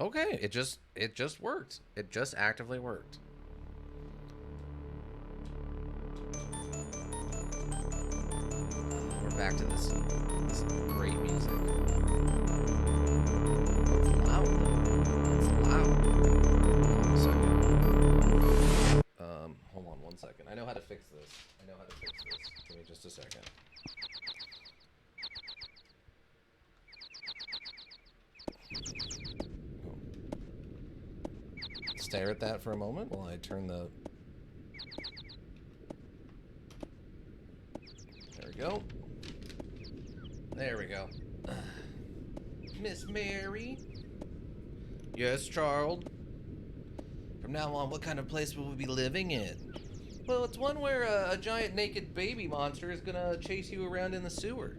Okay, it just worked. It just actively worked. We're back to this great music. It's loud though. It's loud. Hold on one second. I know how to fix this. I know how to fix this. Give me just a second. Stare at that for a moment while I turn the... There we go. There we go. Miss Mary? Yes, Charles? From now on, what kind of place will we be living in? Well, it's one where a giant naked baby monster is gonna chase you around in the sewer.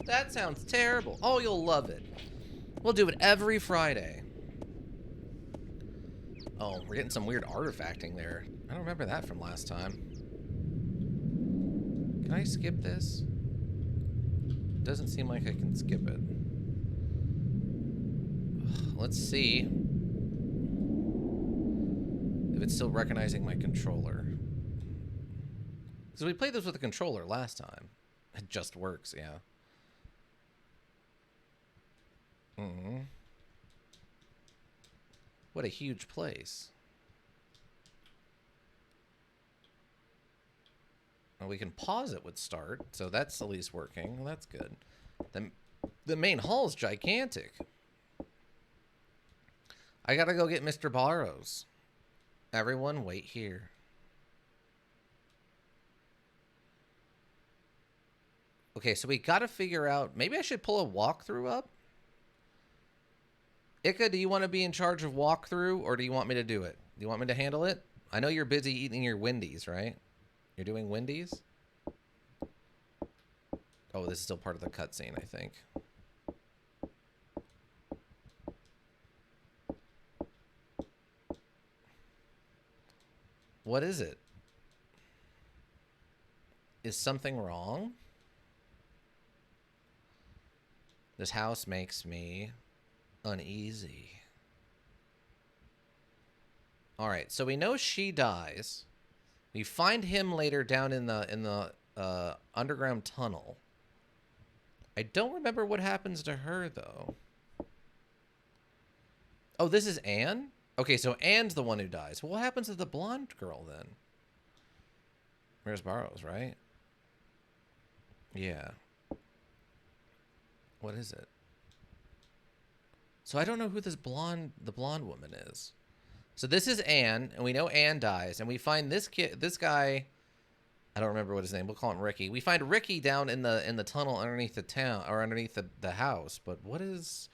That sounds terrible. Oh, you'll love it. We'll do it every Friday. Oh, we're getting some weird artifacting there. I don't remember that from last time. Can I skip this? Doesn't seem like I can skip it. Let's see if it's still recognizing my controller. Because we played this with a controller last time. It just works, yeah. What a huge place. Well, we can pause it with start, so that's at least working. Well, that's good. The main hall is gigantic. I gotta go get Mr. Barrows. Everyone wait here. Okay, so we gotta figure out... Maybe I should pull a walkthrough up? Ika, do you want to be in charge of walkthrough, or do you want me to do it? Do you want me to handle it? I know you're busy eating your Wendy's, right? You're doing Wendy's? Oh, this is still part of the cutscene, I think. What is it? Is something wrong? This house makes me uneasy. All right, so we know she dies. We find him later down in the underground tunnel. I don't remember what happens to her though. Oh, this is Anne? Okay, so Anne's the one who dies. Well, what happens to the blonde girl then? Where's Barrows, right? Yeah. What is it? So I don't know who the blonde woman is. So this is Anne, and we know Anne dies, and we find this guy. I don't remember what his name. We'll call him Ricky. We find Ricky down in the tunnel underneath the town, or underneath the house. But who is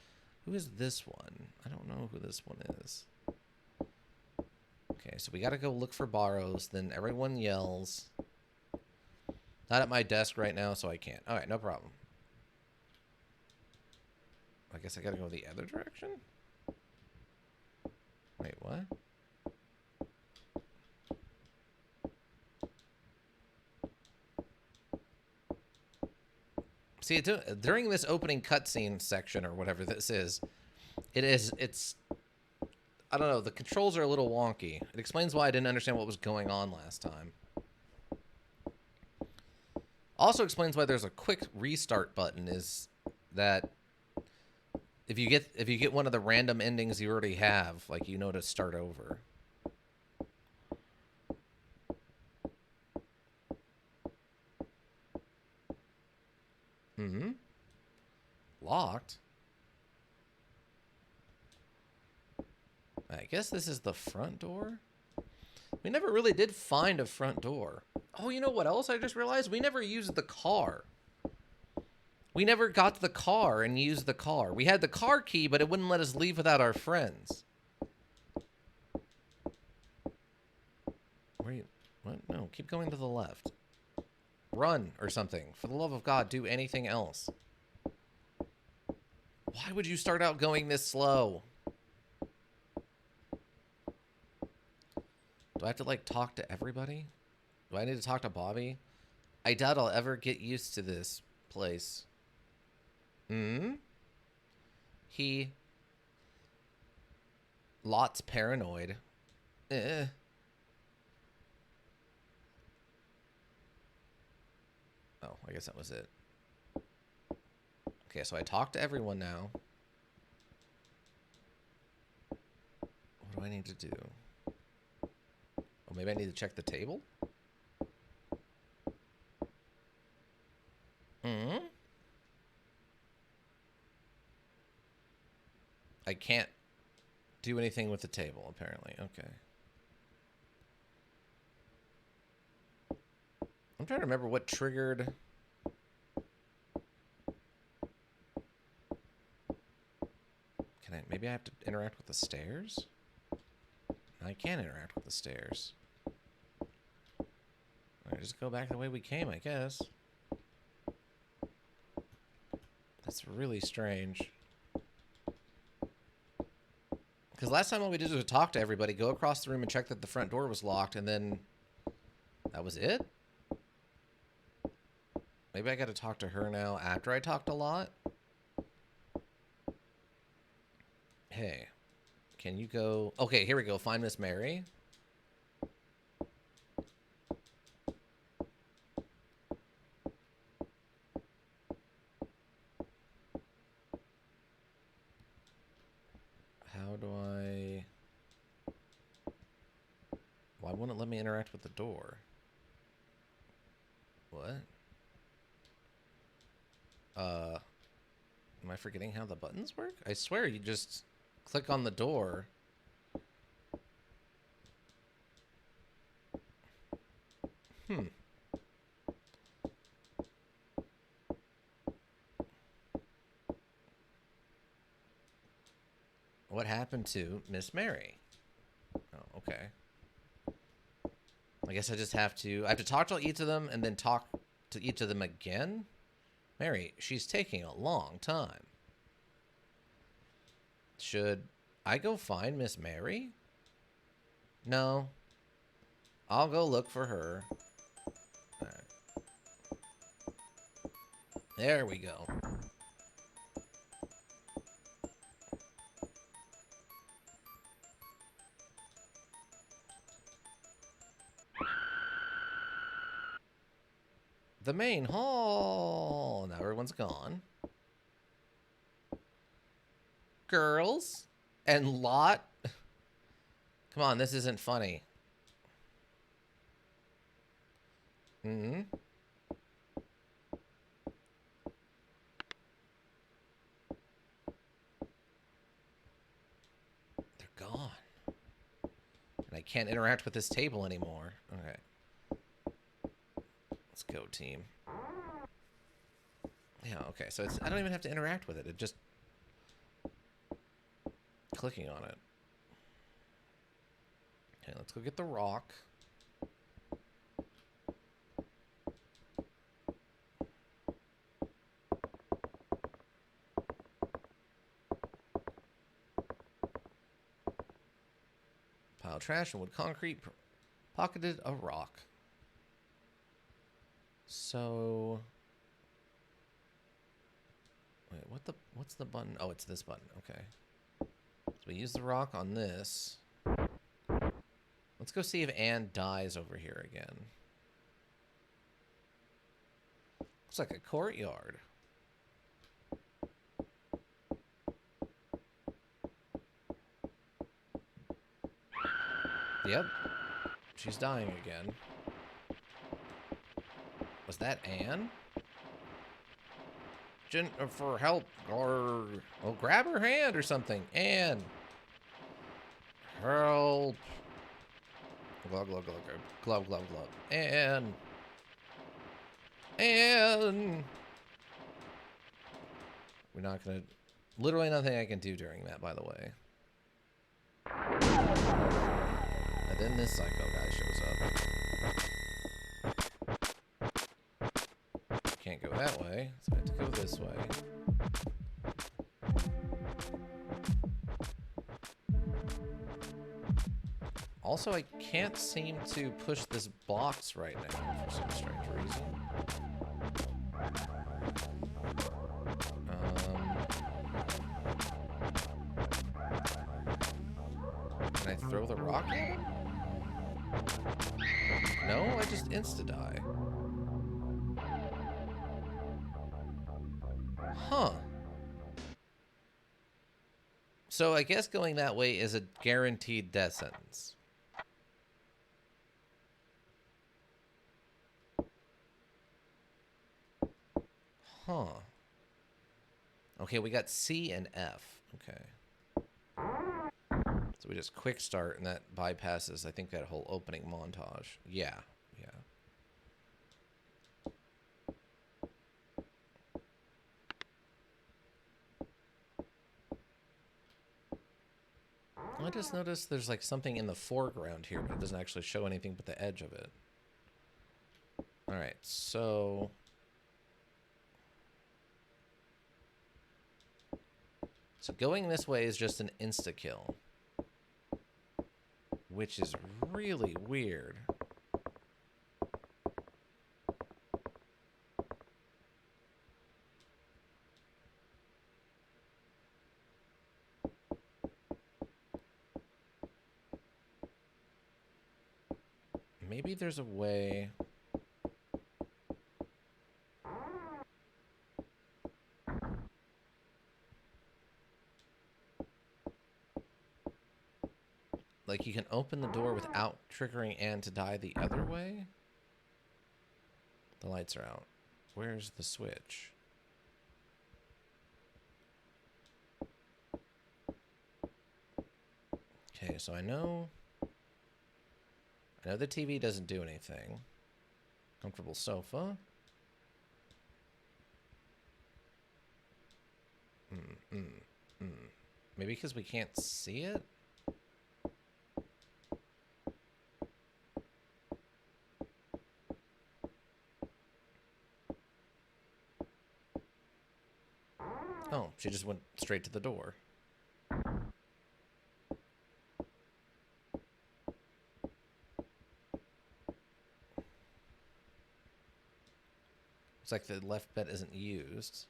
this one? I don't know who this one is. Okay, so we gotta go look for Barrows. Then everyone yells. Not at my desk right now, so I can't. All right, no problem. I guess I gotta go the other direction? Wait, what? See, during this opening cutscene section, or whatever this is, it's... I don't know, the controls are a little wonky. It explains why I didn't understand what was going on last time. Also explains why there's a quick restart button, is that if you get one of the random endings you already have, like, you know to start over. Locked? I guess this is the front door? We never really did find a front door. Oh, you know what else I just realized? We never used the car. We never got the car and used the car. We had the car key, but it wouldn't let us leave without our friends. Where are you? What? No, keep going to the left. Run or something. For the love of God, do anything else. Why would you start out going this slow? Do I have to, like, talk to everybody? Do I need to talk to Bobby? I doubt I'll ever get used to this place. He... Lot's paranoid. Eh. Oh, I guess that was it. Okay, so I talked to everyone now. What do I need to do? Oh, maybe I need to check the table? Hmm? I can't do anything with the table, apparently. Okay. I'm trying to remember what triggered... Can I... Maybe I have to interact with the stairs? I can interact with the stairs. Alright, just go back the way we came, I guess. That's really strange. Because last time all we did was talk to everybody, go across the room and check that the front door was locked, and then... That was it? Maybe I gotta talk to her now after I talked a lot? Hey. Can you go... Okay, here we go. Find Miss Mary. How do I... Why won't it let me interact with the door? What? Am I forgetting how the buttons work? I swear you just click on the door. What happened to Miss Mary? Oh, okay. I guess I just have to... I have to talk to each of them and then talk to each of them again? Mary, she's taking a long time. Should I go find Miss Mary? No. I'll go look for her. All right. There we go. The main hall. Now everyone's gone. Girls and Lot. Come on, this isn't funny. Mm-hmm. They're gone. And I can't interact with this table anymore. Okay. Let's go, team. Yeah, okay. So it's, I don't even have to interact with it. It just... Clicking on it. Okay, let's go get the rock. Pile of trash and wood concrete. Pocketed a rock. So... Wait, what's the button? Oh, it's this button. Okay. So we use the rock on this. Let's go see if Anne dies over here again. Looks like a courtyard. Yep. She's dying again. Was that Anne? For help, or... Oh, grab her hand or something. Anne. Help. Glove, glove, glove, glove. Glove, glove, glove. Anne. Anne. We're not gonna... Literally nothing I can do during that, by the way. And then this psycho guy shows up. Can't go that way, so I have to go this way. Also, I can't seem to push this box right now for some strange reason. Can I throw the rock at him? No, I just insta-die. Huh. So I guess going that way is a guaranteed death sentence. Huh. Okay, we got C and F. Okay. So we just quick start and that bypasses, I think, that whole opening montage. Yeah. Yeah. I just noticed there's like something in the foreground here, but it doesn't actually show anything but the edge of it. Alright, so... So going this way is just an insta-kill. Which is really weird. Maybe there's a way... Like, you can open the door without triggering Anne to die the other way? The lights are out. Where's the switch? Okay, so I know the TV doesn't do anything. Comfortable sofa. Maybe because we can't see it? Oh, she just went straight to the door. It's like the left bed isn't used.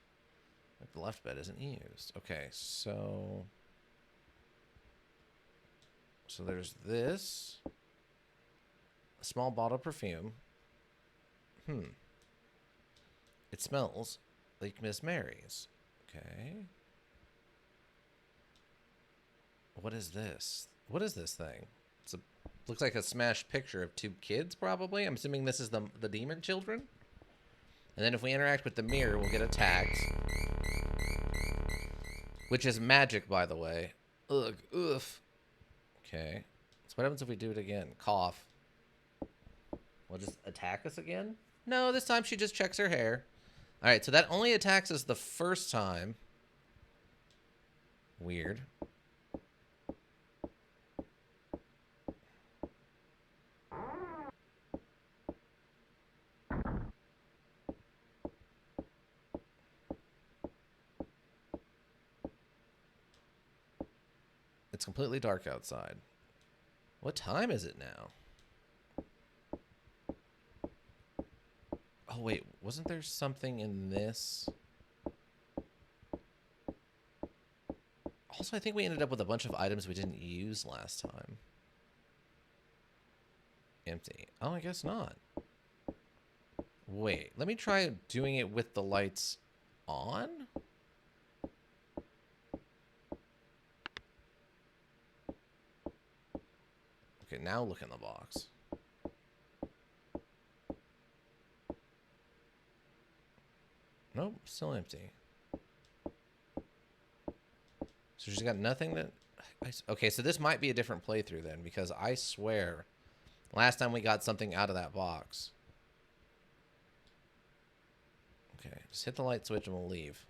Like the left bed isn't used. Okay, so... So there's this. A small bottle of perfume. It smells like Miss Mary's. Okay. What is this? What is this thing? It's a looks like a smashed picture of two kids, probably. I'm assuming this is the demon children. And then if we interact with the mirror, we'll get attacked. Which is magic, by the way. Ugh. Oof. Okay. So what happens if we do it again? Cough. Will it just attack us again? No, this time she just checks her hair. Alright, so that only attacks us the first time. Weird. It's completely dark outside. What time is it now? Oh, wait. Wasn't there something in this? Also, I think we ended up with a bunch of items we didn't use last time. Empty. Oh, I guess not. Wait. Let me try doing it with the lights on? Okay, now look in the box. Nope, still empty. So she's got nothing that... Okay, so this might be a different playthrough then, because I swear last time we got something out of that box. Okay, just hit the light switch and we'll leave.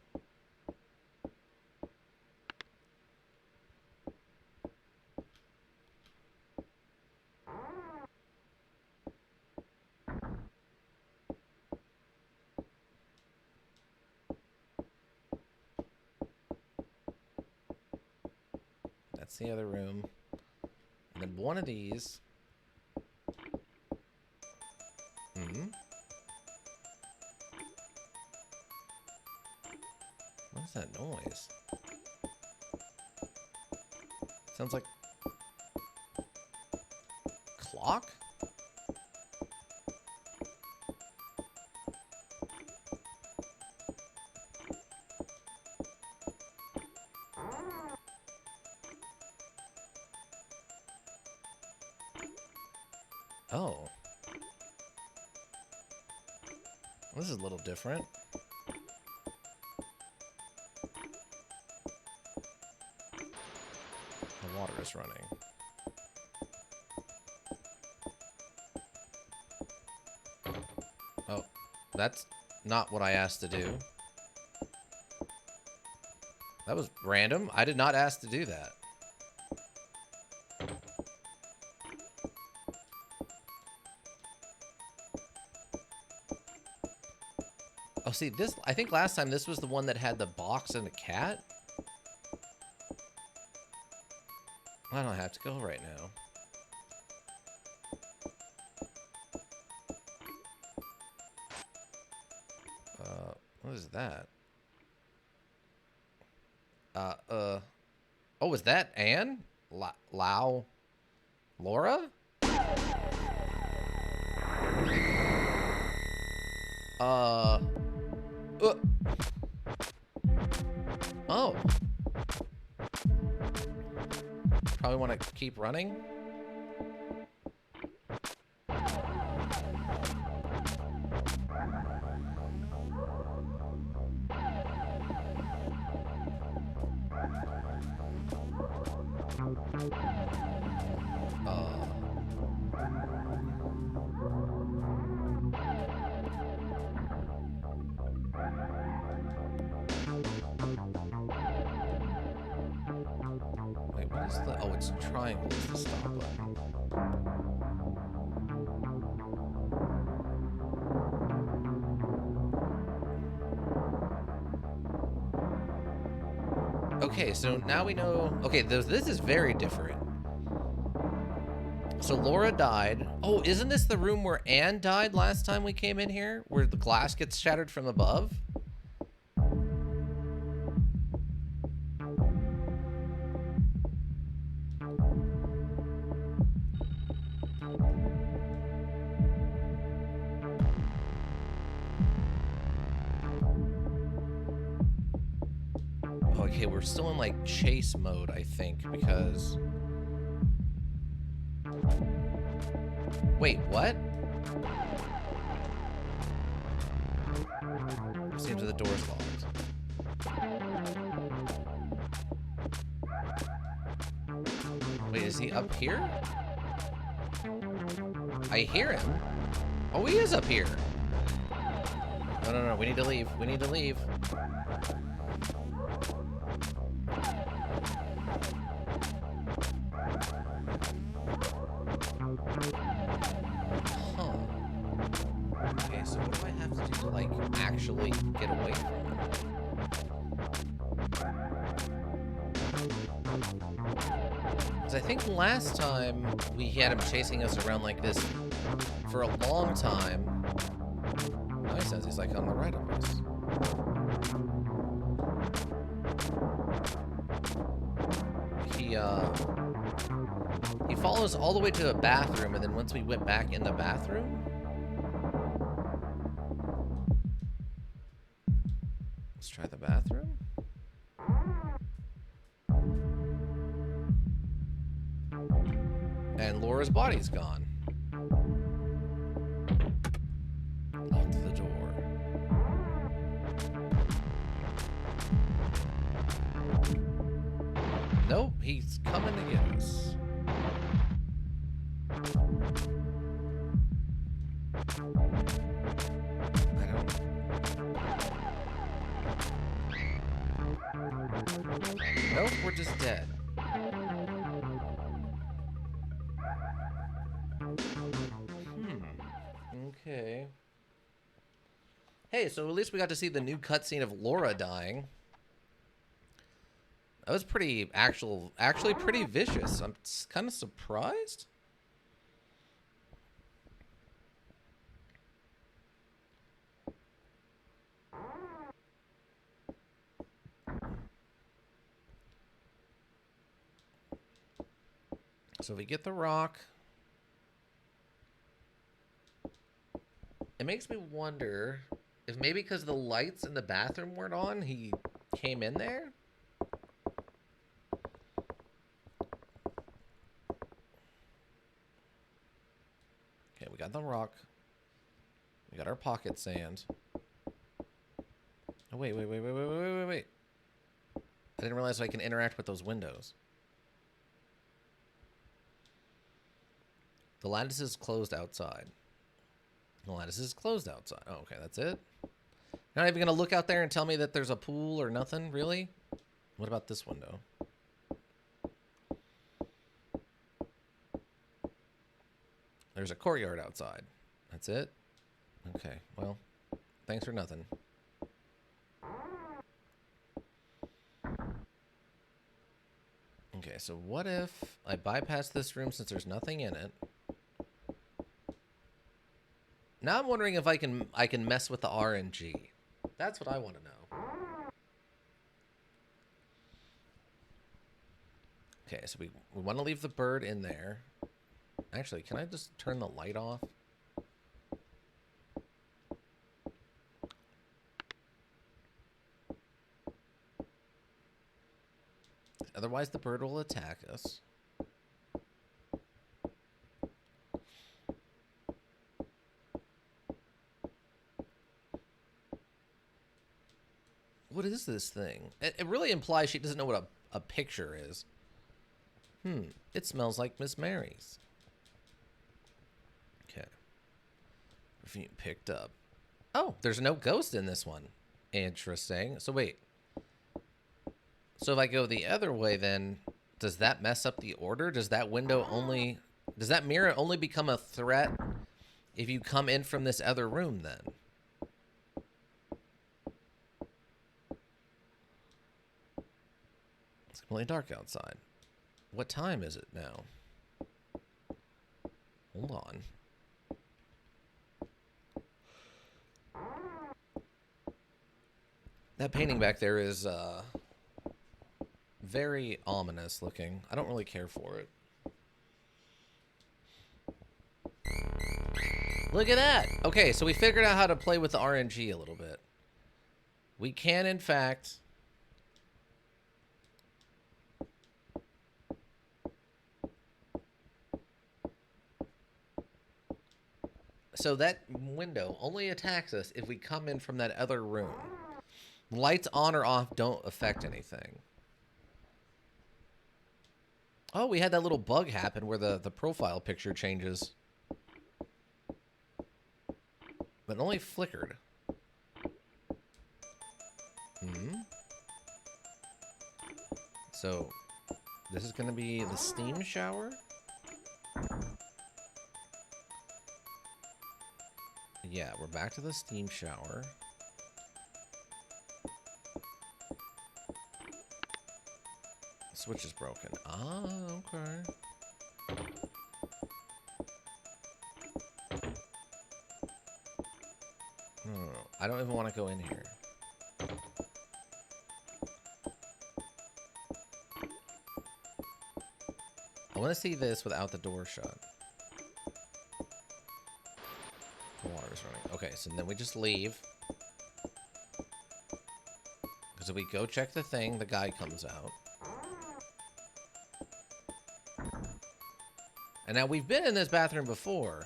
That's the other room. And then one of these... What's that noise? Sounds like... block? Oh. This is a little different. The water is running. Oh, that's not what I asked to do. That was random. I did not ask to do that. Oh, see, this, I think last time this was the one that had the box and the cat. I don't have to go right now. What is that? Oh, is that Anne? Lau? Laura? Oh. Probably want to keep running. Wait, what is the... Oh, it's triangle is the stop button. Okay, so now we know... Okay, this is very different. So Laura died. Oh, isn't this the room where Anne died last time we came in here? Where the glass gets shattered from above? Okay, we're still in, like, chase mode, I think, because... Wait, what? Seems the door's locked. Wait, is he up here? I hear him. Oh, he is up here. No, no, no, we need to leave. We need to leave. Okay, so what do I have to do to, like, actually get away from him? Because I think last time we had him chasing us around like this for a long time. Now he says he's, like, on the right of us. He follows all the way to the bathroom, and then once we went back in the bathroom... Let's try the bathroom. And Laura's body's gone. Locked the door. Nope, he's coming to get us. Nope, we're just dead. Okay. Hey, so at least we got to see the new cutscene of Laura dying. That was pretty actually pretty vicious. I'm kind of surprised. So we get the rock. It makes me wonder if maybe because the lights in the bathroom weren't on, he came in there? Okay, we got the rock. We got our pocket sand. Oh, wait. I didn't realize I can interact with those windows. The lattice is closed outside. The lattice is closed outside. Oh, okay, that's it. You're not even gonna look out there and tell me that there's a pool or nothing, really? What about this window? There's a courtyard outside. That's it? Okay, well, thanks for nothing. Okay, so what if I bypass this room since there's nothing in it? Now I'm wondering if I can mess with the RNG. That's what I want to know. Okay, so we want to leave the bird in there. Actually, can I just turn the light off? Otherwise, the bird will attack us. What is this thing? It really implies she doesn't know what a picture is. It smells like Miss Mary's. Okay. Perfume picked up. Oh, there's no ghost in this one. Interesting. So wait. So if I go the other way, then does that mess up the order? Does that window only... Does that mirror only become a threat if you come in from this other room, then? It's completely dark outside. What time is it now? Hold on. That painting back there is very ominous looking. I don't really care for it. Look at that! Okay, so we figured out how to play with the RNG a little bit. We can, in fact... So that window only attacks us if we come in from that other room. Lights on or off don't affect anything. Oh, we had that little bug happen where the profile picture changes. But it only flickered. So, this is going to be the steam shower? Yeah, we're back to the steam shower. Switch is broken. Ah, okay. No, I don't even want to go in here. I want to see this without the door shut. The water's running. Okay, so then we just leave. Because if we go check the thing, the guy comes out. And now we've been in this bathroom before.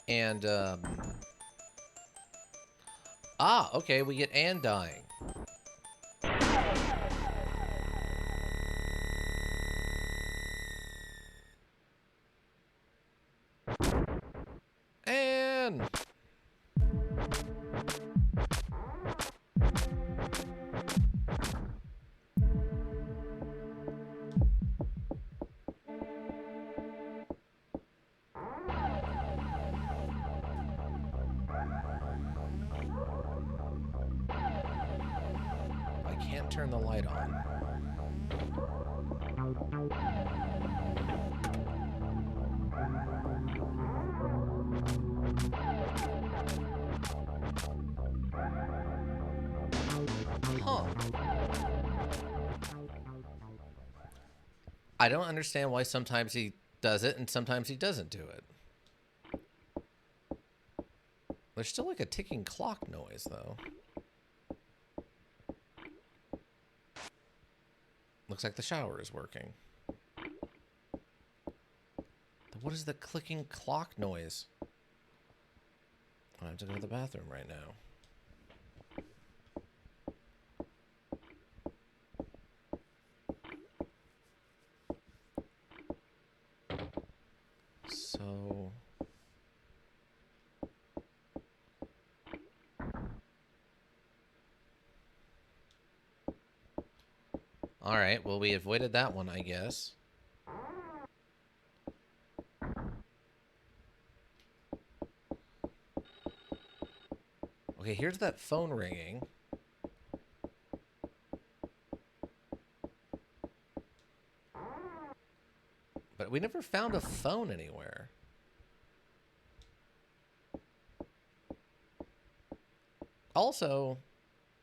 And, okay, we get Anne dying. Anne! Turn the light on. Huh. I don't understand why sometimes he does it, and sometimes he doesn't do it. There's still like a ticking clock noise, though. Looks like the shower is working. What is the clicking clock noise? I have to go to the bathroom right now. So... Alright, well, we avoided that one, I guess. Okay, here's that phone ringing. But we never found a phone anywhere. Also,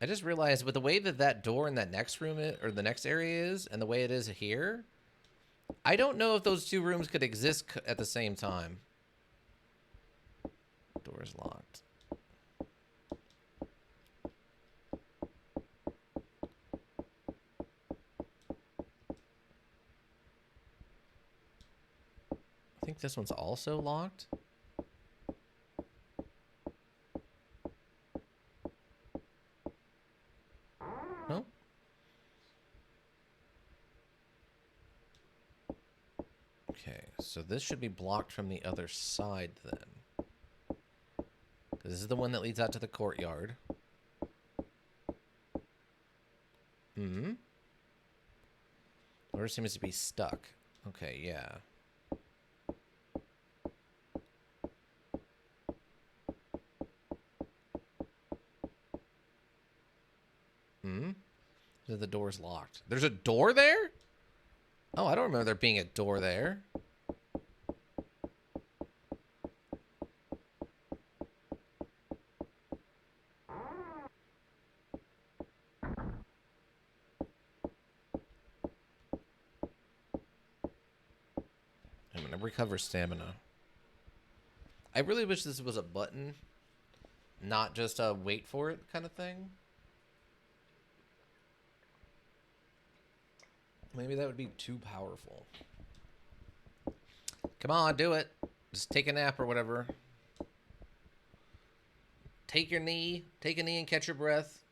I just realized with the way that that door in that next room or the next area is, and the way it is here, I don't know if those two rooms could exist at the same time. Door's locked. I think this one's also locked. No? Okay, so this should be blocked from the other side then. This is the one that leads out to the courtyard. Hmm. Door seems to be stuck. Okay, yeah. Hmm? The door's locked. There's a door there? Oh, I don't remember there being a door there. I'm gonna recover stamina. I really wish this was a button, not just a wait for it kind of thing. Maybe that would be too powerful. Come on, do it. Just take a nap or whatever. Take your knee. Take a knee and catch your breath.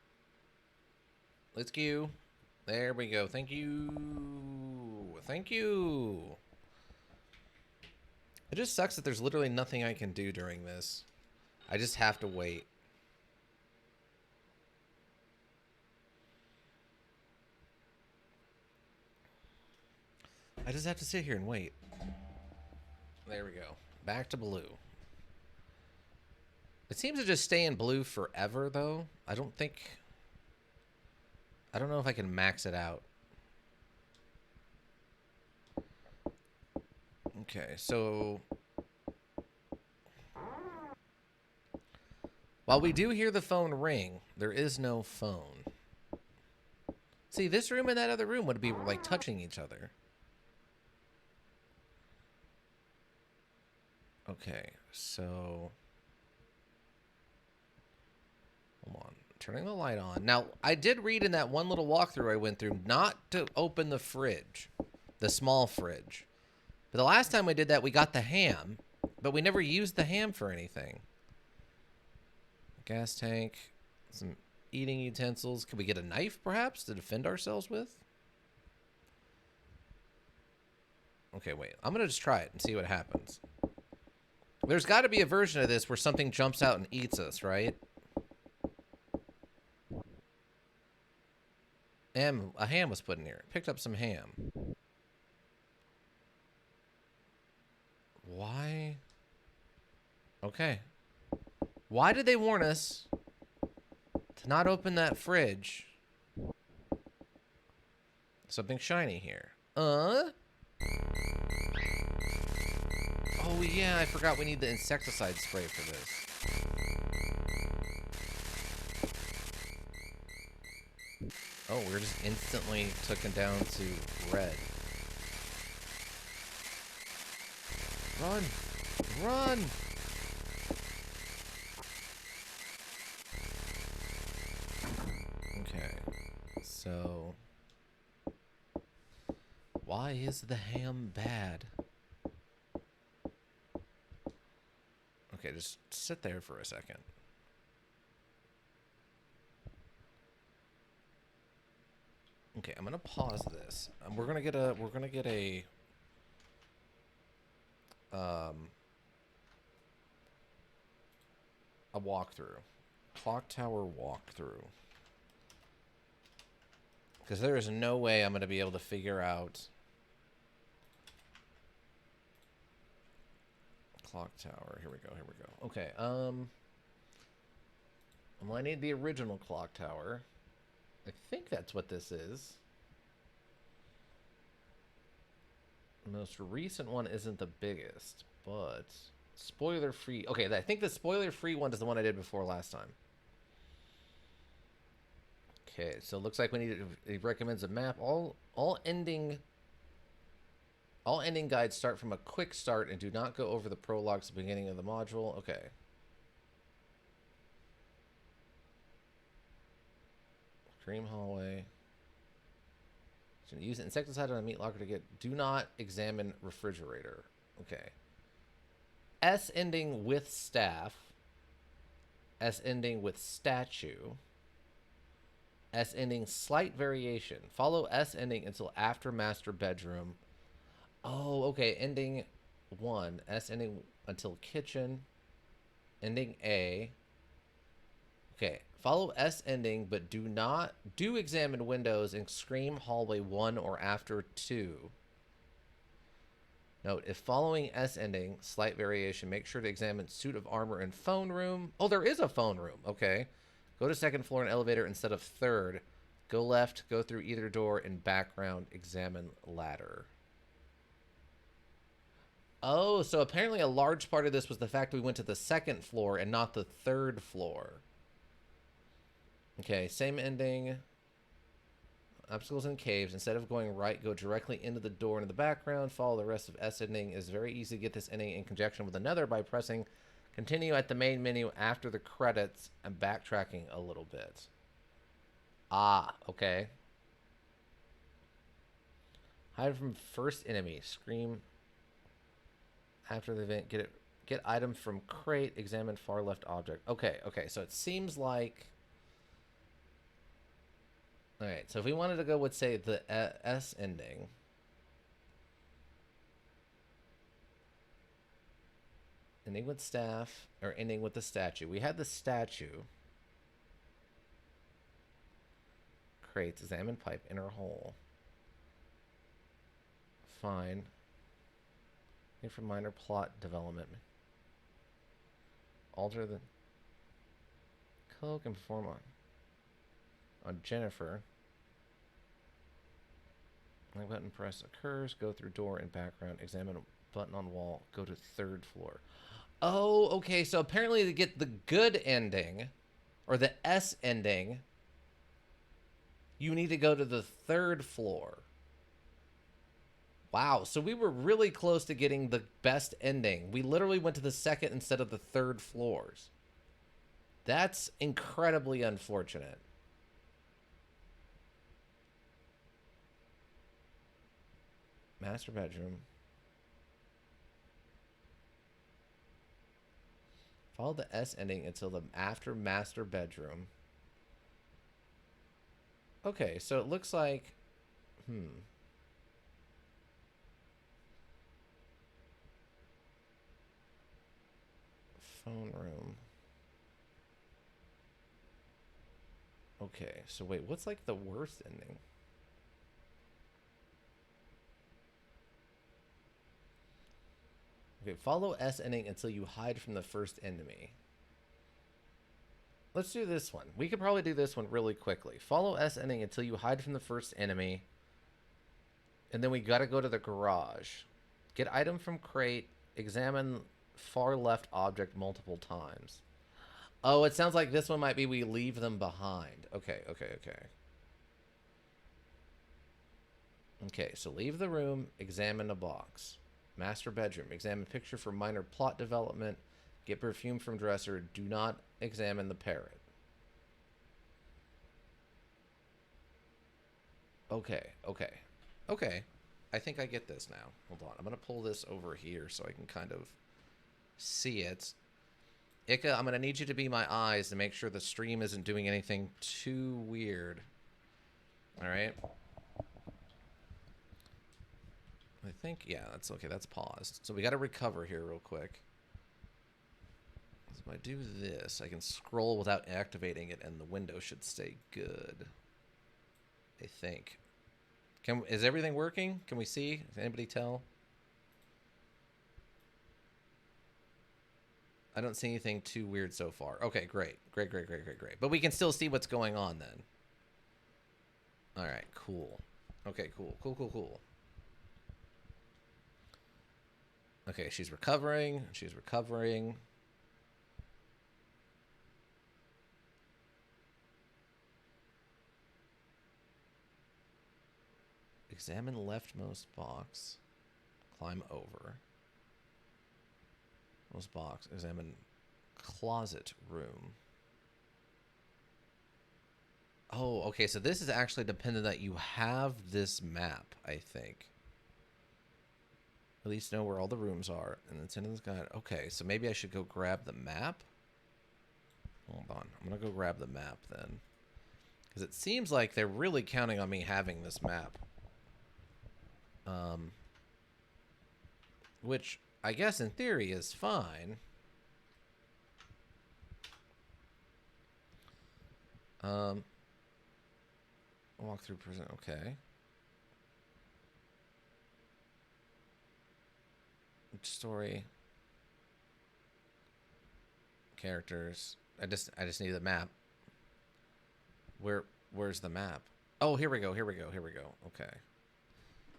Let's go. There we go. Thank you. Thank you. It just sucks that there's literally nothing I can do during this. I just have to wait. I just have to sit here and wait. There we go. Back to blue. It seems to just stay in blue forever, though. I don't know if I can max it out. Okay, so... while we do hear the phone ring, there is no phone. See, this room and that other room would be, like, touching each other. Okay, so... hold on. Turning the light on. Now, I did read in that one little walkthrough I went through not to open the fridge. The small fridge. But the last time we did that, we got the ham. But we never used the ham for anything. Gas tank. Some eating utensils. Could we get a knife, perhaps, to defend ourselves with? Okay, wait. I'm going to just try it and see what happens. There's got to be a version of this where something jumps out and eats us, right? A ham was put in here. Picked up some ham. Why? Okay. Why did they warn us to not open that fridge? Something shiny here. Oh, yeah, I forgot we need the insecticide spray for this. Oh, we're just instantly taken down to red. Run! Run! Okay. So... why is the ham bad? Okay, just sit there for a second. Okay, I'm gonna pause this. We're gonna get a walkthrough. Clock tower walkthrough. Because there is no way I'm gonna be able to figure out clock tower. Here we go, here we go. Okay, well, I need the original clock tower. I think that's what this is. The most recent one isn't the biggest, but spoiler free. Okay, I think the spoiler free one is the one I did before last time. Okay, so it looks like we need. It recommends a map. All ending guides start from a quick start and do not go over the prologues at the beginning of the module. Okay. Dream hallway. Use insecticide on a meat locker to get. Do not examine refrigerator. Okay. S ending with staff. S ending with statue. S ending slight variation. Follow S ending until after master bedroom. Oh, okay. Ending 1. S ending until kitchen. Ending A. Okay. Follow S ending, but do examine windows in Scream Hallway 1 or after 2. Note, if following S ending, slight variation, make sure to examine suit of armor and phone room. Oh, there is a phone room. Okay. Go to second floor and elevator instead of third. Go left, go through either door, in background, examine ladder. Oh, so apparently a large part of this was the fact we went to the second floor and not the third floor. Okay, same ending. Obstacles in caves. Instead of going right, go directly into the door in the background. Follow the rest of S ending. It's very easy to get this ending in conjunction with another by pressing continue at the main menu after the credits and backtracking a little bit. Ah, okay. Hide from first enemy. Scream after the event. Get item from crate. Examine far left object. Okay, okay. So it seems like... Alright, so if we wanted to go with, say, the S ending... Ending with staff, or ending with the statue. We had the statue. Crates, examine pipe, inner hole. Fine. Need for minor plot development. Alter the cloak and perform on Jennifer. Like button press occurs. Go through door and background. Examine button on wall. Go to third floor. Oh, okay. So apparently to get the good ending, or the S ending, you need to go to the third floor. Wow. So we were really close to getting the best ending. We literally went to the second instead of the third floors. That's incredibly unfortunate. Master bedroom. Follow the S ending until the after master bedroom. Okay, so it looks like... Phone room. Okay, so wait, what's like the worst ending? Okay, follow S ending until you hide from the first enemy. Let's do this one. We could probably do this one really quickly. Follow S ending until you hide from the first enemy. And then we gotta go to the garage. Get item from crate. Examine far left object multiple times. Oh, it sounds like this one might be we leave them behind. Okay, okay, okay. Okay, so leave the room, examine a box. Master bedroom. Examine picture for minor plot development. Get perfume from dresser. Do not examine the parrot. Okay, okay. Okay. I think I get this now. Hold on. I'm going to pull this over here so I can kind of see it. Ika, I'm going to need you to be my eyes to make sure the stream isn't doing anything too weird. All right? I think, yeah, that's okay. That's paused. So we got to recover here real quick. So if I do this, I can scroll without activating it, and the window should stay good. I think. Is everything working? Can we see? Does anybody tell? I don't see anything too weird so far. Okay, great. Great. But we can still see what's going on then. All right, cool. Okay, cool. Okay, she's recovering. Examine leftmost box. Climb over. Most box. Examine closet room. Oh, okay, so this is actually dependent that you have this map, I think. At least know where all the rooms are. And it's in this guide. Okay, so maybe I should go grab the map. Hold on. I'm going to go grab the map then. Because it seems like they're really counting on me having this map. Which I guess in theory is fine. Walk through prison. Okay. Story. Characters. I just need the map. Where's the map? Oh, here we go. Okay.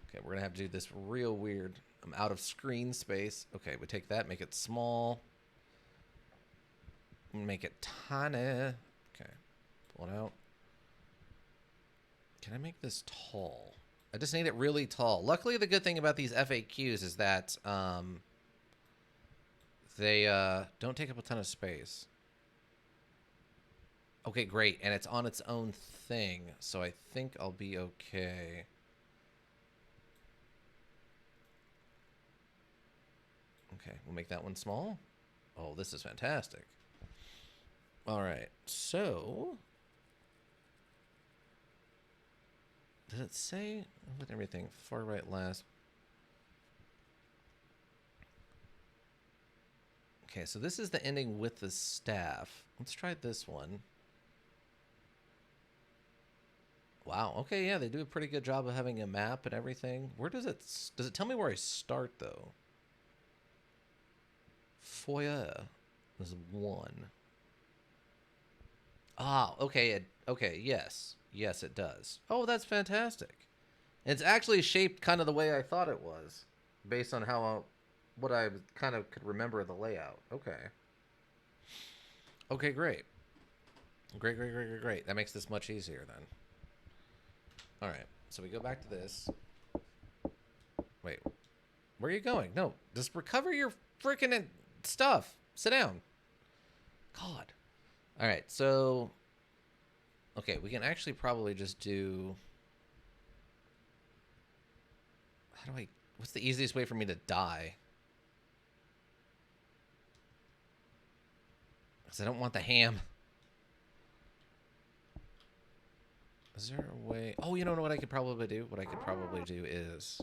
Okay, we're gonna have to do this real weird. I'm out of screen space. Okay, we take that, make it small. Make it tiny. Okay, pull it out. Can I make this tall? I just need it really tall. Luckily, the good thing about these FAQs is that they don't take up a ton of space. Okay, great, and it's on its own thing, so I think I'll be okay. Okay, we'll make that one small. Oh, this is fantastic. All right, so did it say with everything far right last? Okay, so this is the ending with the staff. Let's try this one. Wow. Okay, yeah, they do a pretty good job of having a map and everything. Where does it tell me where I start though? Foyer is 1. Ah, okay. Okay, yes. Yes, it does. Oh, that's fantastic. It's actually shaped kind of the way I thought it was, based on how what I kind of could remember of the layout. Okay. Okay, great. Great. That makes this much easier then. All right. So we go back to this. Wait. Where are you going? No, just recover your freaking stuff. Sit down. God. All right. So okay, we can actually probably just do what's the easiest way for me to die? Because I don't want the ham. Is there a way? Oh, you know what I could probably do? What I could probably do is...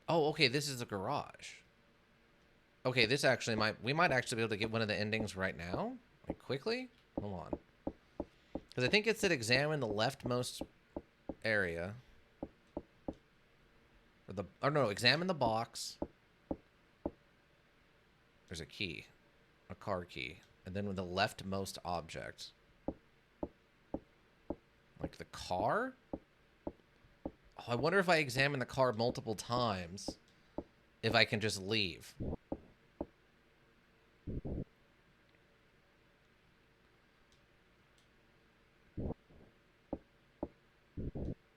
Oh, okay, this is a garage. Okay, this actually we might actually be able to get one of the endings right now. Like, quickly. Hold on. Because I think it said examine the leftmost area. Or no, examine the box. There's a key. A car key. And then with the leftmost object. Like the car? Oh, I wonder if I examine the car multiple times, if I can just leave.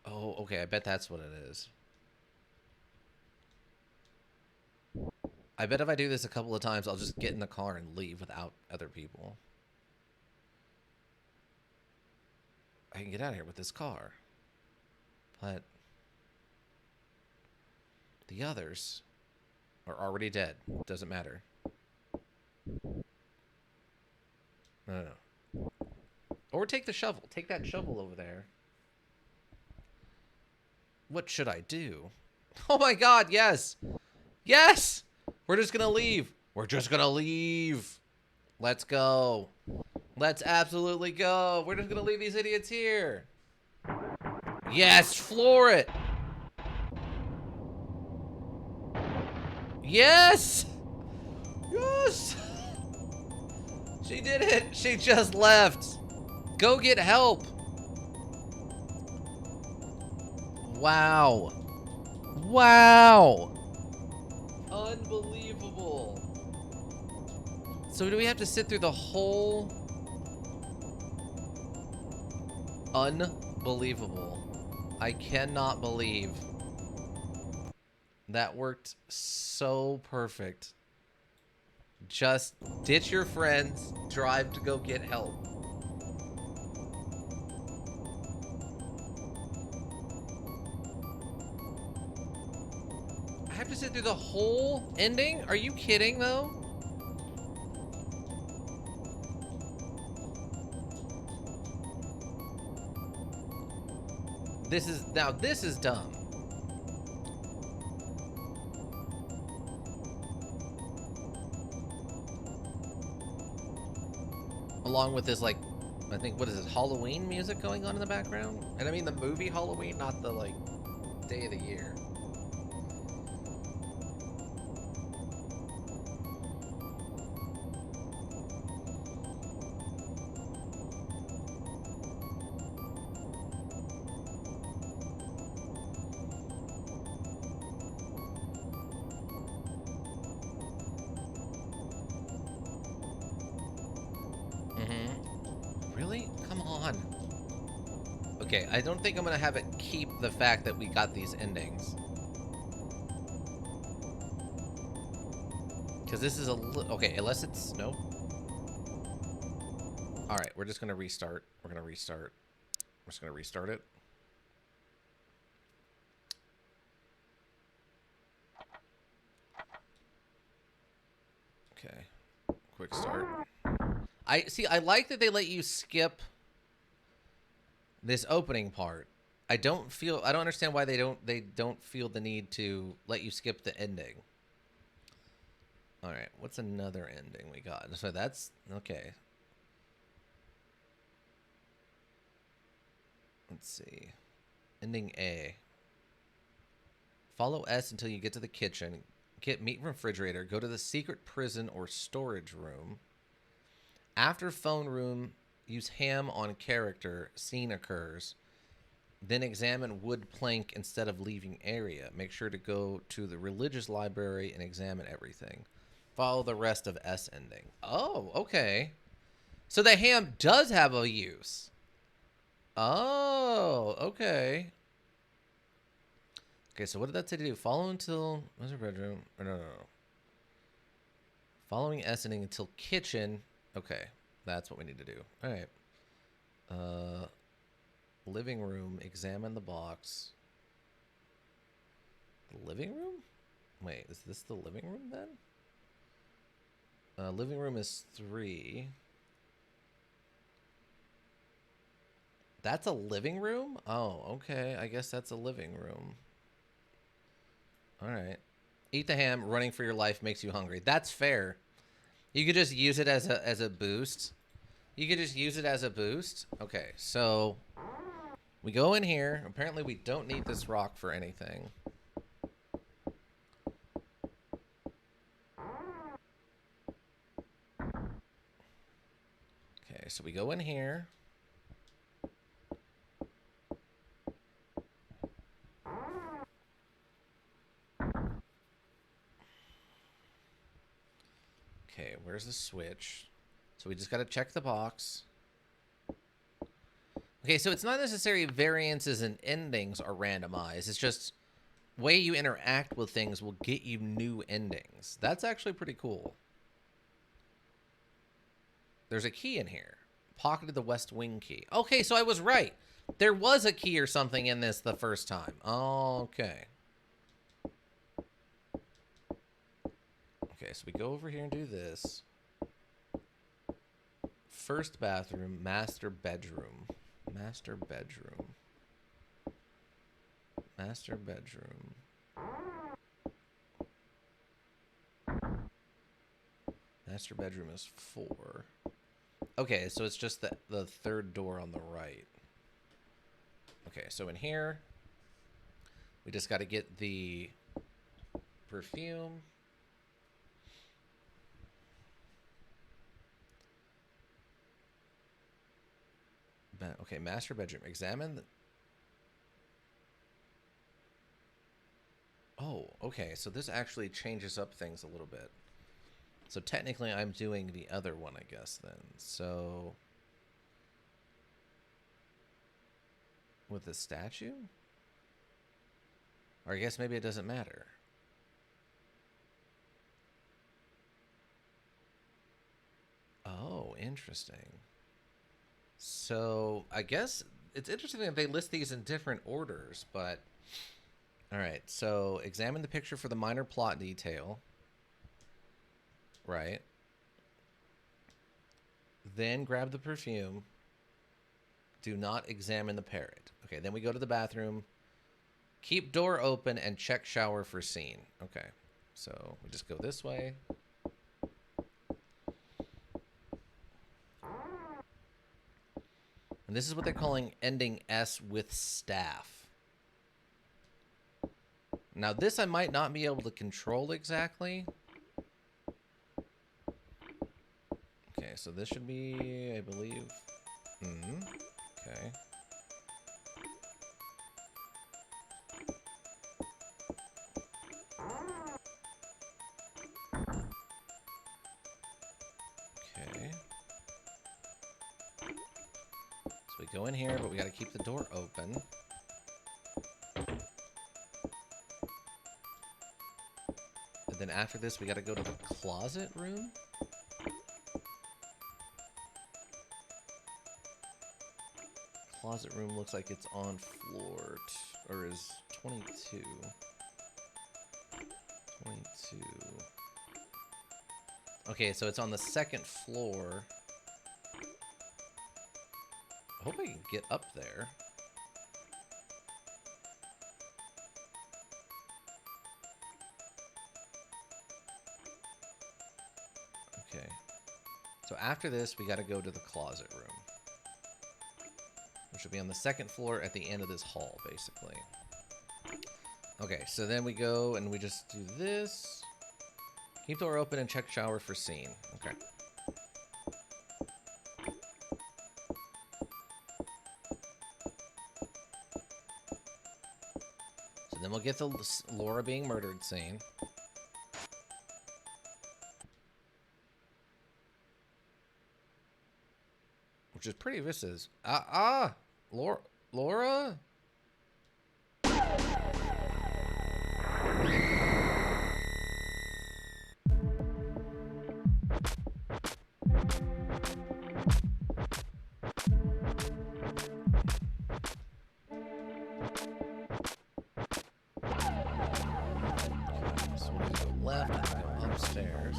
Oh, okay. I bet that's what it is. I bet if I do this a couple of times, I'll just get in the car and leave without other people. I can get out of here with this car. But the others are already dead. Doesn't matter. No. Or take the shovel. Take that shovel over there. What should I do? Oh my god, yes! Yes! We're just gonna leave. We're just gonna leave. Let's go. Let's absolutely go. We're just gonna leave these idiots here. Yes, floor it. Yes! Yes! She did it. She just left. Go get help. Wow. Wow. Unbelievable. So do we have to sit through the whole... Unbelievable. I cannot believe that worked so perfect. Just ditch your friends, drive to go get help. I have to sit through the whole ending? Are you kidding, though? This is dumb. Along with this, like, I think, what is it, Halloween music going on in the background? And I mean the movie Halloween, not the, like, day of the year. Really? Come on. Okay, I don't think I'm gonna have it keep the fact that we got these endings. Because this is a okay, unless it's... Nope. Alright, we're just gonna restart. We're gonna restart. We're just gonna restart it. Okay. Quick start. I like that they let you skip this opening part. I don't understand why they don't feel the need to let you skip the ending. All right, what's another ending we got? So that's okay. Let's see. Ending A. Follow S until you get to the kitchen. Get meat from refrigerator. Go to the secret prison or storage room. After phone room, use ham on character. Scene occurs. Then examine wood plank instead of leaving area. Make sure to go to the religious library and examine everything. Follow the rest of S ending. Oh, okay. So the ham does have a use. Oh, okay. Okay, so what did that say to do? Follow until... Where's your bedroom? No. Following S ending until kitchen. Okay, that's what we need to do. All right. Living room. Examine the box. The living room? Wait, is this the living room then? Living room is 3. That's a living room? Oh, okay. I guess that's a living room. All right. Eat the ham. Running for your life makes you hungry. That's fair. You could just use it as a boost. You could just use it as a boost. Okay, so we go in here. Apparently we don't need this rock for anything. Okay, so we go in here. Okay, where's the switch? So we just got to check the box. Okay, so it's not necessarily variances and endings are randomized. It's just way you interact with things will get you new endings. That's actually pretty cool. There's a key in here. Pocketed the West Wing key. Okay, so I was right. There was a key or something in this the first time. Okay. Okay, so we go over here and do this. First bathroom, master bedroom. Master bedroom. Master bedroom. Master bedroom is 4. Okay, so it's just the third door on the right. Okay, so in here, we just got to get the perfume. Okay, master bedroom. Examine. Oh, okay, so this actually changes up things a little bit. So technically I'm doing the other one, I guess, then. So with the statue? Or I guess maybe it doesn't matter. Oh, interesting. So I guess it's interesting that they list these in different orders, but all right. So examine the picture for the minor plot detail. Right. Then grab the perfume. Do not examine the parrot. Okay, then we go to the bathroom. Keep door open and check shower for scene. Okay, so we just go this way. And this is what they're calling ending S with staff. Now this I might not be able to control exactly. Okay, so this should be, I believe... Okay. Okay. So we go in here, but we gotta keep the door open. And then after this, we gotta go to the closet room. Closet room looks like it's on floor, or is 22. 22. Okay, so it's on the second floor. I hope I can get up there. Okay. So after this, we gotta go to the closet room. Which will be on the second floor at the end of this hall, basically. Okay, so then we go and we just do this. Keep door open and check shower for scene. Okay. So then we'll get the Laura being murdered scene. Which is pretty vicious. Laura? So we go left and go upstairs.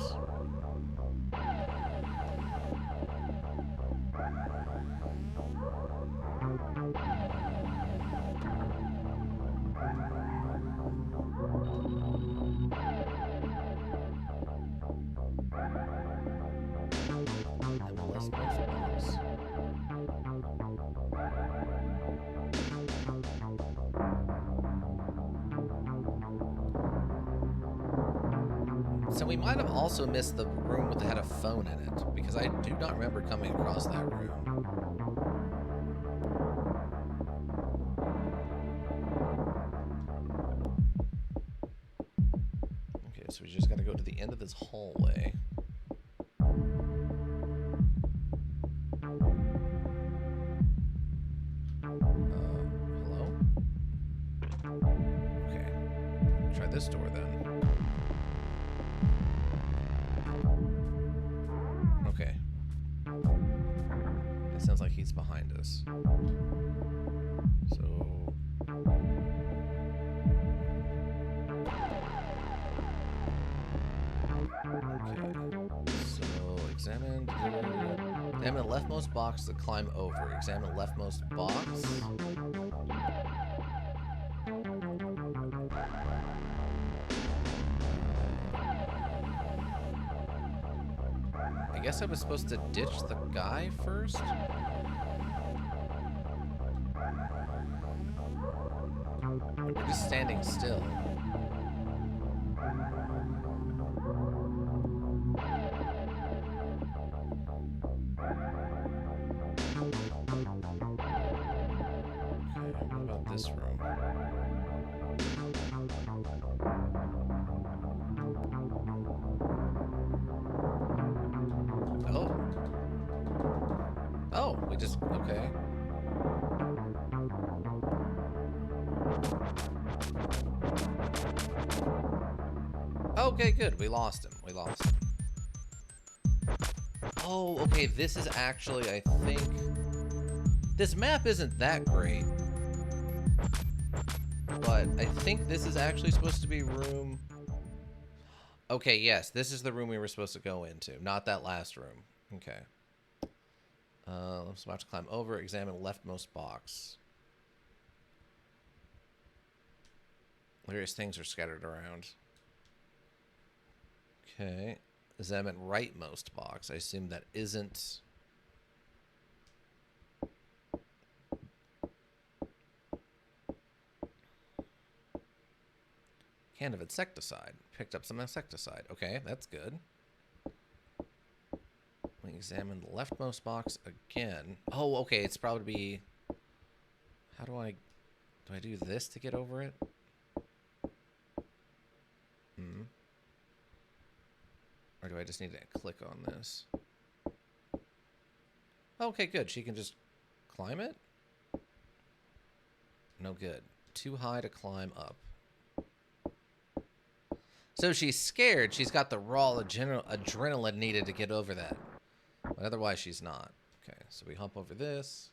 So we might have also missed the room that had a phone in it, because I do not remember coming across that room. Okay, so we just gotta go to the end of this hallway. Hello? Okay. this door then. Okay. It sounds like he's behind us. So... Okay. So, examine the leftmost box to climb over. Examine leftmost box. I guess I was supposed to ditch the guy first? We're just standing still. Okay, what about this room? Oh, we just, okay. Okay, good. We lost him. We lost him. Oh, okay. This is actually, I think... This map isn't that great. But I think this is actually supposed to be room... Okay, yes. This is the room we were supposed to go into. Not that last room. Okay. Let's about to climb over. Examine leftmost box. Various things are scattered around. Okay. Examine rightmost box. I assume that isn't... Can of insecticide. Picked up some insecticide. Okay, that's good. Let me examine the leftmost box again. Oh, okay, it's probably... How do I... Do I do this to get over it? Or do I just need to click on this? Okay, good. She can just climb it? No good. Too high to climb up. So she's scared. She's got the raw adrenaline needed to get over that. But otherwise, she's not. Okay, so we hop over this.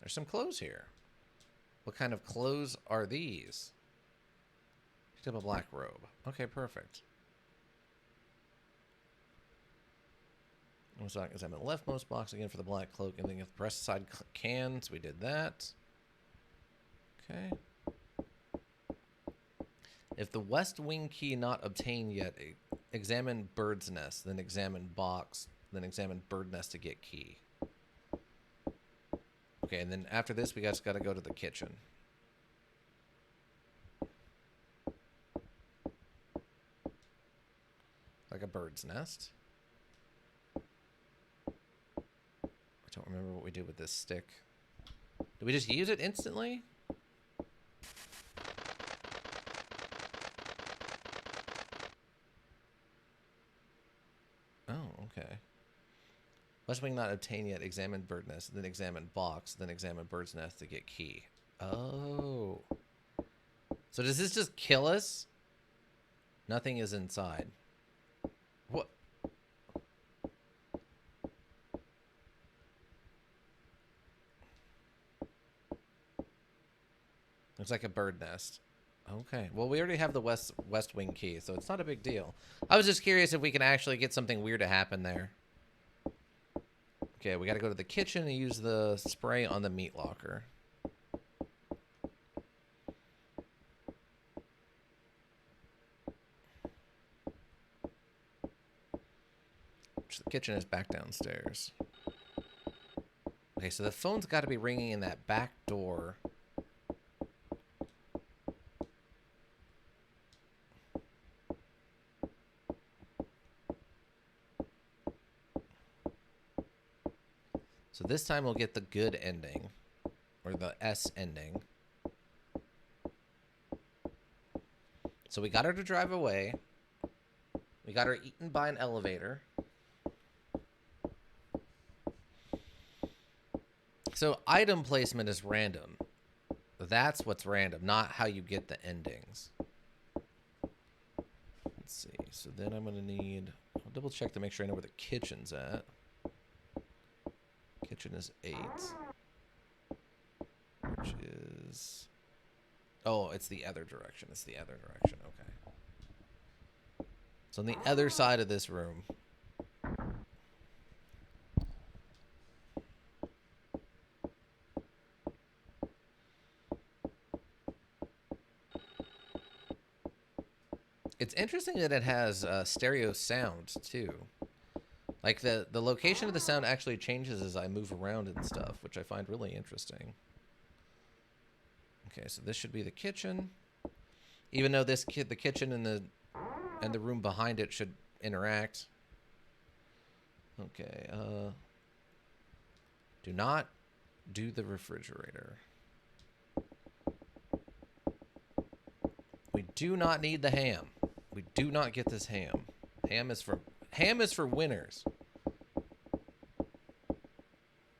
There's some clothes here. What kind of clothes are these? Picked up a black robe. Okay, perfect. So I'm in the leftmost box again for the black cloak, and then the press side cans. We did that. Okay. If the west wing key not obtained yet, examine bird's nest, then examine box, then examine bird nest to get key. Okay, and then after this, we just got to go to the kitchen. Like a bird's nest. I don't remember what we did with this stick. Did we just use it instantly? Oh, okay. West wing not obtained yet. Examine bird nest, then examine box, then examine bird's nest to get key. Oh. So does this just kill us? Nothing is inside. What? Looks like a bird nest. Okay. Well, we already have the west wing key, so it's not a big deal. I was just curious if we can actually get something weird to happen there. Okay, we got to go to the kitchen and use the spray on the meat locker. The kitchen is back downstairs. Okay, so the phone's got to be ringing in that back door. So this time we'll get the good ending, or the S ending. So we got her to drive away. We got her eaten by an elevator. So item placement is random. That's what's random, not how you get the endings. Let's see. So then I'm going to need... I'll double check to make sure I know where the kitchen's at. Kitchen is 8. Which is... Oh, it's the other direction. It's the other direction. Okay. So on the other side of this room. It's interesting that it has stereo sound, too. Like, the location of the sound actually changes as I move around and stuff, which I find really interesting. Okay, so this should be the kitchen. Even though the kitchen and the room behind it should interact. Okay, do not do the refrigerator. We do not need the ham. We do not get this ham. Ham is for winners.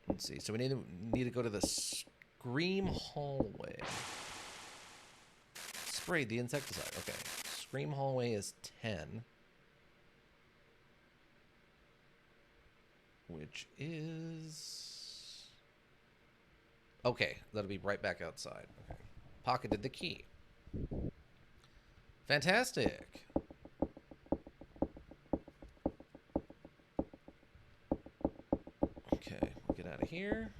Let's see. So we need to go to the Scream hallway. Sprayed the insecticide. Okay. Scream hallway is 10. Which is... Okay. That'll be right back outside. Okay. Pocketed the key. Fantastic. Okay. We'll get out of here.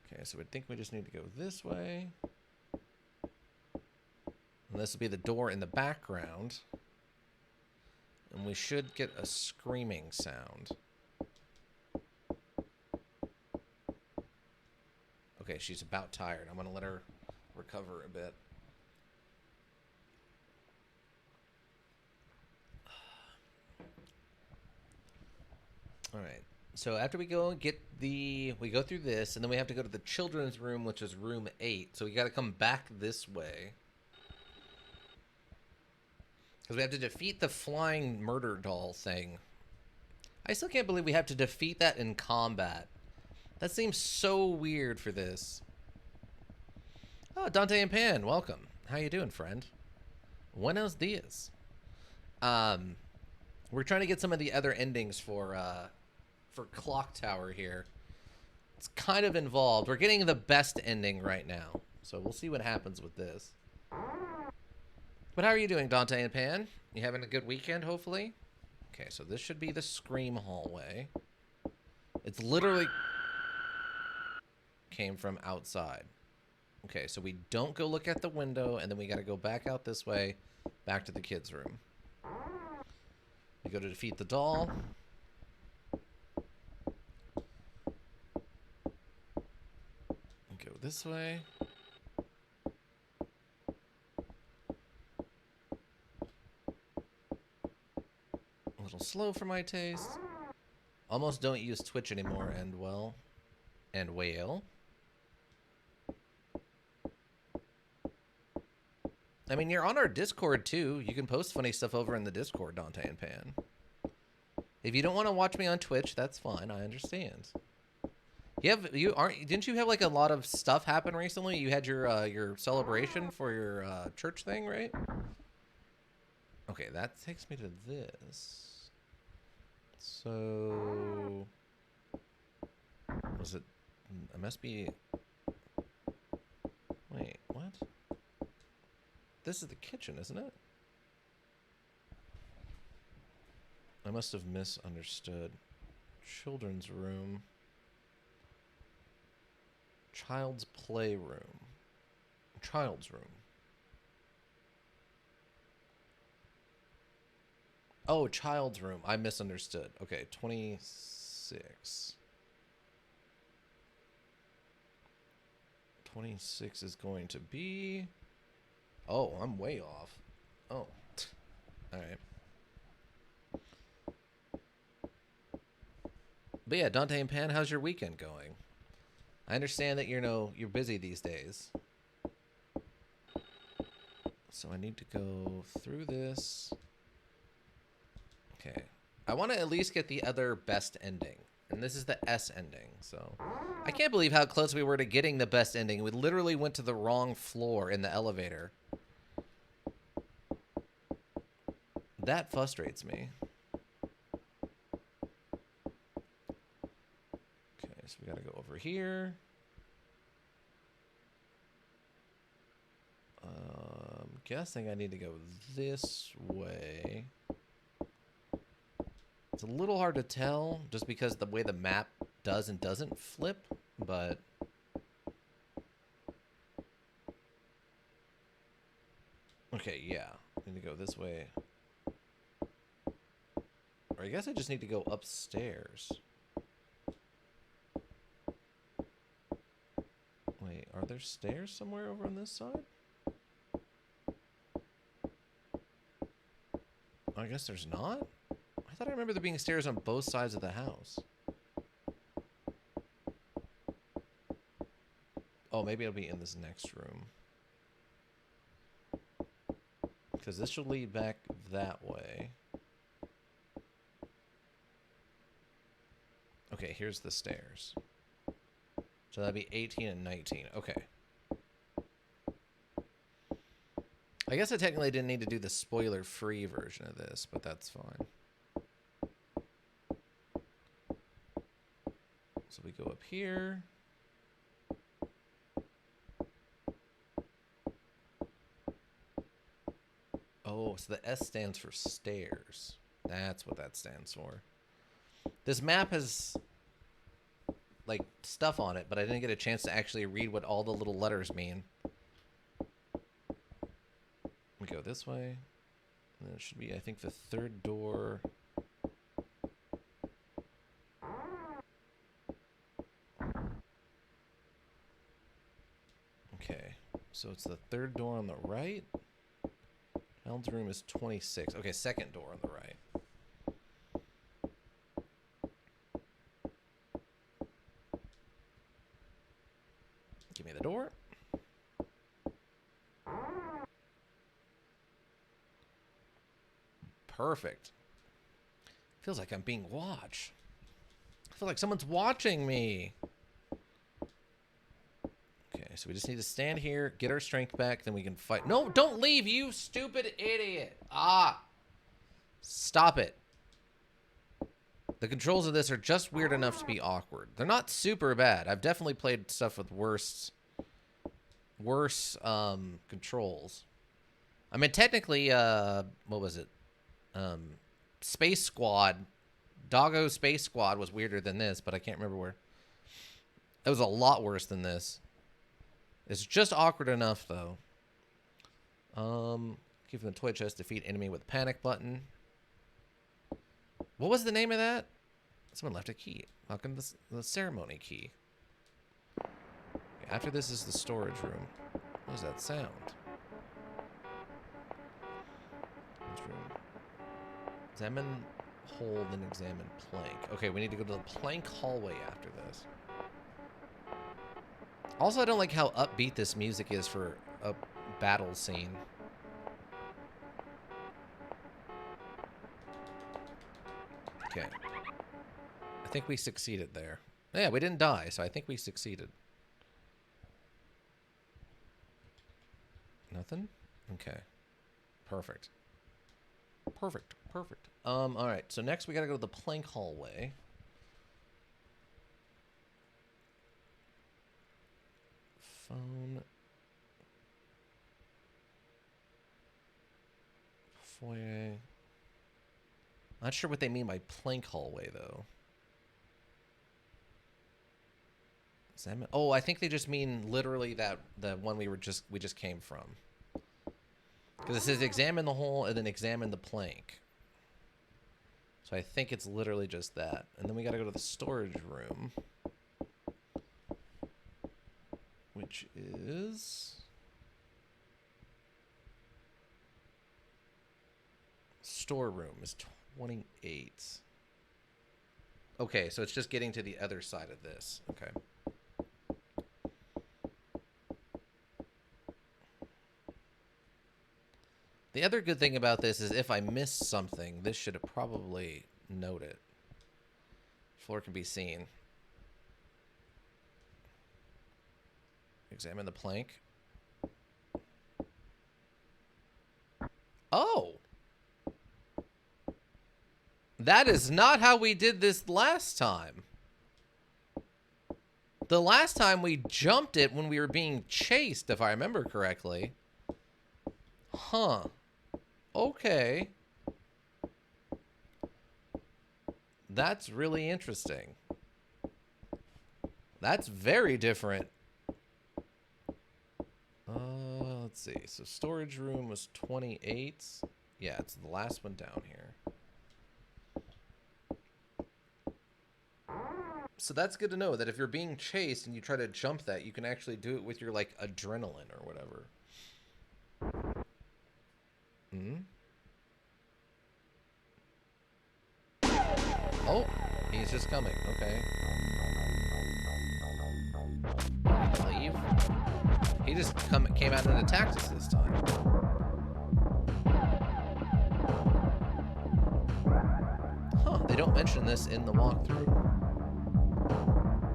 Okay, so I think we just need to go this way. And this will be the door in the background. And we should get a screaming sound. Okay, she's about tired. I'm going to let her recover a bit. All right. So after we go and we go through this, and then we have to go to the children's room, which is room 8. So we got to come back this way. Because we have to defeat the flying murder doll thing. I still can't believe we have to defeat that in combat. That seems so weird for this. Oh, Dante and Pan, welcome. How you doing, friend? Buenos dias. We're trying to get some of the other endings for Clock Tower here. It's kind of involved. We're getting the best ending right now. So we'll see what happens with this. But how are you doing, Dante and Pan? You having a good weekend, hopefully? Okay, so this should be the Scream hallway. It's literally... came from outside. Okay, so we don't go look at the window, and then we got to go back out this way, back to the kids' room. We go to defeat the doll. Go this way. A little slow for my taste. Almost don't use Twitch anymore, and well. And whale. I mean, you're on our Discord, too. You can post funny stuff over in the Discord, Dante and Pan. If you don't want to watch me on Twitch, that's fine. I understand. Didn't you have like a lot of stuff happen recently? You had your celebration for your church thing, right? Okay, that takes me to this. So was it? It must be. Wait, what? This is the kitchen, isn't it? I must have misunderstood. Children's room. Child's playroom. Child's room. Oh, child's room. I misunderstood. Okay, 26. 26 is going to be... Oh, I'm way off. Oh. Alright. But yeah, Dante and Pan, how's your weekend going? I understand that you're busy these days. So I need to go through this. Okay. I want to at least get the other best ending. And this is the S ending, so... I can't believe how close we were to getting the best ending. We literally went to the wrong floor in the elevator. That frustrates me. Okay, so we gotta go over here. Guessing I need to go this way. It's a little hard to tell just because the way the map does and doesn't flip, but... Okay, yeah. I need to go this way. Or I guess I just need to go upstairs. Wait, are there stairs somewhere over on this side? I guess there's not? I thought I remember there being stairs on both sides of the house. Oh, maybe it'll be in this next room. Because this should lead back that way. Okay, here's the stairs. So that'd be 18 and 19. Okay. I guess I technically didn't need to do the spoiler-free version of this, but that's fine. So we go up here. Oh, so the S stands for stairs. That's what that stands for. This map has, like, stuff on it, but I didn't get a chance to actually read what all the little letters mean. We go this way. And then it should be, I think, the third door. Okay, so it's the third door on the right. Elm's room is 26. Okay, second door on the right. Give me the door. Perfect. Feels like I'm being watched. I feel like someone's watching me. Okay, so we just need to stand here, get our strength back, then we can fight. No, don't leave, you stupid idiot. Ah. Stop it. The controls of this are just weird enough to be awkward. They're not super bad. I've definitely played stuff with worse controls. I mean, technically, what was it? Space Squad. Doggo Space Squad was weirder than this, but I can't remember where. It was a lot worse than this. It's just awkward enough, though. Give them the toy chest, defeat enemy with panic button. What was the name of that? Someone left a key. How come the ceremony key? Okay, after this is the storage room. What was that sound? This room. Examine hole, then examine plank. Okay, we need to go to the plank hallway after this. Also, I don't like how upbeat this music is for a battle scene. Okay. I think we succeeded there. Yeah, we didn't die, so I think we succeeded. Nothing? Okay. Perfect. Perfect. Perfect. Alright, so next we gotta go to the plank hallway. Phone. Foyer. Not sure what they mean by plank hallway, though. Oh, I think they just mean literally that the one we just came from. Because it says examine the hole and then examine the plank. So I think it's literally just that. And then we gotta go to the storage room. Which is... storeroom is 28. Okay, so it's just getting to the other side of this. Okay. The other good thing about this is if I miss something, this should probably note it. Floor can be seen. Examine the plank. Oh! That is not how we did this last time. The last time we jumped it when we were being chased, if I remember correctly. Huh. Okay. That's really interesting. That's very different. Let's see. So storage room was 28. Yeah, it's the last one down here. So that's good to know that if you're being chased and you try to jump that, you can actually do it with your, like, adrenaline or whatever. Oh, he's just coming. Okay. Leave. He just came out and attacked us this time. Huh, they don't mention this in the walkthrough.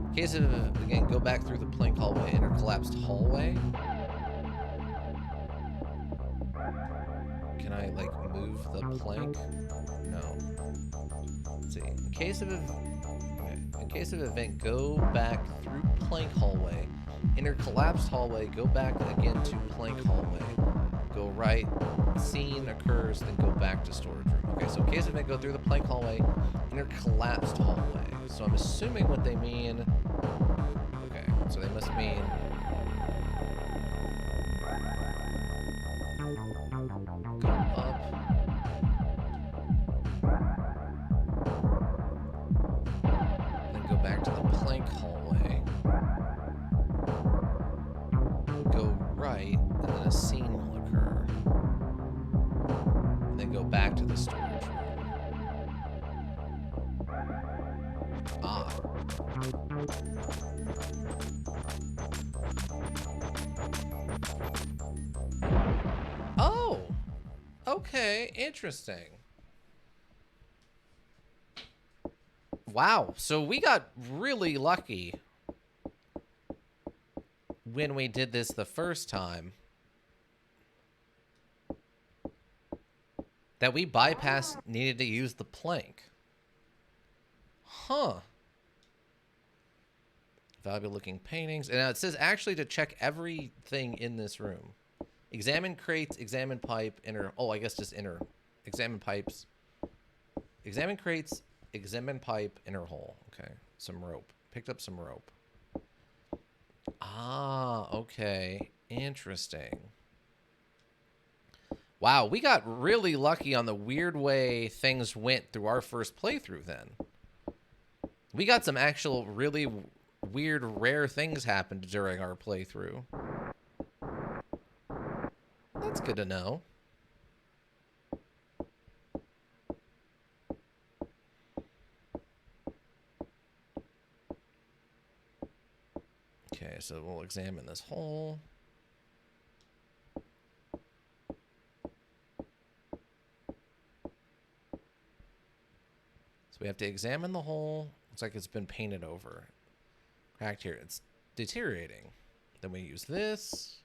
In case of, again, go back through the plank hallway, enter collapsed hallway. Can I, like, move the plank? No. Let's see. In case of event, go back through plank hallway, enter collapsed hallway, go back again to plank hallway, go right, scene occurs, then go back to storage room. Okay, so in case of event, go through the plank hallway, enter collapsed hallway. So I'm assuming what they mean. Okay, so they must mean. Go up. Go back to the plank hallway, go right, and then a scene will occur, and then go back to the storage room. Ah. Oh! Okay, interesting. Wow, so we got really lucky when we did this the first time. That we bypassed needed to use the plank. Huh. Valuable looking paintings. And now it says actually to check everything in this room. Examine crates, examine pipe, enter. Oh, I guess just enter. Examine pipes. Examine crates. Examine pipe, inner hole. Okay. Some rope. Picked up some rope. Ah, okay. Interesting. Wow, we got really lucky on the weird way things went through our first playthrough then. We got some actual really weird, rare things happened during our playthrough. That's good to know. Okay, so we'll examine this hole. So we have to examine the hole. Looks like it's been painted over. Cracked here. It's deteriorating. Then we use this.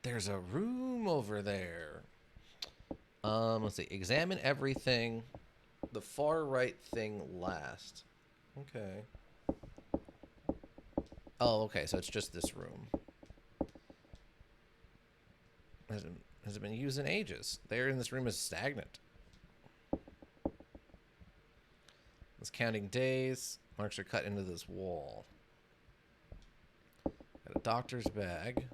There's a room over there. Let's see. Examine everything. The far right thing last. Okay. Oh, okay. So it's just this room. Hasn't been used in ages. The air in this room is stagnant. It's counting days. Marks are cut into this wall. Got a doctor's bag.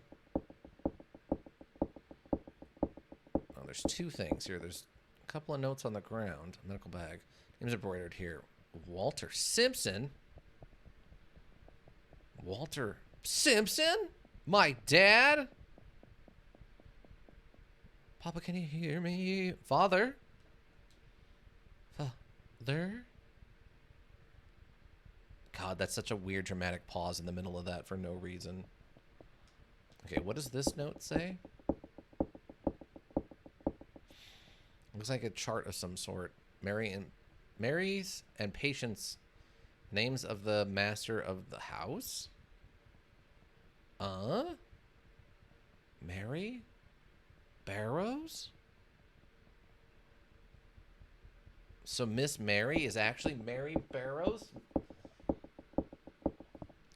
Oh, there's two things here. There's a couple of notes on the ground. A medical bag. Names embroidered here. Walter Simpson? Walter Simpson? My dad? Papa, can you hear me? Father? Father? God, that's such a weird dramatic pause in the middle of that for no reason. Okay, what does this note say? Looks like a chart of some sort. Mary's and Patience, names of the master of the house? Mary? Barrows? So Miss Mary is actually Mary Barrows?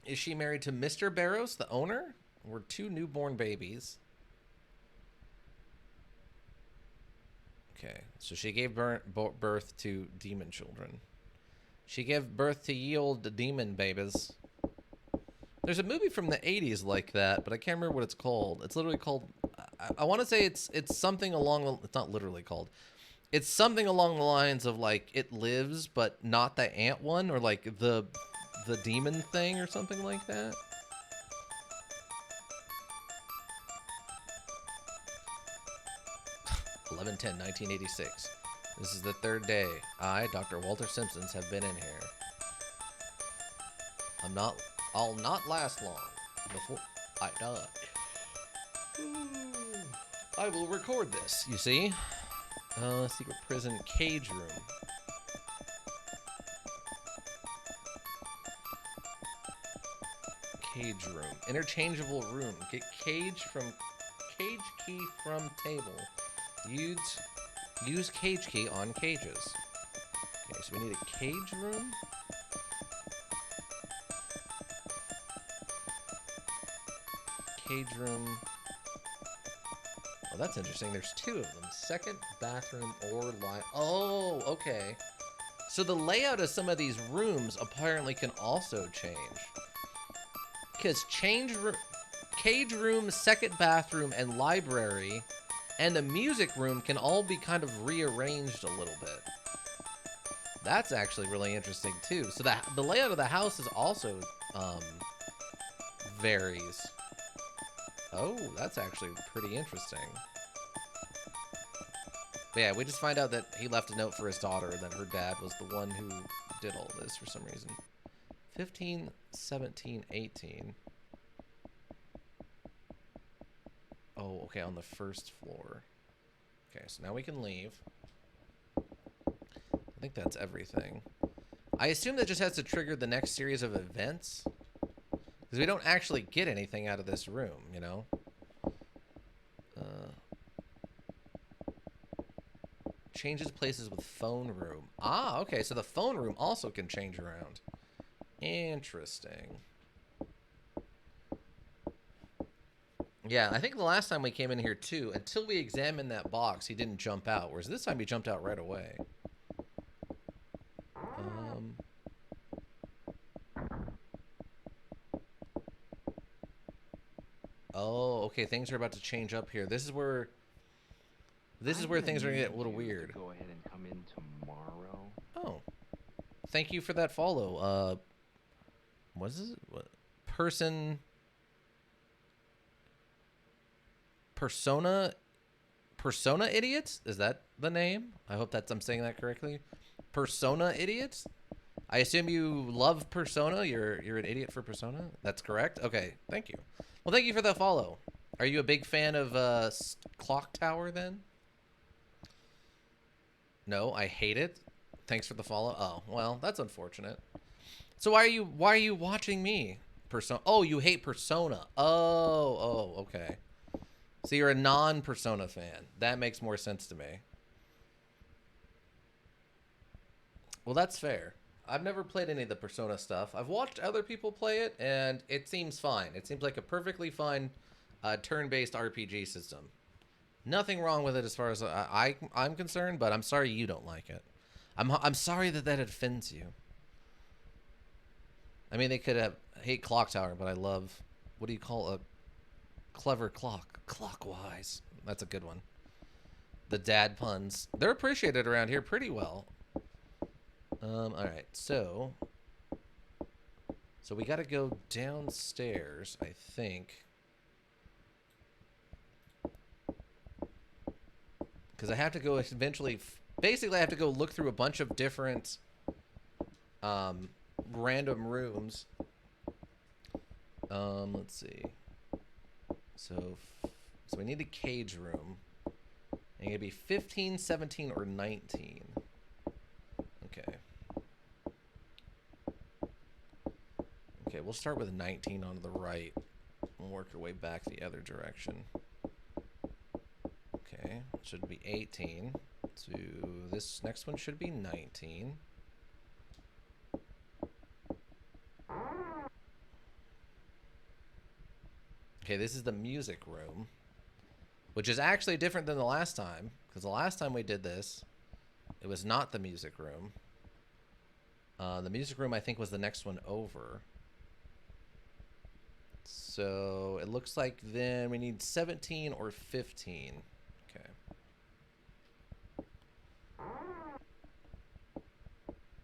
Is she married to Mr. Barrows, the owner? We're two newborn babies. Okay, so she gave birth to demon children. She gave birth to ye old demon babies. There's a movie from the 80s like that, but I can't remember what it's called. It's literally called... I want to say it's something along the... It's not literally called. It's something along the lines of, like, It Lives, but not the ant one, or, like, the demon thing or something like that. (11/10/1986). This is the third day. I, Dr. Walter Simpsons, have been in here. I'll not last long before I die. I will record this, you see? Secret prison cage room. Cage room. Interchangeable room. Get cage key from table. Use cage key on cages. Okay, so we need a cage room. Cage room. Oh, that's interesting. There's two of them. Second bathroom or oh, okay. So the layout of some of these rooms apparently can also change. Because cage room, second bathroom, and library, and the music room can all be kind of rearranged a little bit. That's actually really interesting too. So the layout of the house is also varies. Oh, that's actually pretty interesting. But yeah, we just find out that he left a note for his daughter, and that her dad was the one who did all this for some reason. 15, 17, 18. Oh, okay, on the first floor. Okay, so now we can leave. I think that's everything. I assume that just has to trigger the next series of events. Because we don't actually get anything out of this room, you know? Changes places with phone room. Ah, okay, so the phone room also can change around. Interesting. Yeah, I think the last time we came in here, too, until we examined that box, he didn't jump out. Whereas this time he jumped out right away. Oh, okay, things are about to change up here. This is where things are going to get a little weird. Go ahead and come in tomorrow. Oh. Thank you for that follow. What is it? What? Persona Idiots? Is that the name? I hope I'm saying that correctly. Persona Idiots? I assume you love Persona. You're an idiot for Persona. That's correct. Okay, thank you. Well, thank you for the follow. Are you a big fan of Clock Tower then? No, I hate it. Thanks for the follow. Oh, well, that's unfortunate. So why are you watching me? Persona. Oh, you hate Persona. Oh, okay. So you're a non-Persona fan. That makes more sense to me. Well, that's fair. I've never played any of the Persona stuff. I've watched other people play it, and it seems fine. It seems like a perfectly fine turn-based RPG system. Nothing wrong with it as far as I'm concerned, but I'm sorry you don't like it. I'm sorry that offends you. I mean, they could hate Clock Tower, but I love, what do you call a clever clock? Clockwise. That's a good one. The dad puns. They're appreciated around here pretty well. Alright, so we gotta go downstairs, I think. because I have to go eventually. Basically, I have to go look through a bunch of different random rooms. Let's see. So we need a cage room. And it'd be 15, 17, or 19. Okay. Okay, we'll start with 19 on the right and work our way back the other direction. Okay, should be 18. So this next one should be 19. Okay, this is the music room, which is actually different than the last time, because the last time we did this, it was not the music room. The music room, I think, was the next one over. So it looks like then we need 17 or 15. Okay.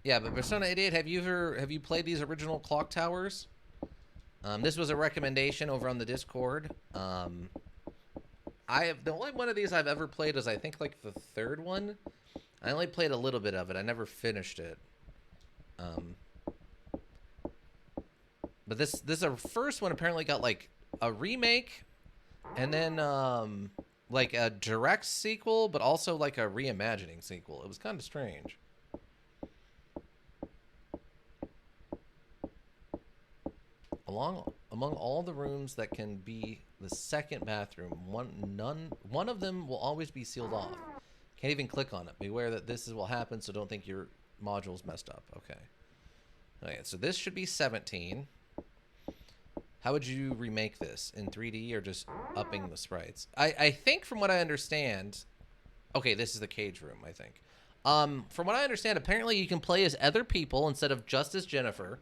Yeah, but Persona 88, have you played these original clock towers? This was a recommendation over on the Discord. The only one of these I've ever played is I think like the third one. I only played a little bit of it. I never finished it. But this first one apparently got like a remake, and then like a direct sequel, but also like a reimagining sequel. It was kind of strange. Among all the rooms that can be the second bathroom, one of them will always be sealed off. Can't even click on it. Beware that this will happen, so don't think your module's messed up. Okay. Okay, so this should be 17. How would you remake this? In 3D or just upping the sprites? I think from what I understand... Okay, this is the cage room, I think. From what I understand, apparently you can play as other people instead of just as Jennifer.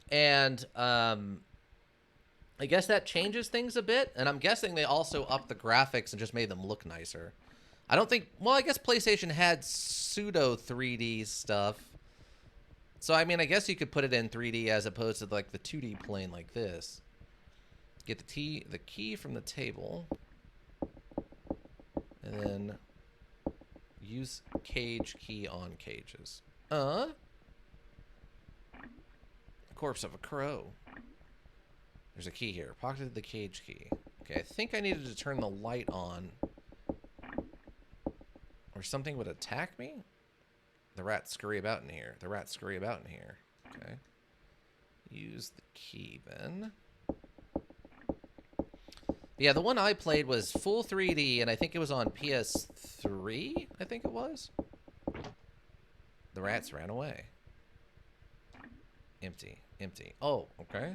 And I guess that changes things a bit. And I'm guessing they also upped the graphics and just made them look nicer. I don't think... Well, I guess PlayStation had pseudo 3D stuff. So, I mean, I guess you could put it in 3D as opposed to, like, the 2D plane like this. Get the key from the table. And then use cage key on cages. Corpse of a crow. There's a key here. Pocketed the cage key. Okay, I think I needed to turn the light on. Or something would attack me? The rats scurry about in here. The rats scurry about in here. Okay. Use the key then. Yeah, the one I played was full 3D, and I think it was on PS3, I think it was. The rats ran away. Empty. Empty. Oh, okay.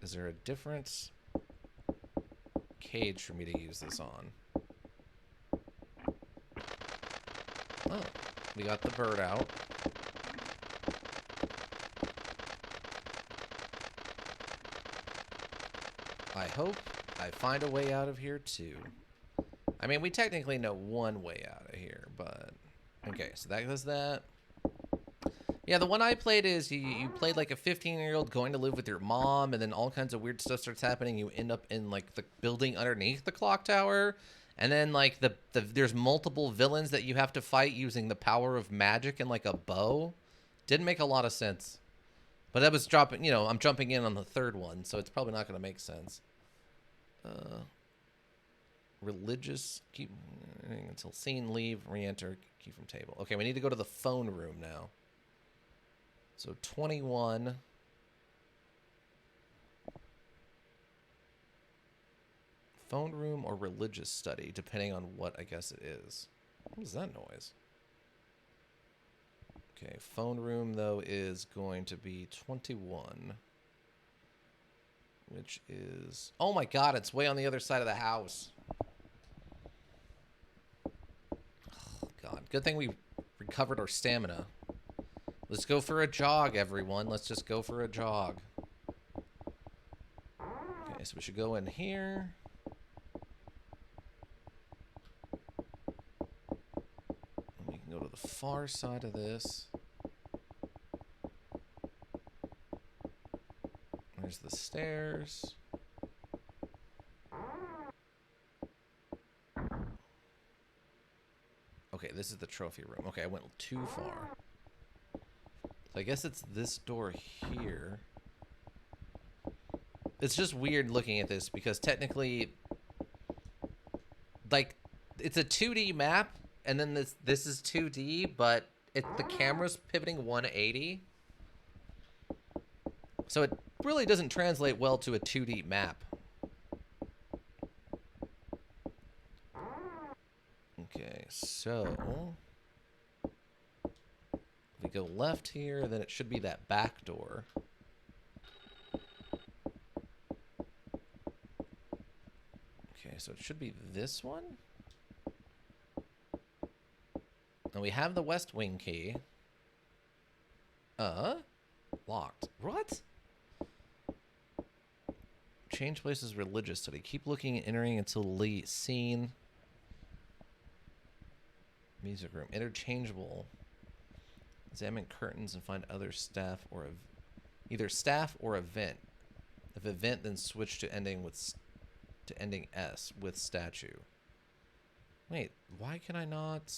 Is there a different cage for me to use this on? Oh, we got the bird out. I hope I find a way out of here too. I mean, we technically know one way out of here, but... Okay, so that does that. Yeah, the one I played is you played like a 15-year-old going to live with your mom, and then all kinds of weird stuff starts happening. You end up in like the building underneath the clock tower. And then, like, there's multiple villains that you have to fight using the power of magic and, like, a bow. Didn't make a lot of sense. But that was dropping, you know, I'm jumping in on the third one, so it's probably not going to make sense. Religious, keep until seen, leave, re-enter, key from table. Okay, we need to go to the phone room now. So 21... Phone room or religious study, depending on what I guess it is. What is that noise? Okay, phone room, though, is going to be 21. Which is... Oh my god, it's way on the other side of the house. Oh god, good thing we recovered our stamina. Let's go for a jog, everyone. Let's just go for a jog. Okay, so we should go in here. Go to the far side of this. There's the stairs. this is the trophy room. Okay, I went too far. So I guess it's this door here. It's just weird looking at this because technically, like, it's a 2D map, and then this is 2D, but the camera's pivoting 180. So it really doesn't translate well to a 2D map. Okay, so if we go left here, then it should be that back door. Okay, so it should be this one. And we have the West Wing key. Locked. What? Change places, religious study. Keep looking and entering until seen. Music room. Interchangeable. Examine curtains and find other staff or either staff or event. If event, then switch to ending S with statue. Wait, why can I not?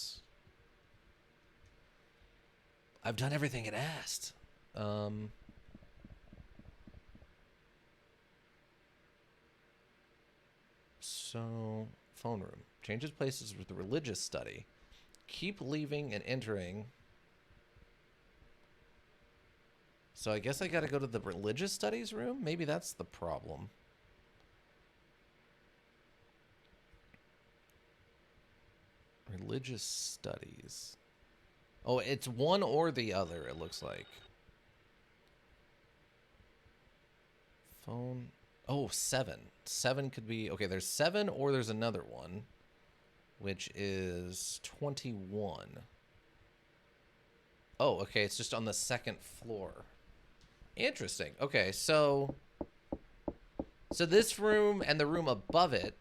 I've done everything it asked. So, phone room. Changes places with the religious study. Keep leaving and entering. So I guess I gotta go to the religious studies room? Maybe that's the problem. Religious studies. Oh, it's one or the other, it looks like. Phone. Oh, 7. 7 could be... Okay, there's 7 or there's another one, which is 21. Oh, okay, it's just on the second floor. Interesting. Okay, so this room and the room above it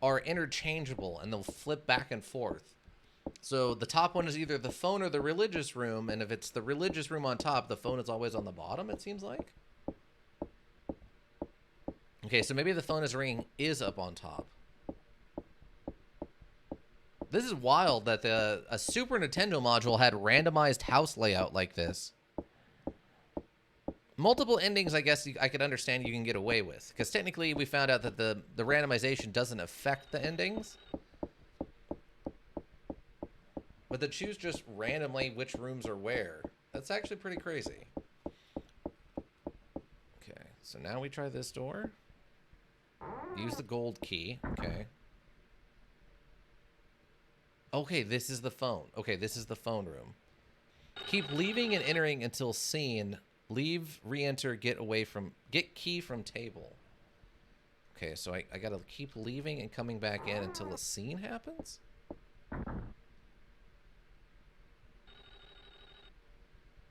are interchangeable, and they'll flip back and forth. So the top one is either the phone or the religious room, and if it's the religious room on top, the phone is always on the bottom, it seems like. Okay, so maybe the phone is ringing is up on top. This is wild that a Super Nintendo module had randomized house layout like this. Multiple endings, I guess I could understand you can get away with. Because technically we found out that the randomization doesn't affect the endings. But to choose just randomly which rooms are where, that's actually pretty crazy. Okay, so now we try this door. Use the gold key. Okay. Okay, this is the phone. Okay, this is the phone room. Keep leaving and entering until seen. Leave, re-enter, get key from table. Okay, so I gotta keep leaving and coming back in until a scene happens?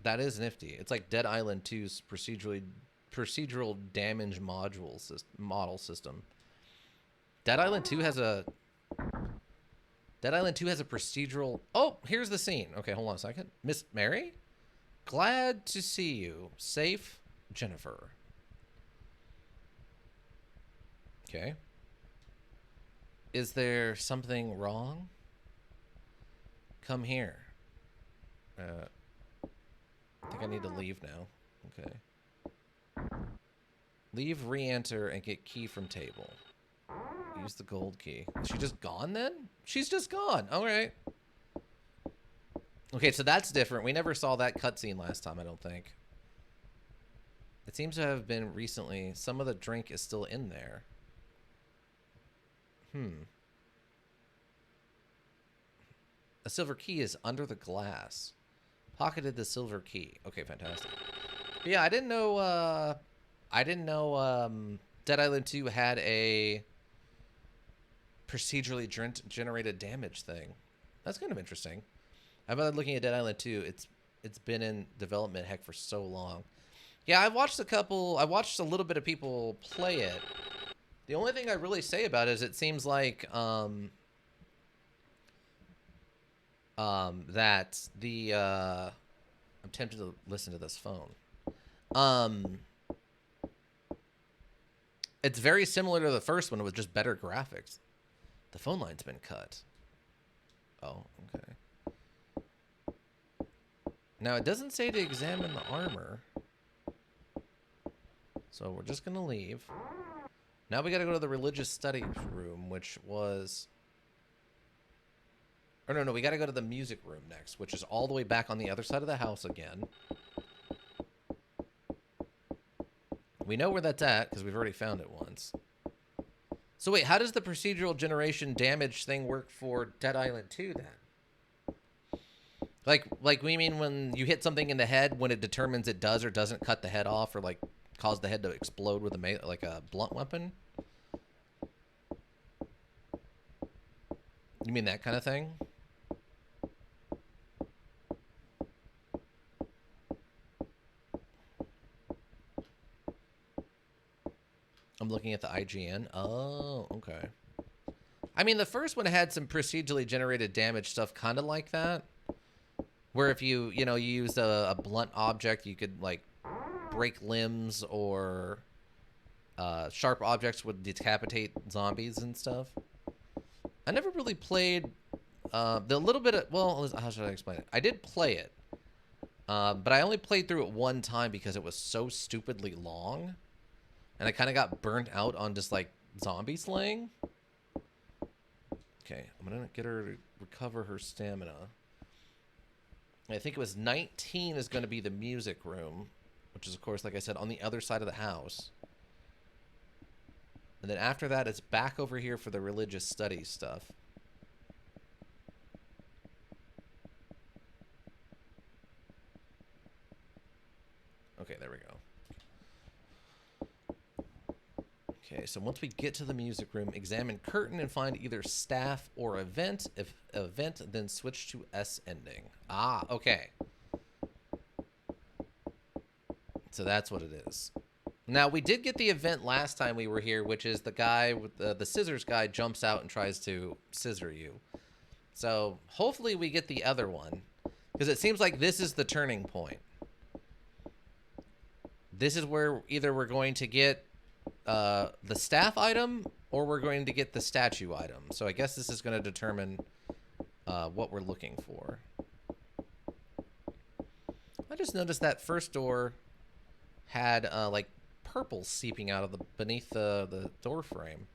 That is nifty. It's like Dead Island 2's procedural damage model system. Dead Island 2 has a procedural... Oh, here's the scene. Okay, hold on a second. Miss Mary? Glad to see you. Safe, Jennifer. Okay. Is there something wrong? Come here. I think I need to leave now. Okay. Leave, re-enter, and get key from table. Use the gold key. Is she just gone then? She's just gone. All right. Okay, so that's different. We never saw that cutscene last time, I don't think. It seems to have been recently. Some of the drink is still in there. A silver key is under the glass. Pocketed the silver key. Okay, fantastic. But yeah, I didn't know Dead Island 2 had a procedurally generated damage thing. That's kind of interesting. I've been looking at Dead Island 2. It's been in development heck for so long. Yeah, I watched a little bit of people play it. The only thing I really say about it is it seems like that the I'm tempted to listen to this phone. It's very similar to the first one with just better graphics. The phone line's been cut. Oh, okay. Now, it doesn't say to examine the armor. So we're just going to leave. Now we got to go to the religious studies room, which was... Or no, we got to go to the music room next, which is all the way back on the other side of the house again. We know where that's at, because we've already found it once. So wait, how does the procedural generation damage thing work for Dead Island 2 then? Like we mean when you hit something in the head, when it determines it does or doesn't cut the head off, or like cause the head to explode with like a blunt weapon? You mean that kind of thing? I'm looking at the IGN. Oh, okay. I mean, the first one had some procedurally generated damage stuff kind of like that. Where if you use a blunt object, you could, like, break limbs, or sharp objects would decapitate zombies and stuff. I never really played the little bit of... Well, how should I explain it? I did play it. But I only played through it one time because it was so stupidly long. And I kind of got burnt out on just, like, zombie slaying. Okay, I'm going to get her to recover her stamina. I think it was 19 is going to be the music room, which is, of course, like I said, on the other side of the house. And then after that, it's back over here for the religious studies stuff. Okay, there we go. Okay, so once we get to the music room, examine curtain and find either staff or event. If event, then switch to S ending. Ah, okay. So that's what it is. Now, we did get the event last time we were here, which is the guy with the scissors guy jumps out and tries to scissor you. So hopefully we get the other one, because it seems like this is the turning point. This is where either we're going to get the staff item, or we're going to get the statue item. So I guess this is going to determine what we're looking for. I just noticed that first door had like purple seeping out of the beneath the door frame.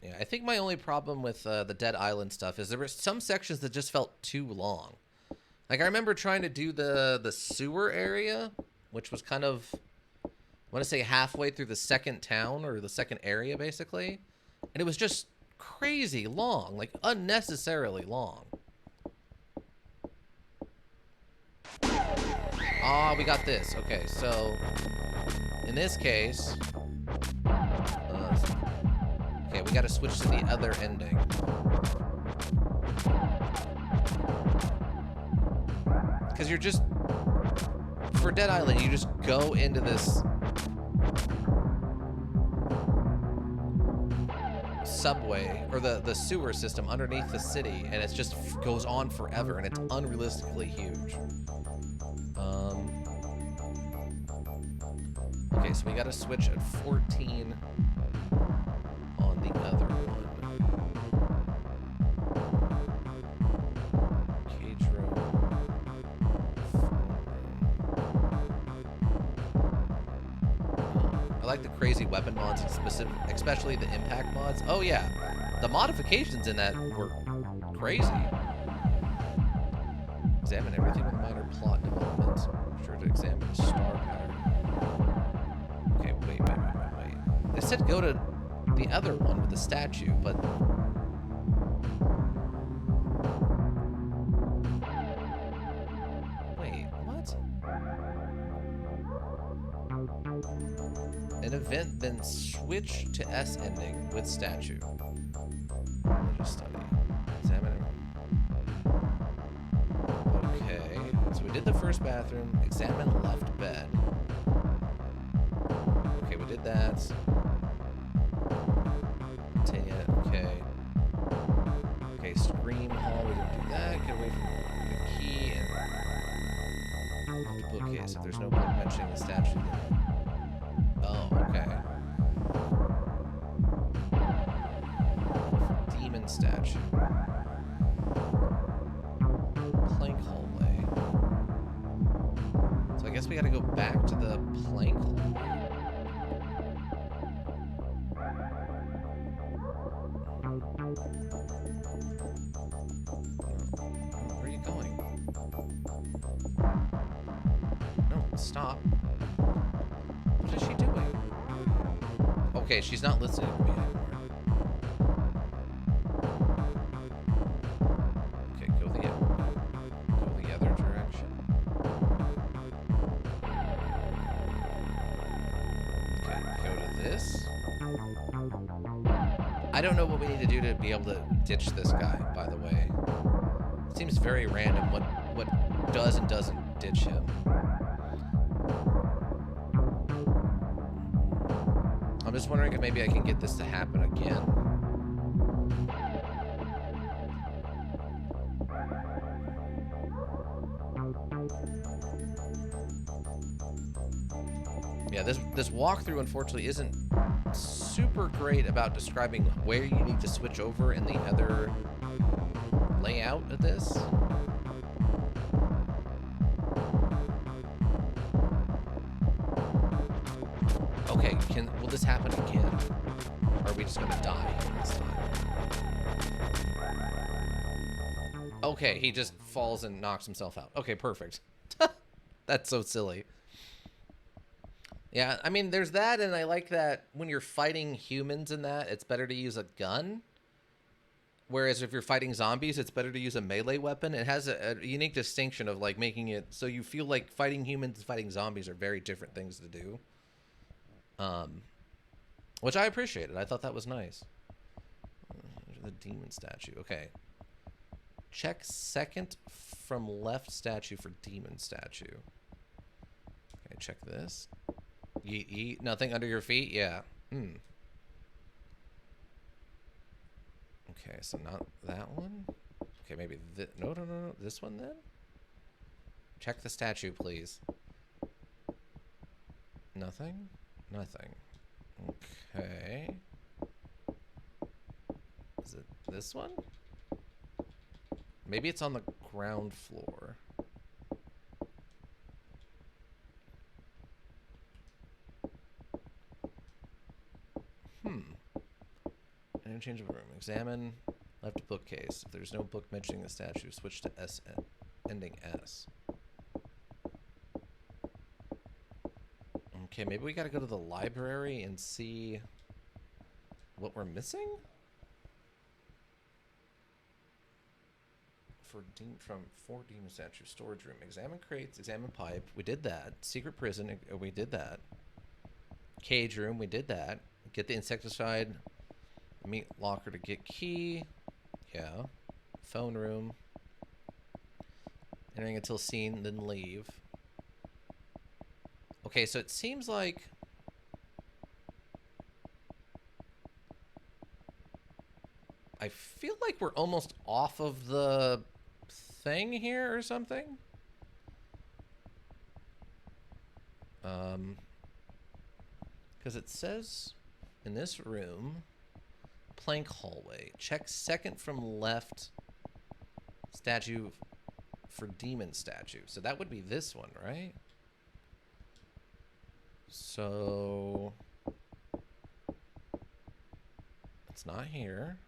Yeah, I think my only problem with the Dead Island stuff is there were some sections that just felt too long. Like, I remember trying to do the sewer area, which was kind of, I want to say halfway through the second town, or the second area, basically. And it was just crazy long, like unnecessarily long. Ah, we got this. Okay, so in this case, okay, we got to switch to the other ending. Because you're just, for Dead Island, you just go into this subway, or the sewer system underneath the city, and it just goes on forever, and it's unrealistically huge. Okay, so we gotta switch at 14 on the other one. Cage room. I like the crazy weapon mods, especially the impact mods. Oh yeah, the modifications in that were crazy. Examine everything with minor plot developments. Be sure to examine the star pattern. Okay, wait. They said go to the other one with the statue, but... Wait, what? An event, then switch to S ending with statue. Just study. Examine it. Okay, so we did the first bathroom. Examine left bed. Okay, we did that. Continue. Okay. Okay, scream hall. We didn't do that. Get away from the key and the bookcase. If there's no book mentioning the statue, then... Oh, okay. guess we gotta go back to the plank hole. Where are you going? No, stop. What is she doing? Okay, she's not listening to me anymore. Okay, go the other direction. Okay, go to this. I don't know what we need to do to be able to ditch this guy, by the way. It seems very random what does and doesn't ditch him. I'm just wondering if maybe I can get this to happen again. Yeah, this walkthrough unfortunately isn't super great about describing where you need to switch over in the other layout of this. Okay, will this happen again? Or are we just gonna die this time? Okay, he just falls and knocks himself out. Okay, perfect. That's so silly. Yeah, I mean, there's that, and I like that when you're fighting humans in that, it's better to use a gun. Whereas if you're fighting zombies, it's better to use a melee weapon. It has a unique distinction of, like, making it so you feel like fighting humans and fighting zombies are very different things to do. Which I appreciated. I thought that was nice. The demon statue. Okay. Check second from left statue for demon statue. Okay, check this. Yeet, yeet. Nothing under your feet? Yeah. Okay, so not that one. Okay, maybe no. This one then? Check the statue, please. Nothing? Nothing. Okay. Is it this one? Maybe it's on the ground floor. Interchangeable room. Examine left bookcase. If there's no book mentioning the statue, switch to S ending S. Okay, maybe we gotta go to the library and see what we're missing? From 4 demon statue storage room. Examine crates, examine pipe. We did that. Secret prison, we did that. Cage room, we did that. Get the insecticide. Meet locker to get key. Yeah. Phone room. Entering until seen, then leave. Okay, so it seems like I feel like we're almost off of the thing here or something. Because it says in this room, plank hallway. Check second from left statue for demon statue. So that would be this one, right? So it's not here.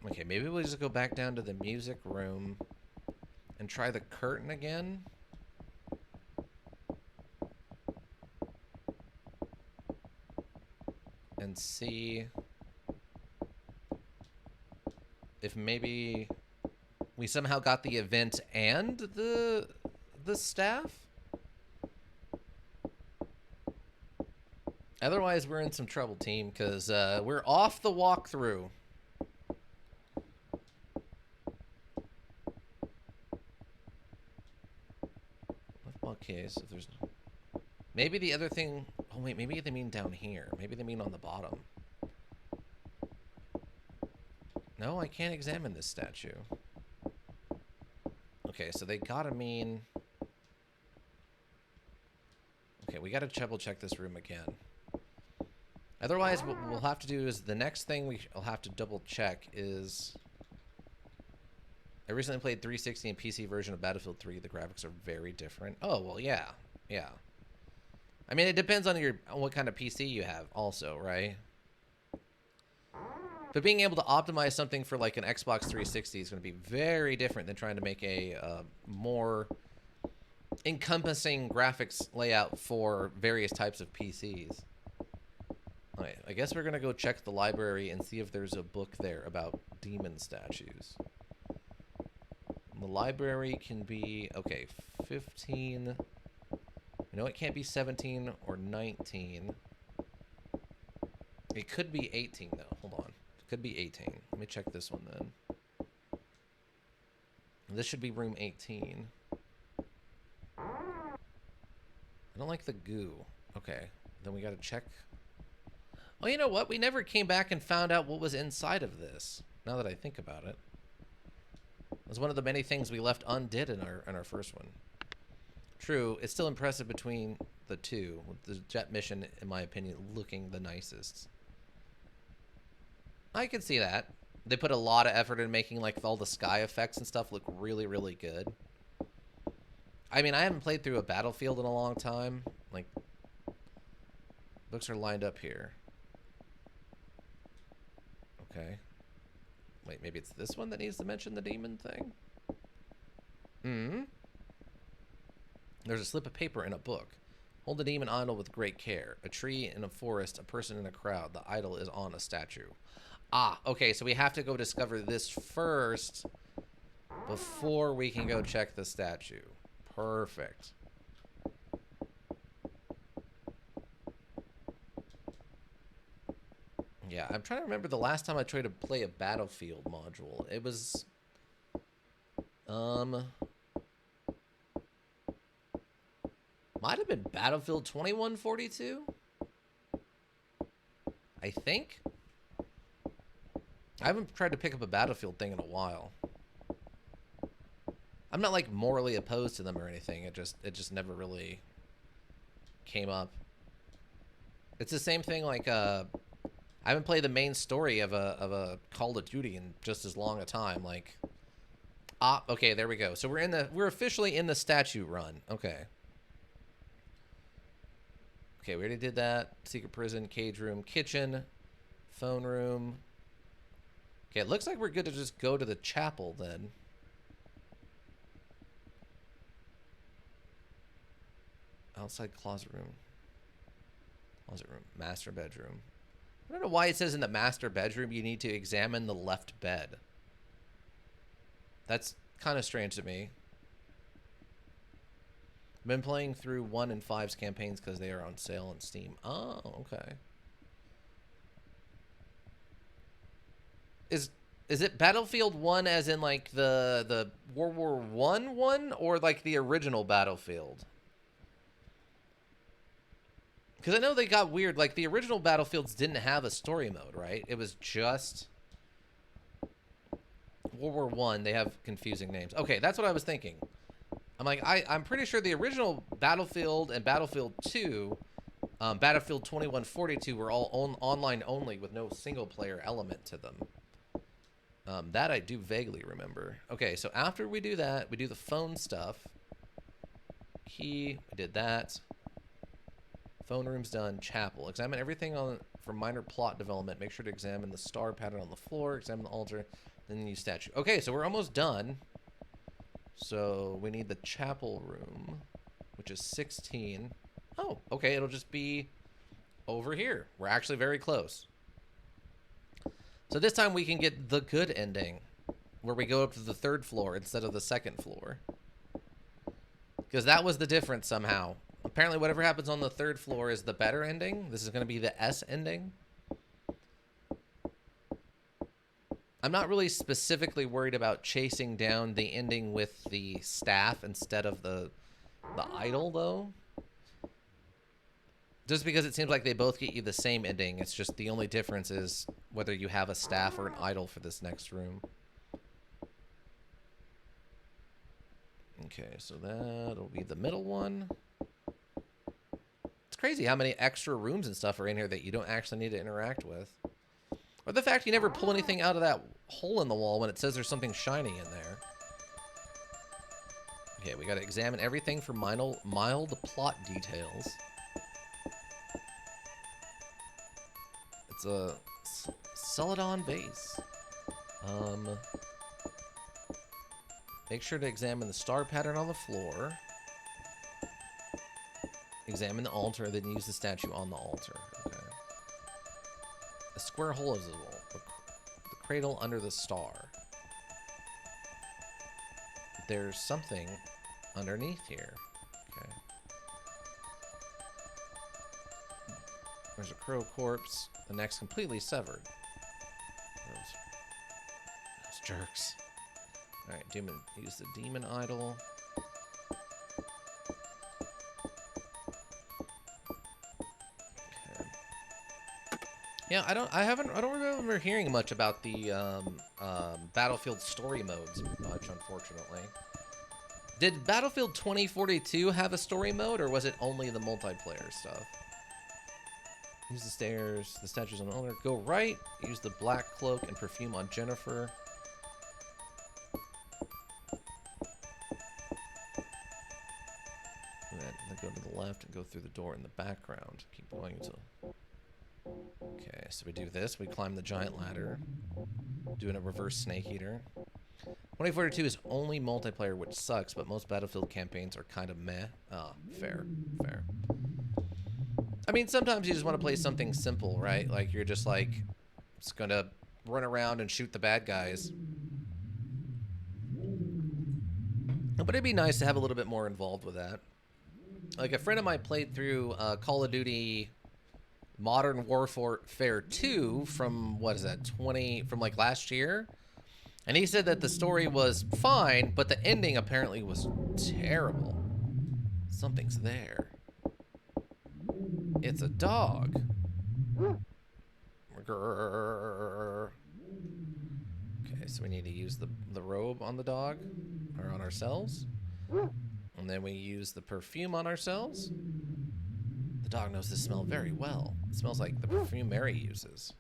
Okay, maybe we'll just go back down to the music room and try the curtain again. And see if maybe we somehow got the event and the staff. Otherwise, we're in some trouble, team, because we're off the walkthrough. Case if there's maybe the other thing. Oh wait, maybe they mean down here. Maybe they mean on the bottom. No, I can't examine this statue. Okay, so they gotta mean. Okay, we gotta double check this room again. Otherwise, what we'll have to do is the next thing we'll have to double check is I recently played 360 and PC version of Battlefield 3. The graphics are very different. Oh, well, yeah. Yeah. I mean, it depends on what kind of PC you have also, right? But being able to optimize something for like an Xbox 360 is going to be very different than trying to make a more encompassing graphics layout for various types of PCs. All right, I guess we're going to go check the library and see if there's a book there about demon statues. The library can be, okay, 15. You know, it can't be 17 or 19. It could be 18, though. Hold on. It could be 18. Let me check this one, then. This should be room 18. I don't like the goo. Okay. Then we got to check. Oh, you know what? We never came back and found out what was inside of this, now that I think about it. It was one of the many things we left undid in our first one. True, it's still impressive between the two, with the jet mission, in my opinion, looking the nicest. I can see that. They put a lot of effort in making like all the sky effects and stuff look really, really good. I mean, I haven't played through a Battlefield in a long time. Like, books are lined up here. Okay. Wait, maybe it's this one that needs to mention the demon thing? There's a slip of paper in a book. Hold the demon idol with great care. A tree in a forest, a person in a crowd. The idol is on a statue. Ah, okay, so we have to go discover this first before we can go check the statue. Perfect. Yeah, I'm trying to remember the last time I tried to play a Battlefield module. It was... might have been Battlefield 2142? I think? I haven't tried to pick up a Battlefield thing in a while. I'm not, like, morally opposed to them or anything. It just never really came up. It's the same thing, like, I haven't played the main story of a Call of Duty in just as long a time. Like, okay, there we go. So we're officially in the statue run. Okay. Okay, we already did that. Secret prison, cage room, kitchen, phone room. Okay, it looks like we're good to just go to the chapel then. Outside closet room. Closet room. Master bedroom. I don't know why it says in the master bedroom you need to examine the left bed. That's kind of strange to me. I've been playing through 1 and 5's campaigns because they are on sale on Steam. Oh, okay. Is it Battlefield 1 as in like the World War I one or like the original Battlefield? Because I know they got weird. Like, the original Battlefields didn't have a story mode, right? It was just World War I. They have confusing names. Okay, that's what I was thinking. I'm like, I'm pretty sure the original Battlefield and Battlefield 2, Battlefield 2142 were all online only with no single-player element to them. That I do vaguely remember. Okay, so after we do that, we do the phone stuff. Key, we did that. Phone room's done. Chapel. Examine everything for minor plot development. Make sure to examine the star pattern on the floor. Examine the altar. Then use statue. Okay, so we're almost done. So we need the chapel room, which is 16. Oh, okay. It'll just be over here. We're actually very close. So this time we can get the good ending, where we go up to the 3rd floor instead of the 2nd floor. Because that was the difference somehow. Apparently whatever happens on the 3rd floor is the better ending. This is going to be the S ending. I'm not really specifically worried about chasing down the ending with the staff instead of the idol, though. Just because it seems like they both get you the same ending. It's just the only difference is whether you have a staff or an idol for this next room. Okay, so that'll be the middle one. It's crazy how many extra rooms and stuff are in here that you don't actually need to interact with. Or the fact you never pull anything out of that hole in the wall when it says there's something shiny in there. Okay, we gotta examine everything for mild plot details. It's a Celadon vase. Make sure to examine the star pattern on the floor. Examine the altar, then use the statue on the altar. Okay. A square hole is visible. The cradle under the star. There's something underneath here. Okay. There's a crow corpse. The neck's completely severed. Those jerks. Alright, use the demon idol. Okay. Yeah, I don't remember hearing much about the Battlefield story modes much, unfortunately. Did Battlefield 2042 have a story mode, or was it only the multiplayer stuff? Use the stairs, the statues on the altar. Go right, use the black cloak and perfume on Jennifer. And then go to the left and go through the door in the background. Keep going until... Okay, so we do this. We climb the giant ladder. Doing a reverse snake eater. 2042 is only multiplayer, which sucks, but most Battlefield campaigns are kind of meh. Ah, fair. I mean, sometimes you just want to play something simple, right? Like, you're just gonna run around and shoot the bad guys. But it'd be nice to have a little bit more involved with that. Like, a friend of mine played through Call of Duty Modern Warfare 2 from, what is that, from like last year? And he said that the story was fine, but the ending apparently was terrible. Something's there. It's a dog. Grrr. Okay, so we need to use the robe on the dog, or on ourselves. And then we use the perfume on ourselves. The dog knows this smell very well. It smells like the perfume Mary uses.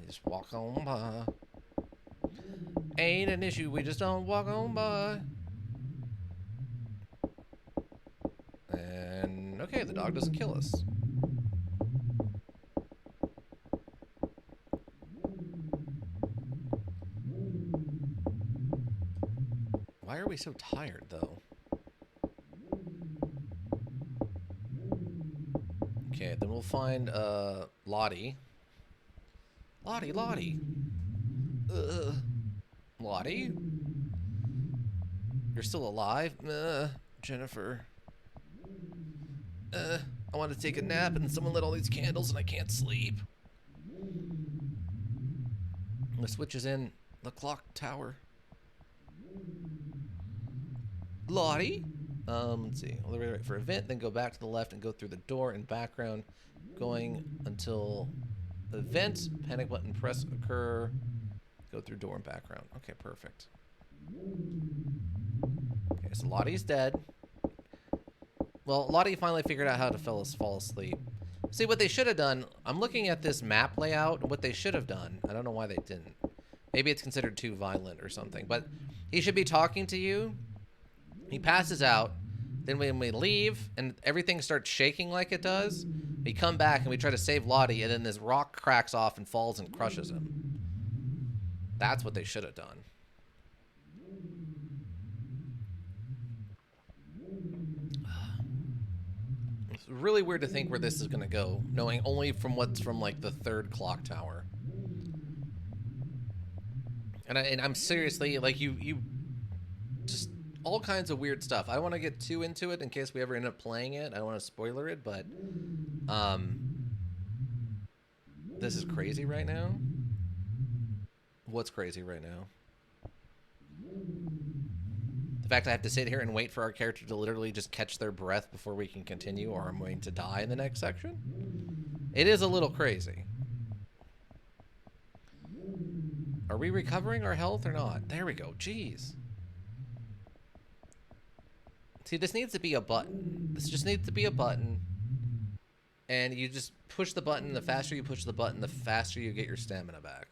We just walk on by. Ain't an issue, we just don't walk on by. And, okay, the dog doesn't kill us. Why are we so tired, though? Okay, then we'll find, Lottie. Lottie! Lottie? You're still alive? Jennifer. I want to take a nap and someone lit all these candles and I can't sleep. The switch is in the clock tower. Lottie? Let's see. All the way right for event, then go back to the left and go through the door in background, going until event, panic button, press occur, go through door in background. Okay, perfect. Okay, so Lottie's dead. Well, Lottie finally figured out how to fall asleep. See, what they should have done, I'm looking at this map layout, what they should have done, I don't know why they didn't. Maybe it's considered too violent or something, but he should be talking to you. He passes out. Then when we leave and everything starts shaking like it does, we come back and we try to save Lottie, and then this rock cracks off and falls and crushes him. That's what they should have done. It's really weird to think where this is going to go, knowing only from what's from like the third clock tower. And I'm seriously, like, you just all kinds of weird stuff. I don't want to get too into it in case we ever end up playing it. I don't want to spoiler it, but this is crazy right now. What's crazy right now? The fact I have to sit here and wait for our character to literally just catch their breath before we can continue, or I'm going to die in the next section. It is a little crazy. Are we recovering our health or not? There we go. Jeez. See, this needs to be a button. This just needs to be a button. And you just push the button. The faster you push the button, the faster you get your stamina back.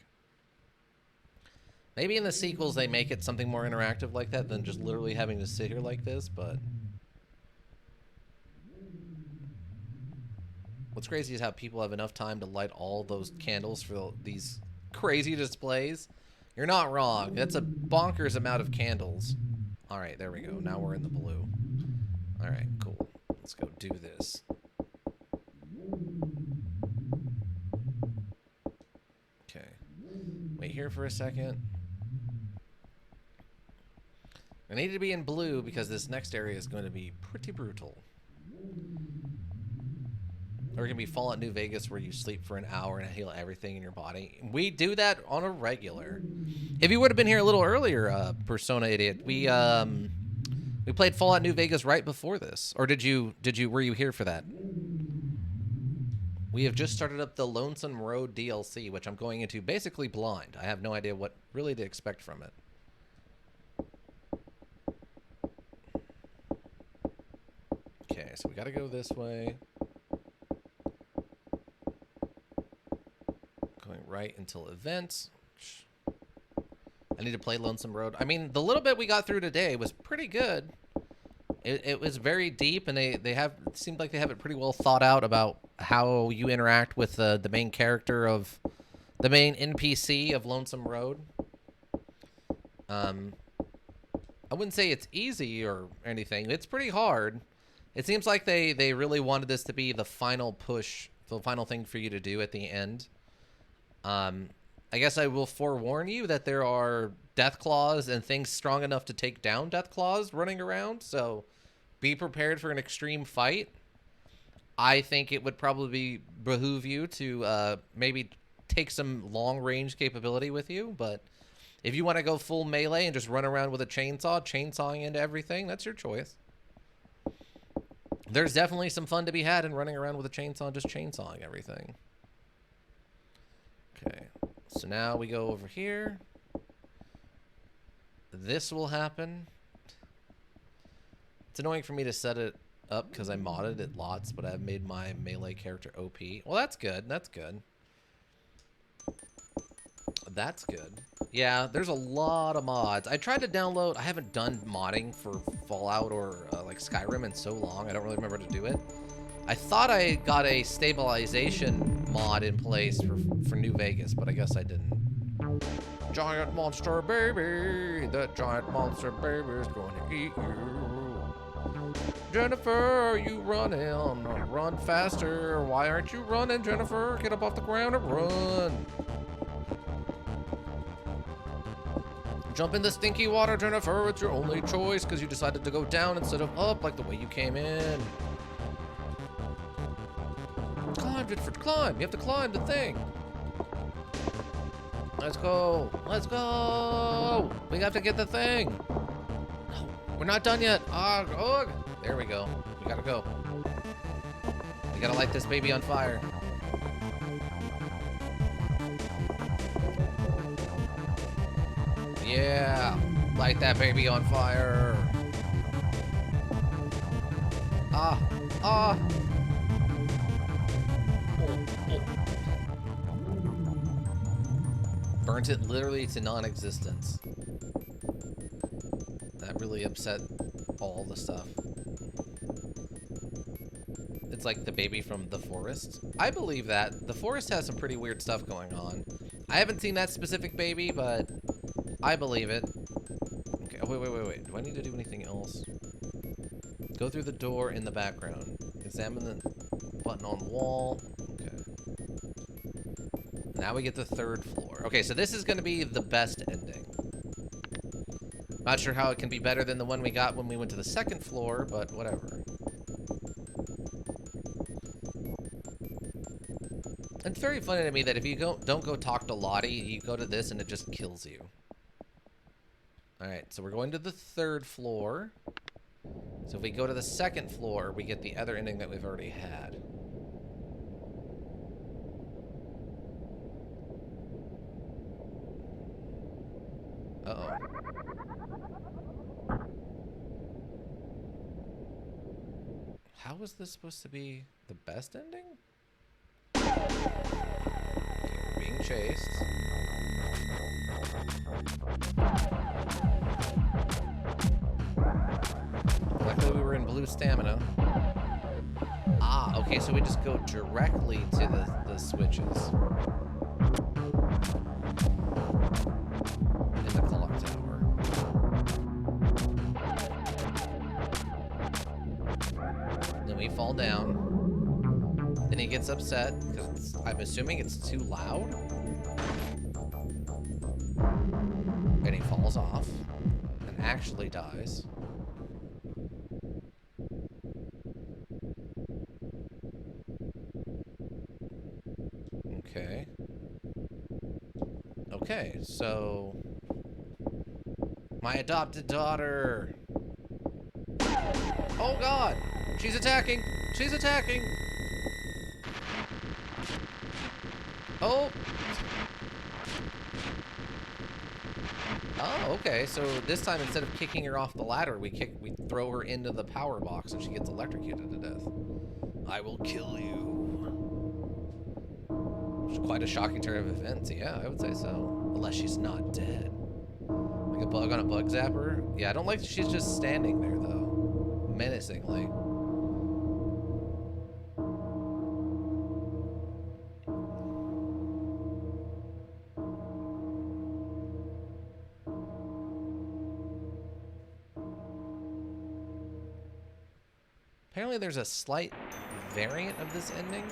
Maybe in the sequels they make it something more interactive like that than just literally having to sit here like this, but... What's crazy is how people have enough time to light all those candles for these crazy displays. You're not wrong. That's a bonkers amount of candles. All right, there we go. Now we're in the blue. All right, cool. Let's go do this. Okay. Wait here for a second. I need to be in blue because this next area is going to be pretty brutal. Or it can be Fallout New Vegas where you sleep for an hour and heal everything in your body. We do that on a regular. If you would have been here a little earlier, Persona Idiot, we played Fallout New Vegas right before this. Or were you here for that? We have just started up the Lonesome Road DLC, which I'm going into basically blind. I have no idea what really to expect from it. Okay, so we gotta go this way. Going right until events. I need to play Lonesome Road. I mean, the little bit we got through today was pretty good. It was very deep, and it seemed like they have it pretty well thought out about how you interact with the main character of the main NPC of Lonesome Road. I wouldn't say it's easy or anything. It's pretty hard. It seems like they really wanted this to be the final push, the final thing for you to do at the end. I guess I will forewarn you that there are Deathclaws and things strong enough to take down Deathclaws running around, so be prepared for an extreme fight. I think it would probably behoove you to maybe take some long-range capability with you, but if you want to go full melee and just run around with a chainsaw, chainsawing into everything, that's your choice. There's definitely some fun to be had in running around with a chainsaw, just chainsawing everything. Okay, so now we go over here. This will happen. It's annoying for me to set it up because I modded it lots, but I've made my melee character OP. Well, that's good. That's good. That's good. Yeah, there's a lot of mods. I tried to download... I haven't done modding for Fallout or like Skyrim in so long. I don't really remember to do it. I thought I got a stabilization mod in place for New Vegas, but I guess I didn't. Giant monster baby! That giant monster baby is going to eat you. Jennifer, you running? Run faster. Why aren't you running, Jennifer? Get up off the ground and run. Jump in the stinky water, Jennifer. It's your only choice because you decided to go down instead of up like the way you came in. Climb, Jennifer, climb. You have to climb the thing. Let's go. Let's go. We have to get the thing. No, we're not done yet. Ugh, ugh. There we go. We gotta go. We gotta light this baby on fire. Yeah. Light that baby on fire. Ah. Ah. Burnt it literally to non-existence. That really upset all the stuff. It's like the baby from The Forest. I believe that. The Forest has some pretty weird stuff going on. I haven't seen that specific baby, but I believe it. Okay, oh, wait. Do I need to do anything else? Go through the door in the background. Examine the button on the wall. Okay. Now we get the third floor. Okay, so this is going to be the best ending. Not sure how it can be better than the one we got when we went to the second floor, but whatever. It's very funny to me that if you don't go talk to Lottie, you go to this and it just kills you. Alright, so we're going to the third floor. So if we go to the second floor, we get the other ending that we've already had. Uh-oh. How is this supposed to be the best ending? Okay, we're being chased. with stamina. Ah, okay, so we just go directly to the switches. In the clock tower. Then we fall down. Then he gets upset, because I'm assuming it's too loud. And he falls off. And actually dies. Okay. Okay, so... My adopted daughter! Oh god! She's attacking! She's attacking! Oh! Oh, okay. So this time, instead of kicking her off the ladder, we throw her into the power box and she gets electrocuted to death. I will kill you. Which is quite a shocking turn of events. Yeah, I would say so. Unless she's not dead. Like a bug on a bug zapper. Yeah, I don't like that she's just standing there, though. Menacingly. Apparently there's a slight variant of this ending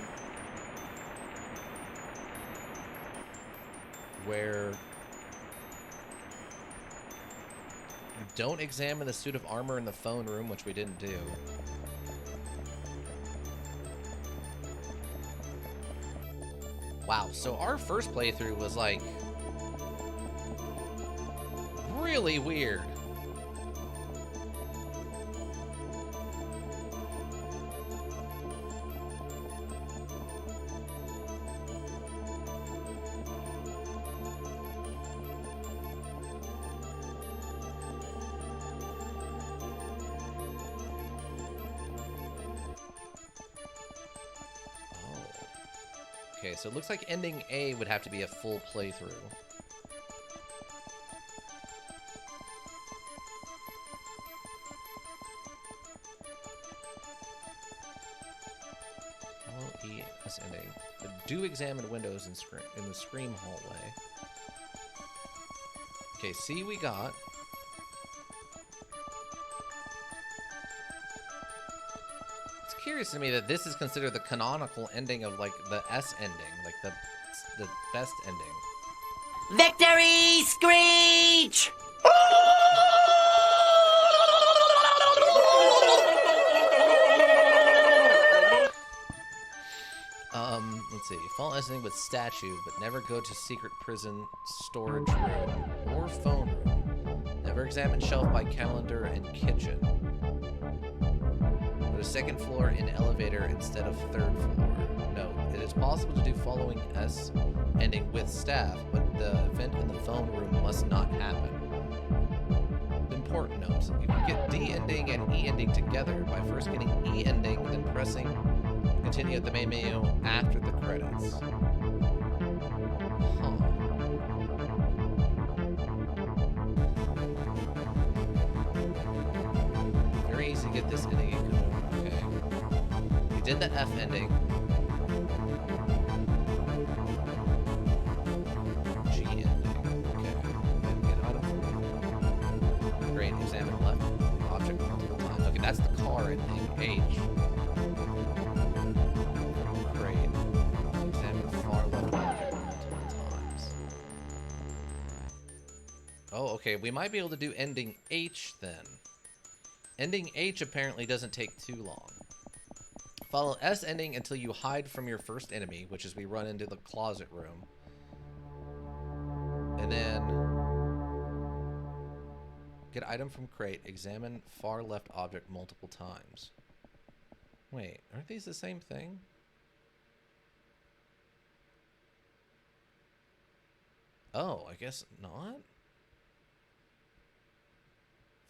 where you don't examine the suit of armor in the phone room, which we didn't do. Wow, so our first playthrough was like really weird. Okay, so it looks like ending A would have to be a full playthrough. LES ending. But do examine windows in the Scream hallway. Okay, C we got. It's curious to me that this is considered the canonical ending of, like, the S ending. Like, the best ending. Victory Screech! Let's see. Fall ending with statue, but never go to secret prison, storage room, or phone room. Never examine shelf by calendar and kitchen. Go to second floor in elevator instead of third floor. Note, it is possible to do following S ending with staff, but the event in the phone room must not happen. Important note, you can get D ending and E ending together by first getting E ending, then pressing continue at the main menu after the credits. Huh. Very easy to get this ending. Okay. We did the F ending. G ending. Okay. Then get out of it. Great. Examine left object multiple times. Okay, that's the car ending. H. Oh, okay, we might be able to do ending H then. Ending H apparently doesn't take too long. Follow S ending until you hide from your first enemy, which is we run into the closet room. And then get item from crate, examine far left object multiple times. Wait, aren't these the same thing? Oh, I guess not?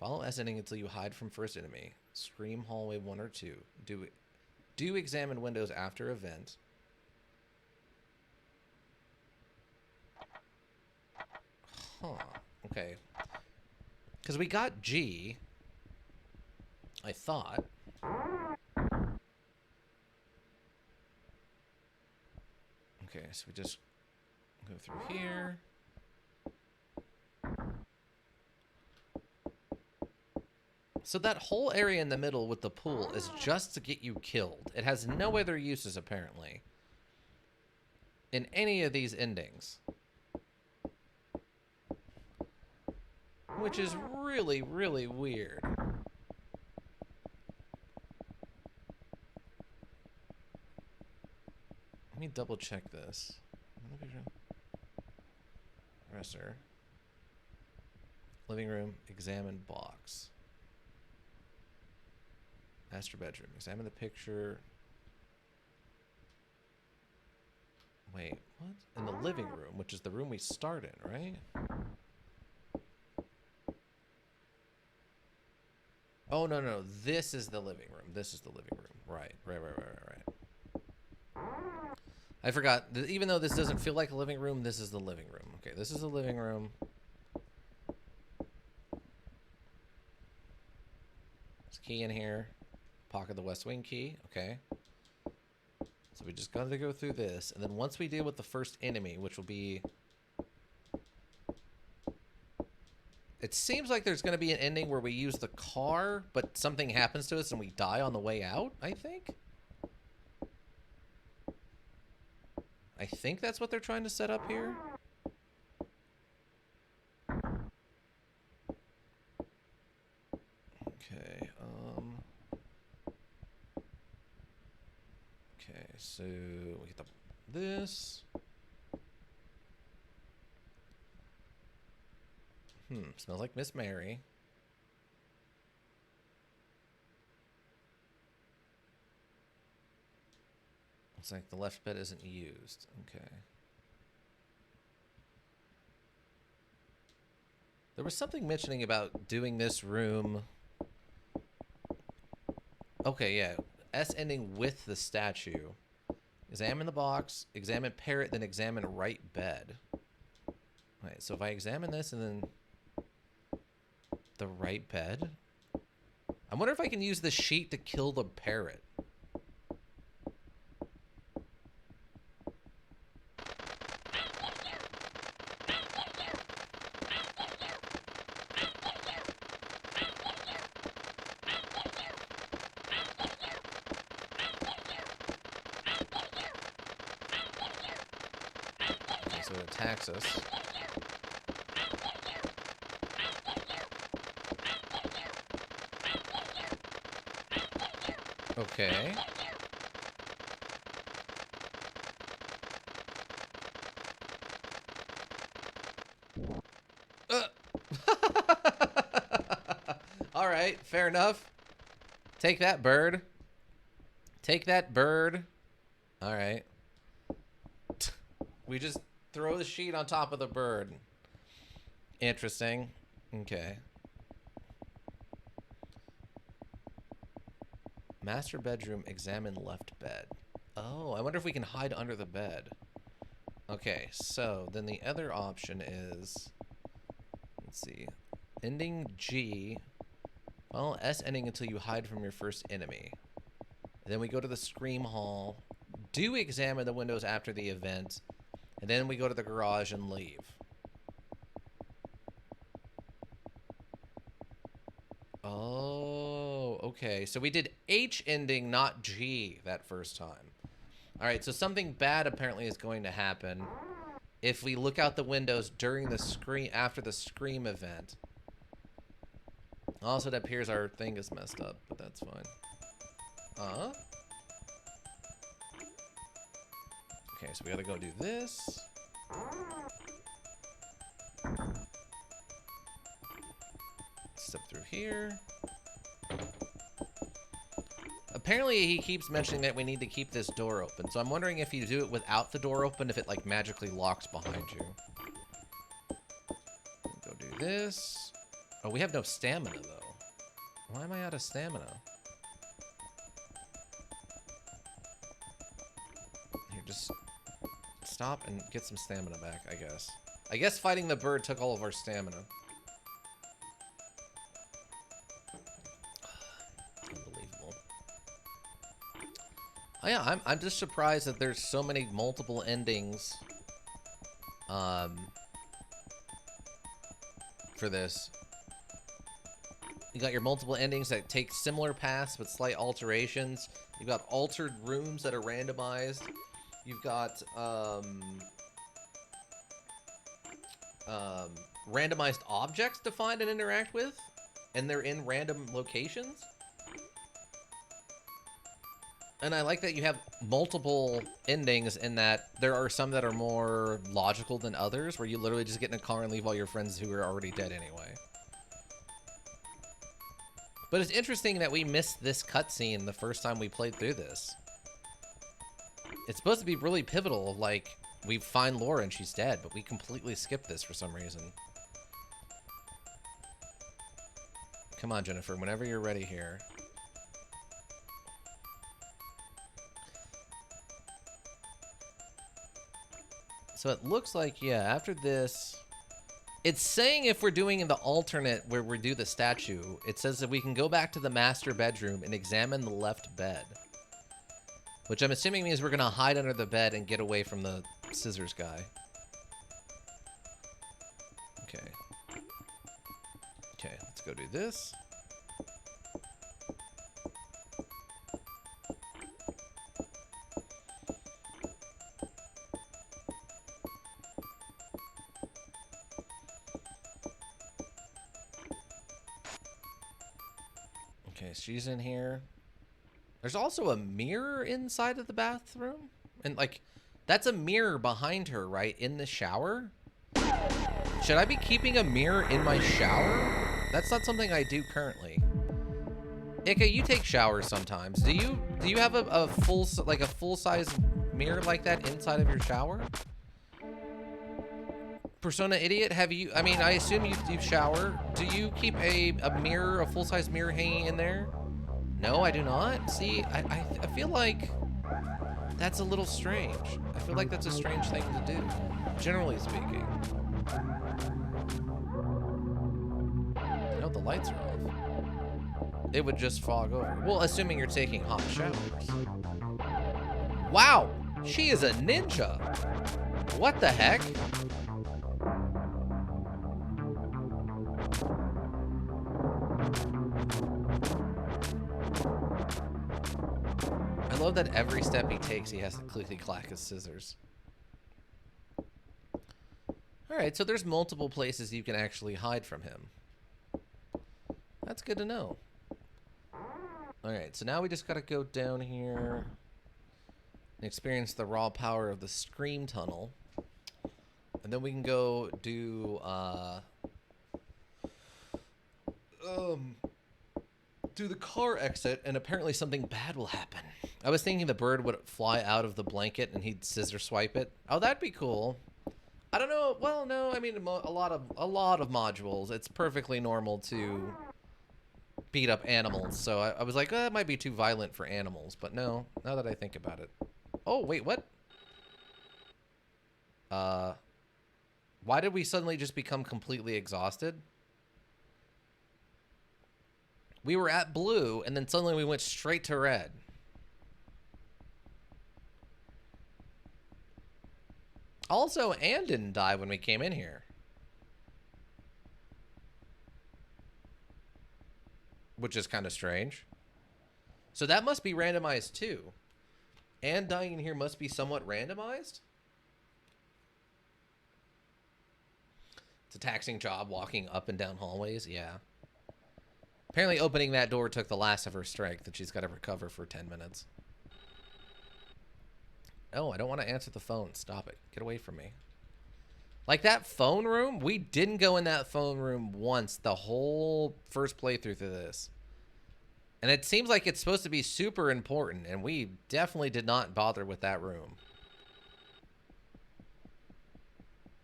Follow S ending until you hide from first enemy. Scream hallway 1 or 2. Do examine windows after event. Huh. Okay. Because we got G, I thought. Okay, so we just go through here. So that whole area in the middle with the pool is just to get you killed. It has no other uses, apparently, in any of these endings. Which is really, really weird. Let me double check this. Dresser. Living room, examine box. Master bedroom, examine the picture. Wait, what? In the living room, which is the room we start in, right? Oh, no, no, this is the living room. This is the living room. Right. I forgot. Even though this doesn't feel like a living room, this is the living room. Okay, this is the living room. There's a key in here. Pocket the West Wing key. Okay. So we just got to go through this. And then once we deal with the first enemy, which will be... It seems like there's going to be an ending where we use the car, but something happens to us and we die on the way out, I think? I think that's what they're trying to set up here. Okay, okay, so we get this. Smells like Miss Mary. Looks like the left bed isn't used. Okay. There was something mentioning about doing this room. Okay, yeah. S ending with the statue. Examine the box, examine parrot, then examine right bed. Alright, so if I examine this and then the right bed. I wonder if I can use the sheet to kill the parrot. Okay, so it attacks us. Okay. All right, fair enough. Take that, bird. Take that, bird. All right. We just throw the sheet on top of the bird. Interesting. Okay. Master bedroom, examine left bed. Oh, I wonder if we can hide under the bed. Okay, so then the other option is, let's see, ending G, follow S ending until you hide from your first enemy. Then we go to the Scream Hall, do examine the windows after the event, and then we go to the garage and leave. Oh, okay. So we did H ending, not G that first time. All right, so something bad apparently is going to happen if we look out the windows during the scream, after the Scream event. Also, it appears our thing is messed up, but that's fine. Okay, so we gotta go do this. Step through here. Apparently, he keeps mentioning that we need to keep this door open. So I'm wondering if you do it without the door open, if it, like, magically locks behind you. Go do this. Oh, we have no stamina, though. Why am I out of stamina? Here, just stop and get some stamina back, I guess. I guess fighting the bird took all of our stamina. Oh yeah, I'm just surprised that there's so many multiple endings for this. You got your multiple endings that take similar paths with slight alterations. You've got altered rooms that are randomized. You've got randomized objects to find and interact with, and they're in random locations. And I like that you have multiple endings in that there are some that are more logical than others, where you literally just get in a car and leave all your friends who are already dead anyway. But it's interesting that we missed this cutscene the first time we played through this. It's supposed to be really pivotal, like, we find Laura and she's dead, but we completely skipped this for some reason. Come on, Jennifer, whenever you're ready here. So it looks like, yeah, after this... It's saying if we're doing the alternate where we do the statue, it says that we can go back to the master bedroom and examine the left bed. Which I'm assuming means we're going to hide under the bed and get away from the scissors guy. Okay. Okay, let's go do this. Okay, she's in here. There's also a mirror inside of the bathroom. And, like, that's a mirror behind her, right? In the shower? Should I be keeping a mirror in my shower? That's not something I do currently. Ika, you take showers sometimes. Do you have a full-size mirror like that inside of your shower? Persona Idiot, have you... I mean, I assume you shower. Do you keep a mirror, a full-size mirror hanging in there? No, I do not. See, I feel like that's a little strange. I feel like that's a strange thing to do, generally speaking. No, the lights are off. It would just fog over. Well, assuming you're taking hot showers. Wow, she is a ninja. What the heck? I love that every step he takes, he has to clickety-clack his scissors. Alright, so there's multiple places you can actually hide from him. That's good to know. Alright, so now we just gotta go down here and experience the raw power of the Scream Tunnel. And then we can go do, do the car exit, and apparently something bad will happen. I was thinking the bird would fly out of the blanket and he'd scissor swipe it. Oh, that'd be cool. I don't know. Well, no, I mean, a lot of modules, it's perfectly normal to beat up animals. So I was like, that might be too violent for animals. But no, now that I think about it. Oh, wait, what? Why did we suddenly just become completely exhausted? We were at blue, and then suddenly we went straight to red. Also, Anne didn't die when we came in here. Which is kind of strange. So that must be randomized too. Anne dying in here must be somewhat randomized? It's a taxing job walking up and down hallways, yeah. Apparently opening that door took the last of her strength that she's got to recover for 10 minutes. Oh, I don't want to answer the phone. Stop it. Get away from me. Like that phone room, we didn't go in that phone room once the whole first playthrough through this. And it seems like it's supposed to be super important, and we definitely did not bother with that room.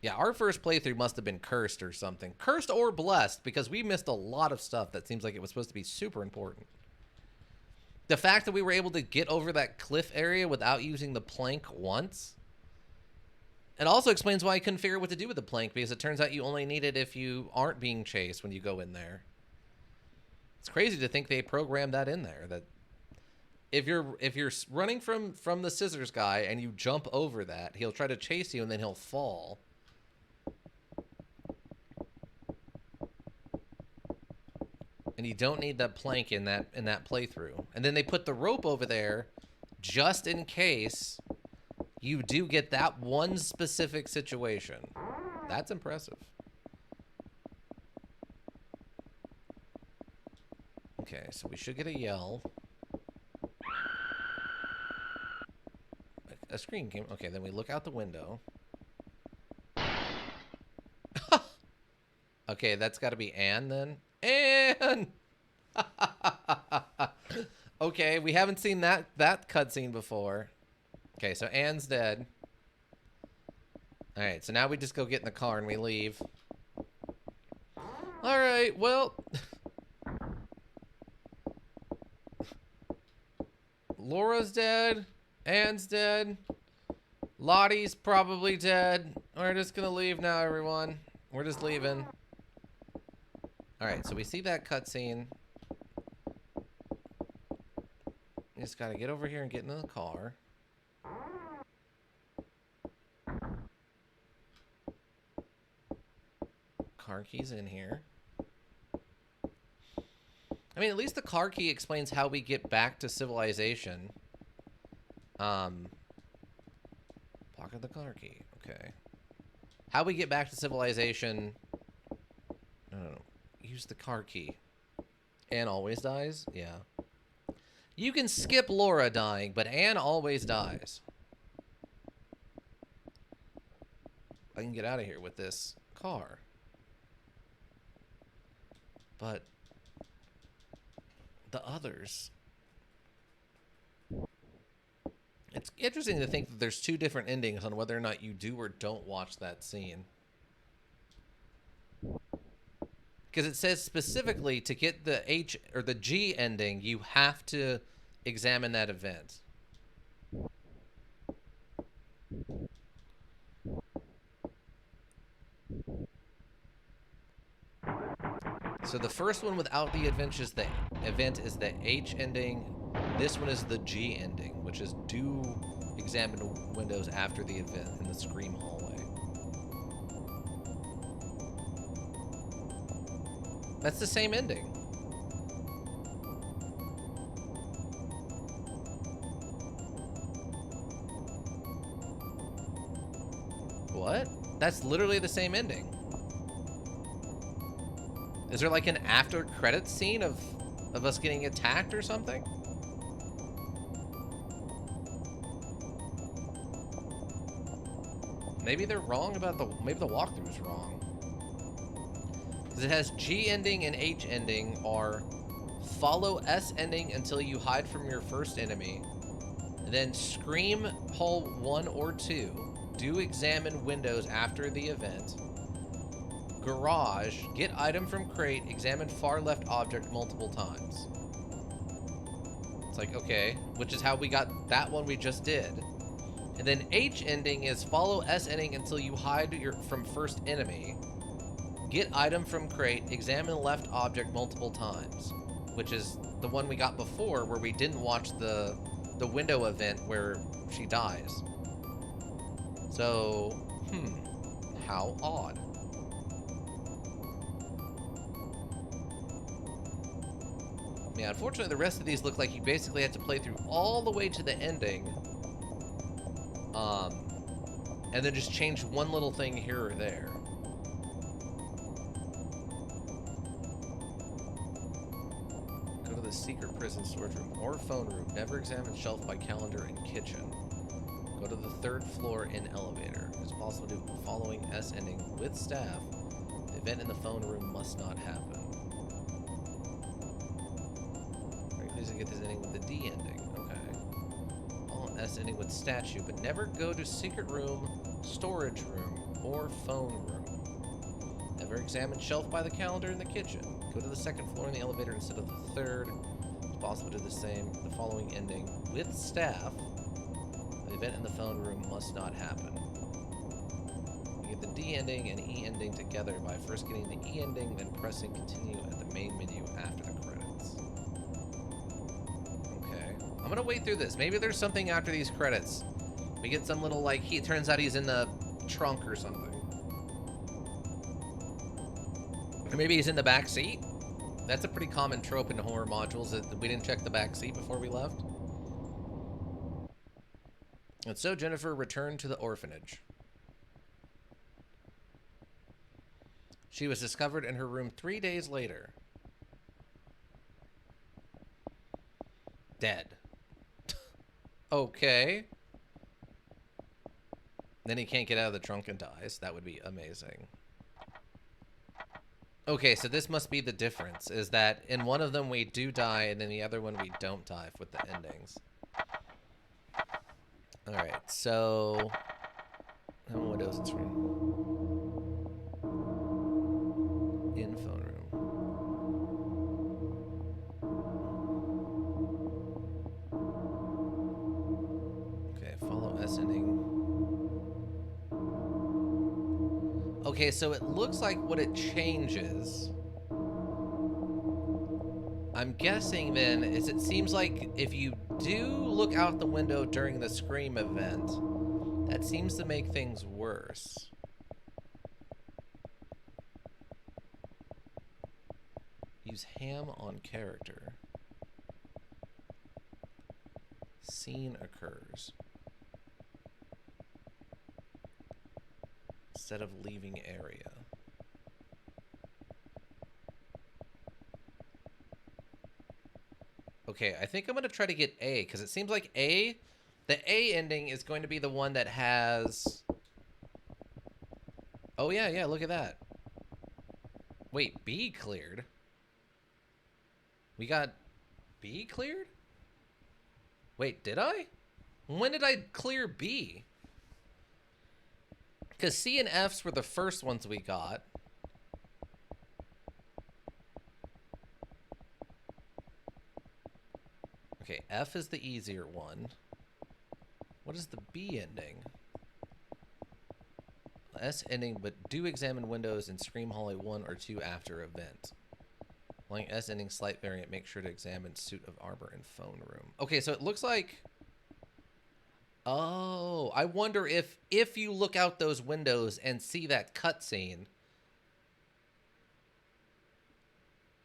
Yeah, our first playthrough must have been cursed or something. Cursed or blessed, because we missed a lot of stuff that seems like it was supposed to be super important. The fact that we were able to get over that cliff area without using the plank once. It also explains why I couldn't figure out what to do with the plank, because it turns out you only need it if you aren't being chased when you go in there. It's crazy to think they programmed that in there. That if you're running from the scissors guy and you jump over that, he'll try to chase you and then he'll fall. And you don't need that plank in that playthrough. And then they put the rope over there just in case you do get that one specific situation. That's impressive. Okay, so we should get a yell. A screen came. Okay, then we look out the window. Okay, that's got to be Anne then. Anne! Okay, we haven't seen that cutscene before. Okay, so Anne's dead. Alright, so now we just go get in the car and we leave. Alright, well... Laura's dead. Anne's dead. Lottie's probably dead. We're just gonna leave now, everyone. We're just leaving. Alright, so we see that cutscene. We just gotta get over here and get into the car. Car key's in here. I mean, at least the car key explains how we get back to civilization. Pocket the car key. Okay. How we get back to civilization... No. Use the car key. Anne always dies? Yeah. You can skip Laura dying, but Anne always dies. I can get out of here with this car. But the others... It's interesting to think that there's two different endings on whether or not you do or don't watch that scene. Because it says specifically to get the H or the G ending, you have to examine that event. So the first one without the event is the H ending. This one is the G ending, which is do examine windows after the event in the Scream hallway. That's the same ending. What? That's literally the same ending. Is there like an after credits scene of us getting attacked or something? Maybe they're wrong about maybe the walkthrough's wrong. Because it has G ending and H ending are follow S ending until you hide from your first enemy. And then Scream Hall 1 or 2. Do examine windows after the event. Garage. Get item from crate. Examine far left object multiple times. It's like, okay. Which is how we got that one we just did. And then H ending is follow S ending until you hide from first enemy. Get item from crate. Examine left object multiple times. Which is the one we got before where we didn't watch the window event where she dies. So, how odd. Yeah, unfortunately the rest of these look like you basically have to play through all the way to the ending. And then just change one little thing here or there. Go to the secret prison storage room or phone room. Never examine shelf by calendar and kitchen. Go to the 3rd floor in elevator. It's possible to do the following S ending with staff. The event in the phone room must not happen. Please get this ending with the D ending. Okay. Follow S ending with statue, but never go to secret room, storage room, or phone room. Never examine shelf by the calendar in the kitchen. Go to the 2nd floor in the elevator instead of the 3rd. It's possible to do the same. The following ending with staff. The event in the phone room must not happen. You get the D ending and E ending together by first getting the E ending, then pressing continue at the main menu after the credits. Okay. I'm I'm gonna wait through this. Maybe there's something after these credits. We get some little, like, it turns out he's in the trunk or something. Or maybe he's in the back seat. That's a pretty common trope in horror modules, that we didn't check the back seat before we left. And so Jennifer returned to the orphanage. She was discovered in her room 3 days later. Dead. Okay. Then he can't get out of the trunk and dies. That would be amazing. Okay, so this must be the difference, is that in one of them we do die, and in the other one we don't die with the endings. Alright, so... Windows and screen. In phone room. Okay, follow S ending. Okay, so it looks like what it changes, I'm guessing then, is it seems like if you do look out the window during the Scream event, that seems to make things worse. Use ham on character. Scene occurs. Instead of leaving area. Okay, I think I'm going to try to get A, because it seems like the A ending is going to be the one that has... Oh, yeah, look at that. Wait, B cleared? We got B cleared? Wait, did I? When did I clear B? Because C and F's were the first ones we got. Okay, F is the easier one. What is the B ending? S ending, but do examine windows in Scream Hallway 1 or 2 after event. Like S ending, slight variant, make sure to examine suit of armor and phone room. Okay, so it looks like... Oh, I wonder if you look out those windows and see that cutscene,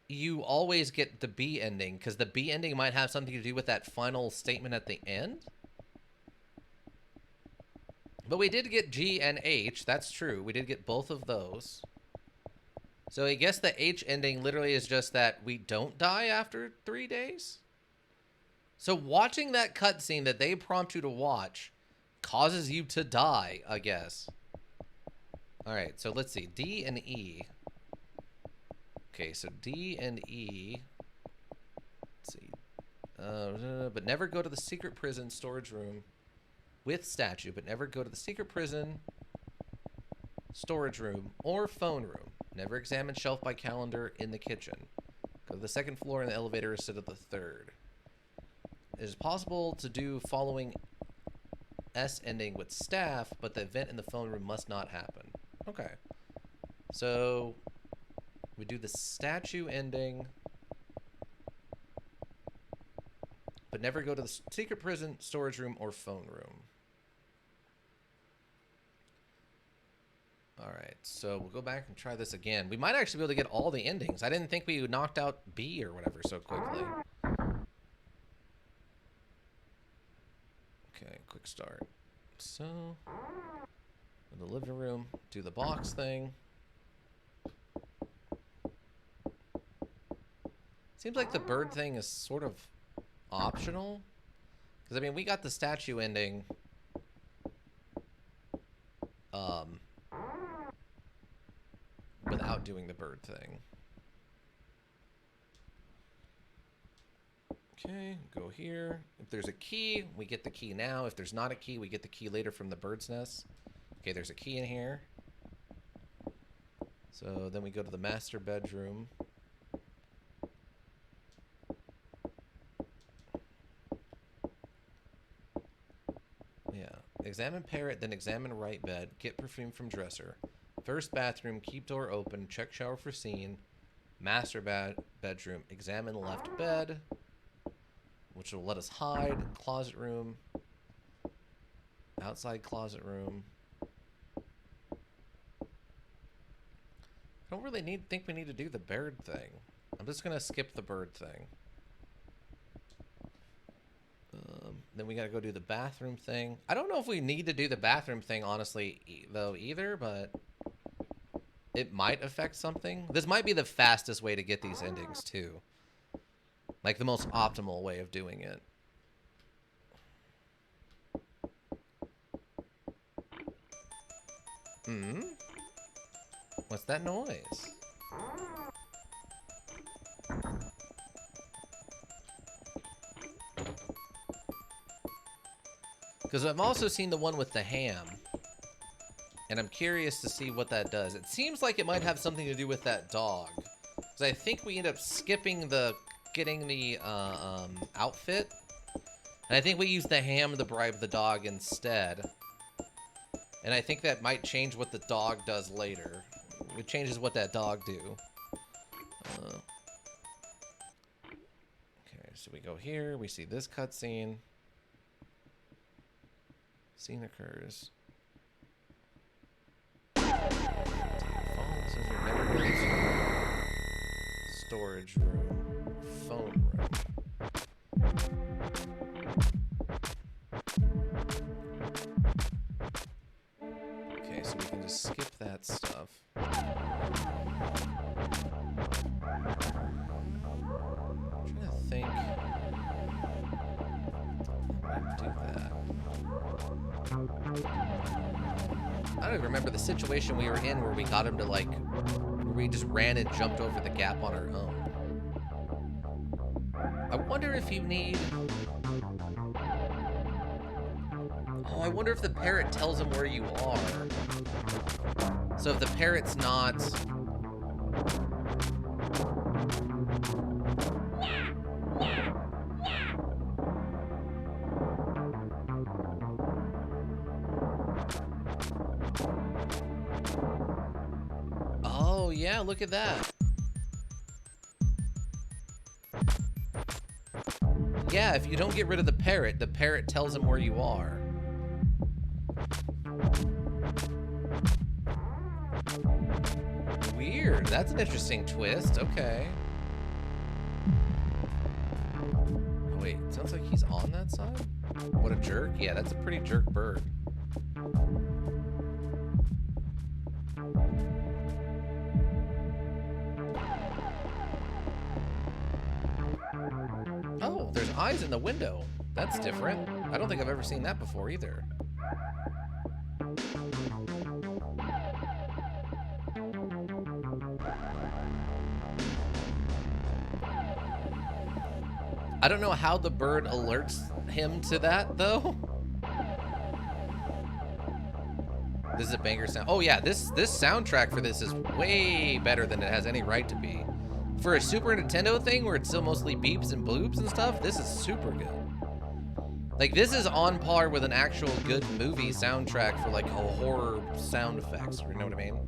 you always get the B ending, because the B ending might have something to do with that final statement at the end. But we did get G and H, that's true. We did get both of those. So I guess the H ending literally is just that we don't die after 3 days? So watching that cutscene that they prompt you to watch causes you to die, I guess. Alright, so let's see. D and E. Okay, so D and E. Let's see. But never go to the secret prison storage room with statue, but never go to the secret prison storage room or phone room. Never examine shelf by calendar in the kitchen. Go to the second floor in the elevator instead of the third. It is possible to do following S ending with staff, but the event in the phone room must not happen. Okay. So we do the statue ending, but never go to the secret prison, storage room, or phone room. Alright, so we'll go back and try this again. We might actually be able to get all the endings. I didn't think we knocked out B or whatever so quickly. Okay, quick start. So, in the living room, do the box thing. Seems like the bird thing is sort of optional. Because, I mean, we got the statue ending. Without doing the bird thing. Okay, go here. If there's a key, we get the key now. If there's not a key, we get the key later from the bird's nest. Okay, there's a key in here. So then we go to the master bedroom. Yeah. Examine parrot, then examine right bed. Get perfume from dresser. First bathroom, keep door open. Check shower for scene. Master bedroom, examine left bed. which will let us hide. Closet room. Outside closet room. I don't really think we need to do the bird thing. I'm just gonna skip the bird thing. Then we gotta go do the bathroom thing. I don't know if we need to do the bathroom thing, honestly, either, but it might affect something. This might be the fastest way to get these endings, too. Like, the most optimal way of doing it. Hmm? What's that noise? Because I've also seen the one with the ham. And I'm curious to see what that does. It seems like it might have something to do with that dog. Because I think we end up skipping getting the outfit. And I think we use the ham to bribe the dog instead. And I think that might change what the dog does later. It changes what that dog do. Okay, so we go here. We see this cutscene. Scene occurs. Storage room. Phone room. Okay, so we can just skip that stuff. I'm trying to think. How do I do that? I don't even remember the situation we were in where we got him to, like, where we just ran and jumped over the gap on our own. I wonder if you need... Oh, I wonder if the parrot tells him where you are. So if the parrot's not... Oh, yeah, look at that. Yeah, if you don't get rid of the parrot tells him where you are. Weird. That's an interesting twist. Okay. Oh, wait. Sounds like he's on that side? What a jerk. Yeah, that's a pretty jerk bird. Oh, there's eyes in the window. That's different. I don't think I've ever seen that before either. I don't know how the bird alerts him to that, though. This is a banger sound. Oh, yeah, this soundtrack for this is way better than it has any right to be. For a Super Nintendo thing where it's still mostly beeps and bloops and stuff, this is super good. Like, this is on par with an actual good movie soundtrack for, like, a horror sound effects. You know what I mean?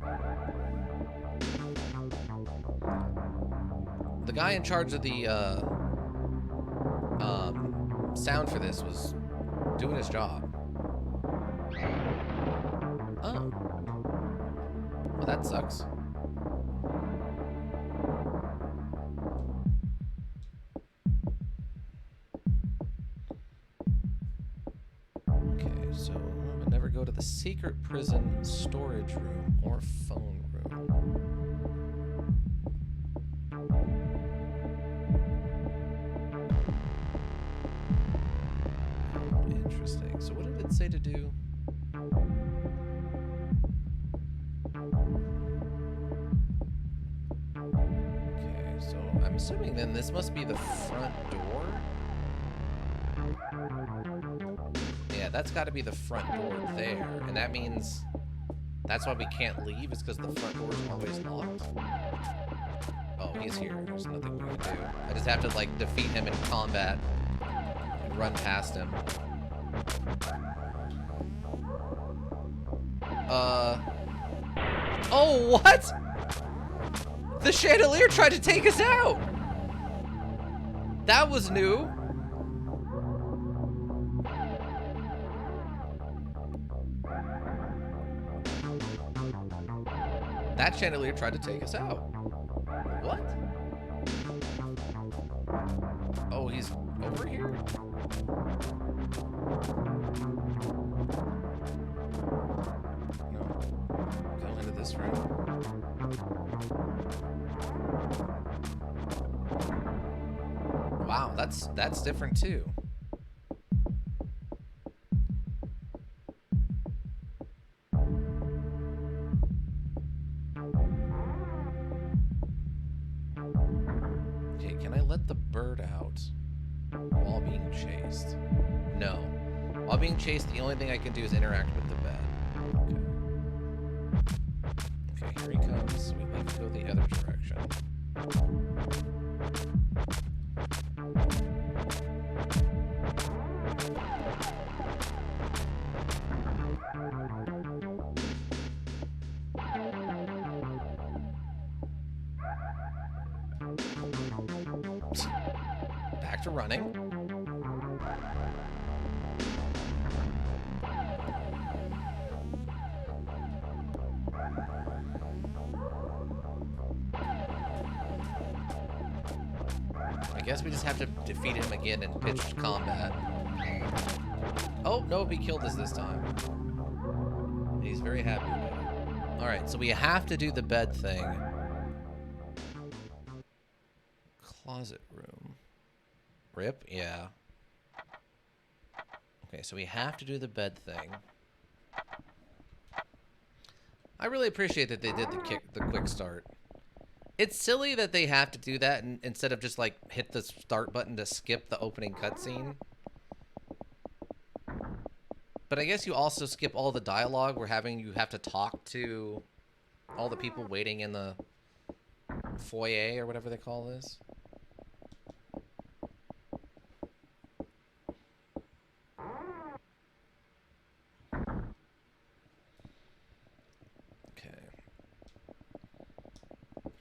The guy in charge of the, sound for this was doing his job. Oh. Well, that sucks. Okay, so I never go to the secret prison storage room or phone room. Interesting. So what did it say to do? Okay, so I'm assuming then this must be the front door. Yeah, that's got to be the front door there. And that means that's why we can't leave, is because the front door is always locked. Oh, he's here. There's nothing we can do. I just have to, like, defeat him in combat and run past him. Oh, what? The chandelier tried to take us out. That was new. chandelier tried to take us out. What? Oh, he's over here? No. Go into this room. Wow, that's different too. Okay, can I let the bird out while being chased? No. While being chased, the only thing I can do is interact with the bed. Okay. Okay, here he comes. We need to go the other direction. Back to running. I guess we just have to defeat him again in pitched combat. Oh, no, he killed us this time. He's very happy with it. Alright, so we have to do the bed thing. Closet room. Rip? Yeah. Okay, so we have to do the bed thing. I really appreciate that they did the quick start. It's silly that they have to do that instead of just like hit the start button to skip the opening cutscene. But I guess you also skip all the dialogue where you have to talk to all the people waiting in the foyer or whatever they call this.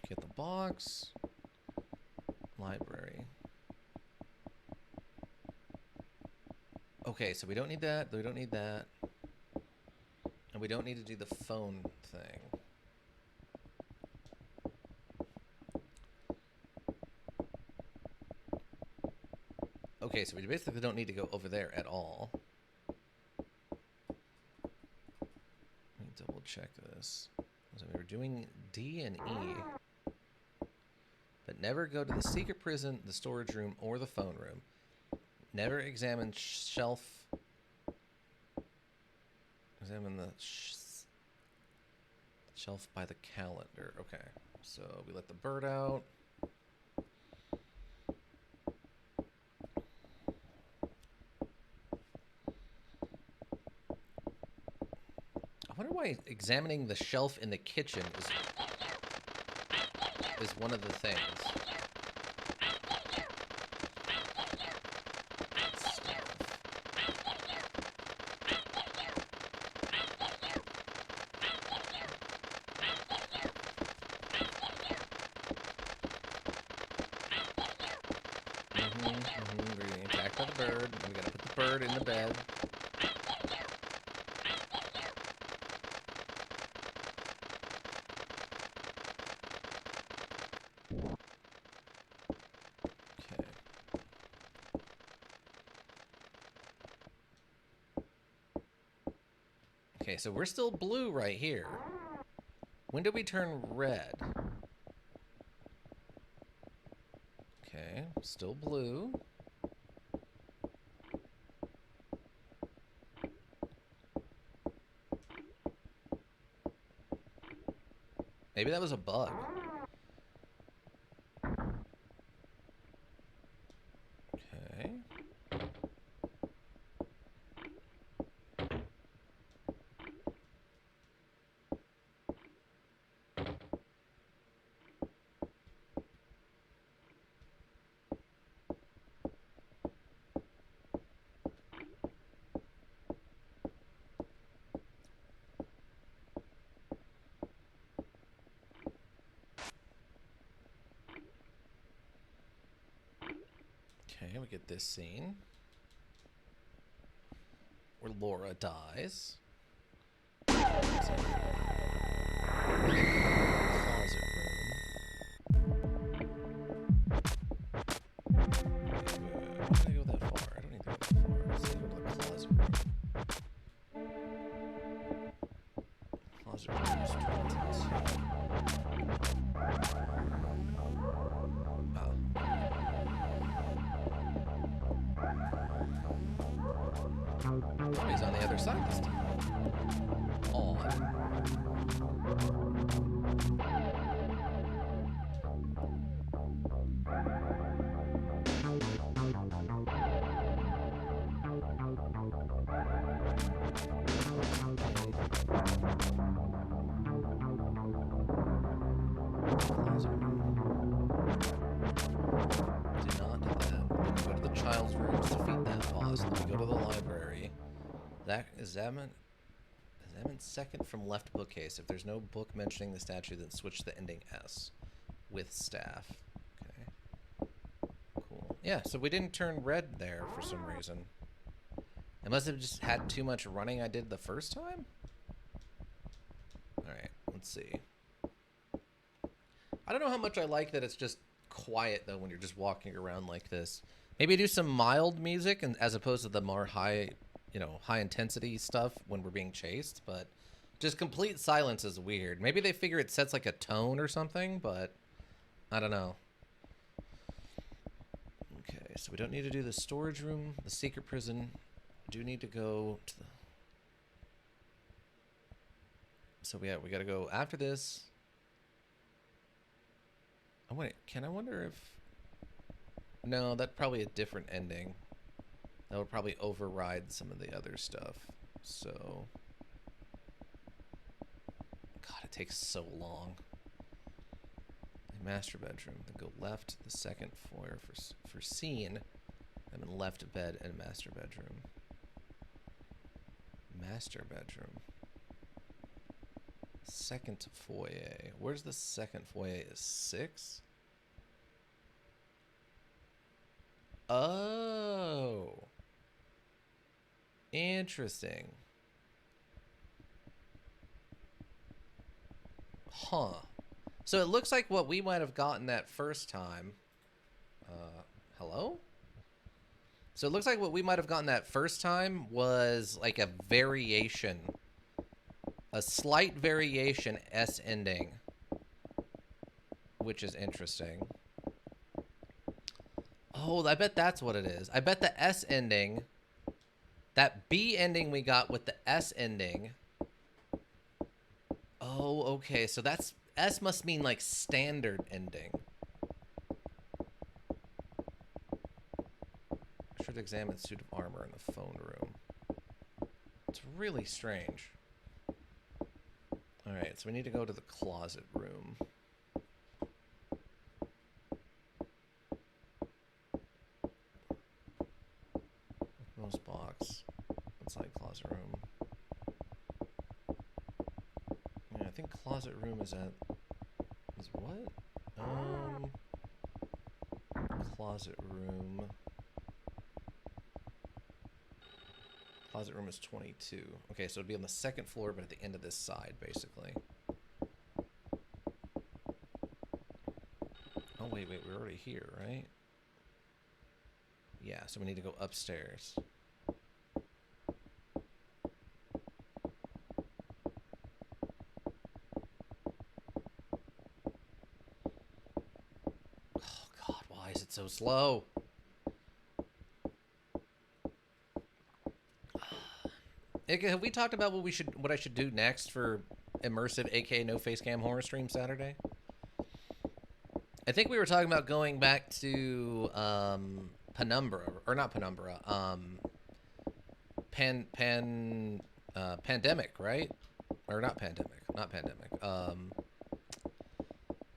Get the box. Library. Okay, so we don't need that. We don't need that. And we don't need to do the phone thing. Okay, so we basically don't need to go over there at all. Let me double check this. So we were doing D and E. But never go to the secret prison, the storage room, or the phone room. Never examine shelf. Examine the shelf by the calendar. Okay, so we let the bird out. I wonder why examining the shelf in the kitchen is one of the things. We're getting attacked by the bird. We gotta put the bird in the bed. Okay, so we're still blue right here. When did we turn red? Okay, still blue. Maybe that was a bug. Okay. Okay, we get this scene where Laura dies. Oh, he's on the other side this time. Odd. Did not do that. Go to the child's room to defeat that boss. Then we go to the library. That is Examine second from left bookcase. If there's no book mentioning the statue, then switch the ending S with staff. Okay. Cool. Yeah, so we didn't turn red there for some reason. I must have just had too much running I did the first time? Alright, let's see. I don't know how much I like that it's just quiet, though, when you're just walking around like this. Maybe do some mild music and as opposed to the more high, you know, high-intensity stuff when we're being chased, but just complete silence is weird. Maybe they figure it sets, like, a tone or something, but I don't know. Okay, so we don't need to do the storage room, the secret prison. We do need to go to the... So, yeah, we gotta go after this. Oh, wait, I wonder if... No, that's probably a different ending. That would probably override some of the other stuff. So... God, it takes so long. Master bedroom. Then go left, the second foyer for scene. And then left bed and master bedroom. Master bedroom. Second foyer. Where's the second foyer? Is 6? Oh. Interesting. Huh. So it looks like what we might have gotten that first time. Hello? So it looks like what we might have gotten that first time was like a variation. A slight variation S ending. Which is interesting. Oh, I bet that's what it is. I bet the S ending, that B ending we got with the S ending. Oh, okay. So that's, S must mean like standard ending. Should examine suit of armor in the phone room. It's really strange. Alright, so we need to go to the closet room. Most box. Inside closet room. Yeah, I think closet room is at... Is what? Closet room. Closet room is 22. Okay, so it'd be on the second floor, but at the end of this side, basically. Oh, wait, we're already here, right? Yeah, so we need to go upstairs. Oh, God, why is it so slow? Have we talked about what I should do next for immersive, aka no face cam horror stream Saturday? I think we were talking about going back to Penumbra, or not Penumbra, Pandemic, right? Or not Pandemic.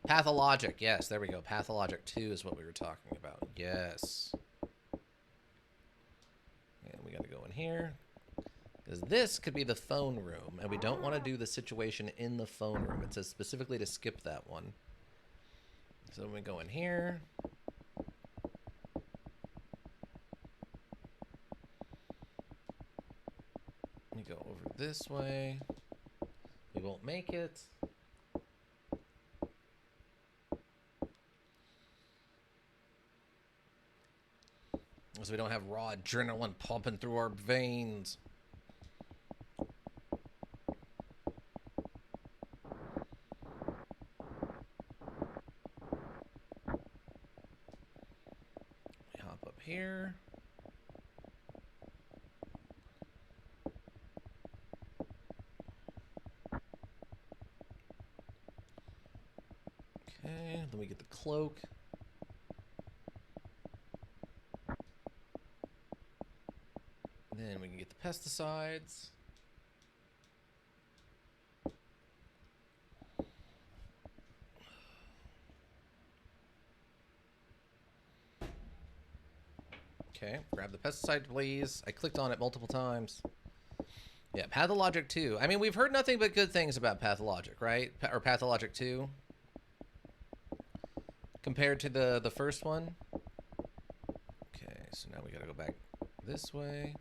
Pathologic, yes, there we go. Pathologic 2 is what we were talking about. Yes. And we gotta go in here. Because this could be the phone room, and we don't want to do the situation in the phone room. It says specifically to skip that one. So we go in here. We go over this way. We won't make it. So we don't have raw adrenaline pumping through our veins. We hop up here. Okay, then we get the cloak. Then we can get the pesticides. Okay, grab the pesticide, please. I clicked on it multiple times. Yeah, Pathologic 2. I mean, we've heard nothing but good things about Pathologic, right? Or Pathologic 2. Compared to the first one. Okay, so now we gotta go back this way.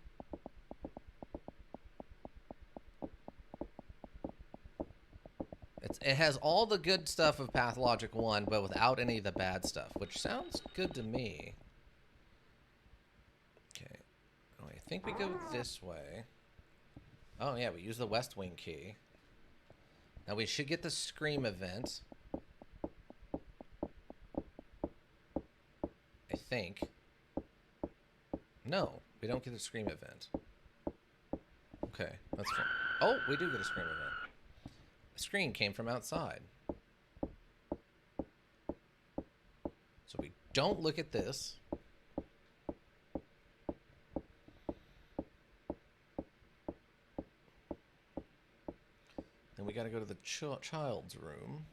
It has all the good stuff of Pathologic 1, but without any of the bad stuff, which sounds good to me. Okay. Oh, I think we go this way. Oh, yeah, we use the West Wing key. Now we should get the Scream event. I think. No, we don't get a Scream event. Okay, that's fine. Oh, we do get a Scream event. The screen came from outside. So we don't look at this. Then we gotta go to the child's room.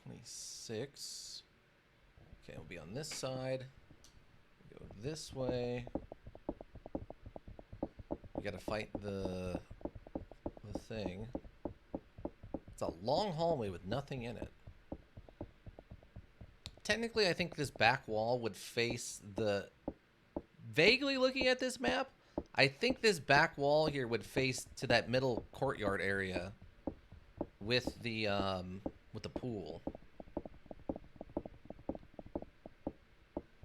.26. Okay, we'll be on this side. Go this way. We gotta fight the thing. It's a long hallway with nothing in it. Technically, I think this back wall would face the... Vaguely looking at this map, I think this back wall here would face to that middle courtyard area with the pool.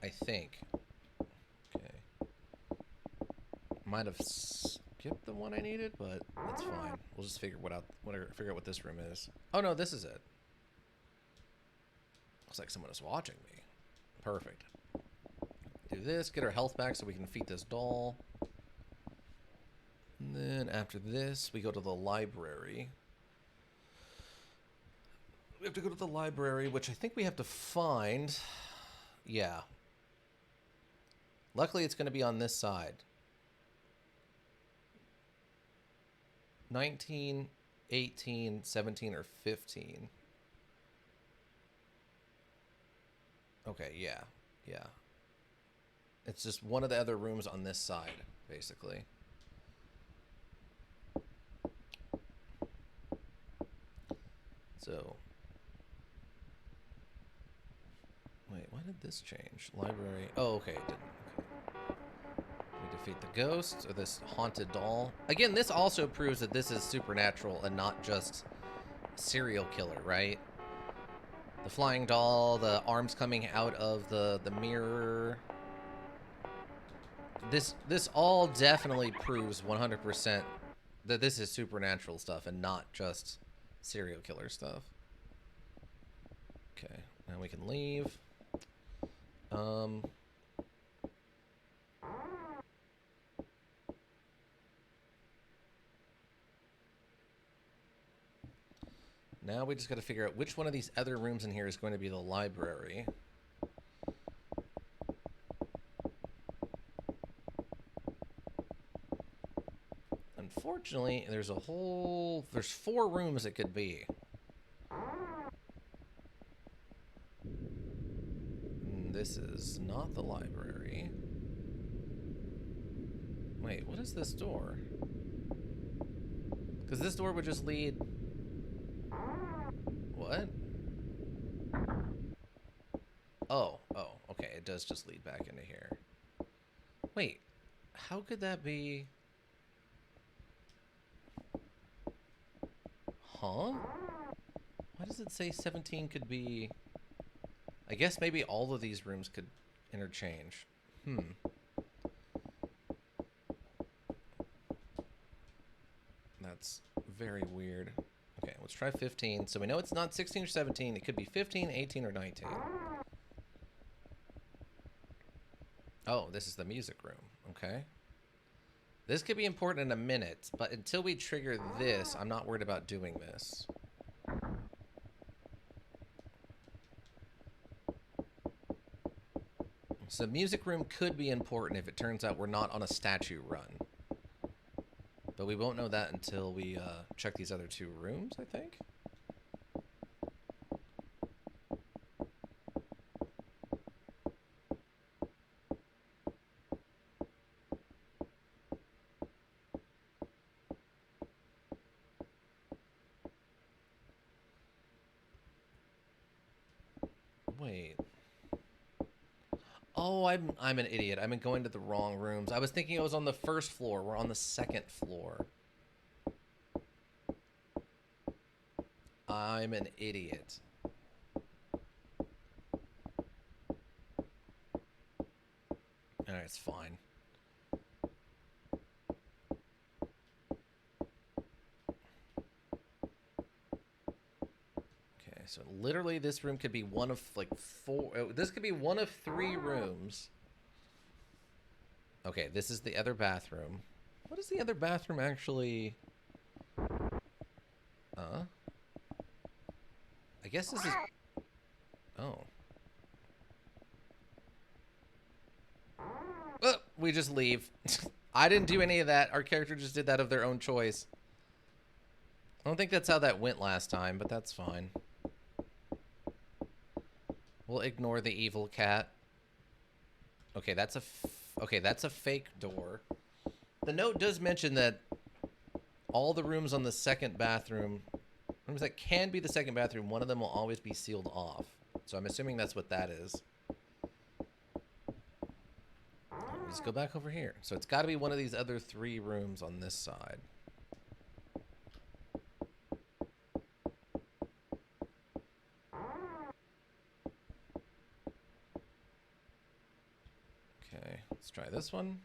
I think. Okay. Might have skipped the one I needed, but that's fine. We'll just figure out what this room is. Oh no, this is it. Looks like someone is watching me. Perfect. Do this, get our health back so we can defeat this doll. And then after this, we go to the library. We have to go to the library, which I think we have to find. Yeah. Luckily, it's going to be on this side. 19, 18, 17, or 15. Okay, yeah. Yeah. It's just one of the other rooms on this side, basically. So... Wait, why did this change? Library... Oh, okay, it didn't. Okay. We defeat the ghost, or this haunted doll. Again, this also proves that this is supernatural and not just serial killer, right? The flying doll, the arms coming out of the mirror... This all definitely proves 100% that this is supernatural stuff and not just serial killer stuff. Okay, now we can leave. Now we just got to figure out which one of these other rooms in here is going to be the library. Unfortunately, there's 4 rooms it could be. This is not the library. Wait, what is this door? Because this door would just lead... What? Oh, okay, it does just lead back into here. Wait, how could that be... Huh? Why does it say 17 could be... I guess maybe all of these rooms could interchange. That's very weird. Okay, let's try 15. So we know it's not 16 or 17. It could be 15, 18, or 19. Oh, this is the music room. Okay. This could be important in a minute, but until we trigger this, I'm not worried about doing this. So music room could be important if it turns out we're not on a statue run. But we won't know that until we check these other two rooms, I think. Wait. Oh, I'm an idiot. I've been going to the wrong rooms. I was thinking it was on the first floor. We're on the second floor. I'm an idiot. Alright, it's fine. Okay, so literally this room could be one of like four. This could be one of three rooms. Okay, this is the other bathroom. What is the other bathroom actually? I guess this is... Oh. Oh, we just leave. I didn't do any of that. Our character just did that of their own choice. I don't think that's how that went last time, but that's fine. We'll ignore the evil cat. Okay, that's a fake door. The note does mention that all the rooms on the second bathroom, rooms that can be the second bathroom, one of them will always be sealed off. So I'm assuming that's what that is. Let's go back over here. So it's got to be one of these other three rooms on this side. Okay, let's try this one.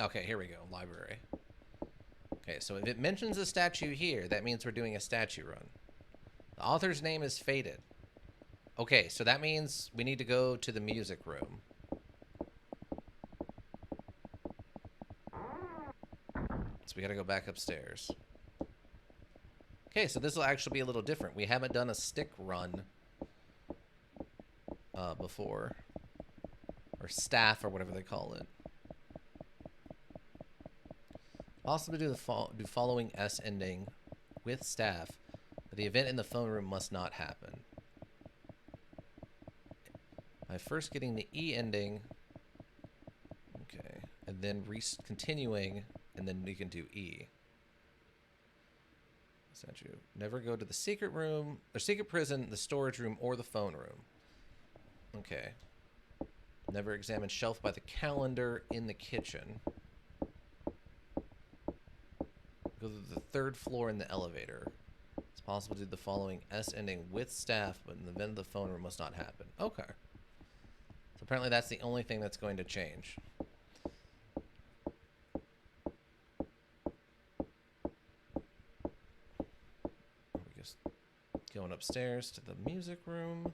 Okay, here we go. Library. Okay, so if it mentions a statue here, that means we're doing a statue run. The author's name is Faded. Okay, so that means we need to go to the music room. So we gotta go back upstairs. Okay, so this will actually be a little different. We haven't done a stick run before. Or staff, or whatever they call it. Possible to do the following S ending with staff, but the event in the phone room must not happen. By first getting the E ending, okay, and then continuing, and then you can do E. Statue. Never go to the secret room, or secret prison, the storage room, or the phone room. Okay. Never examine shelf by the calendar in the kitchen. Go to the third floor in the elevator. It's possible to do the following S ending with staff, but in the event of the phone room must not happen. Okay. So apparently that's the only thing that's going to change. We're just going upstairs to the music room.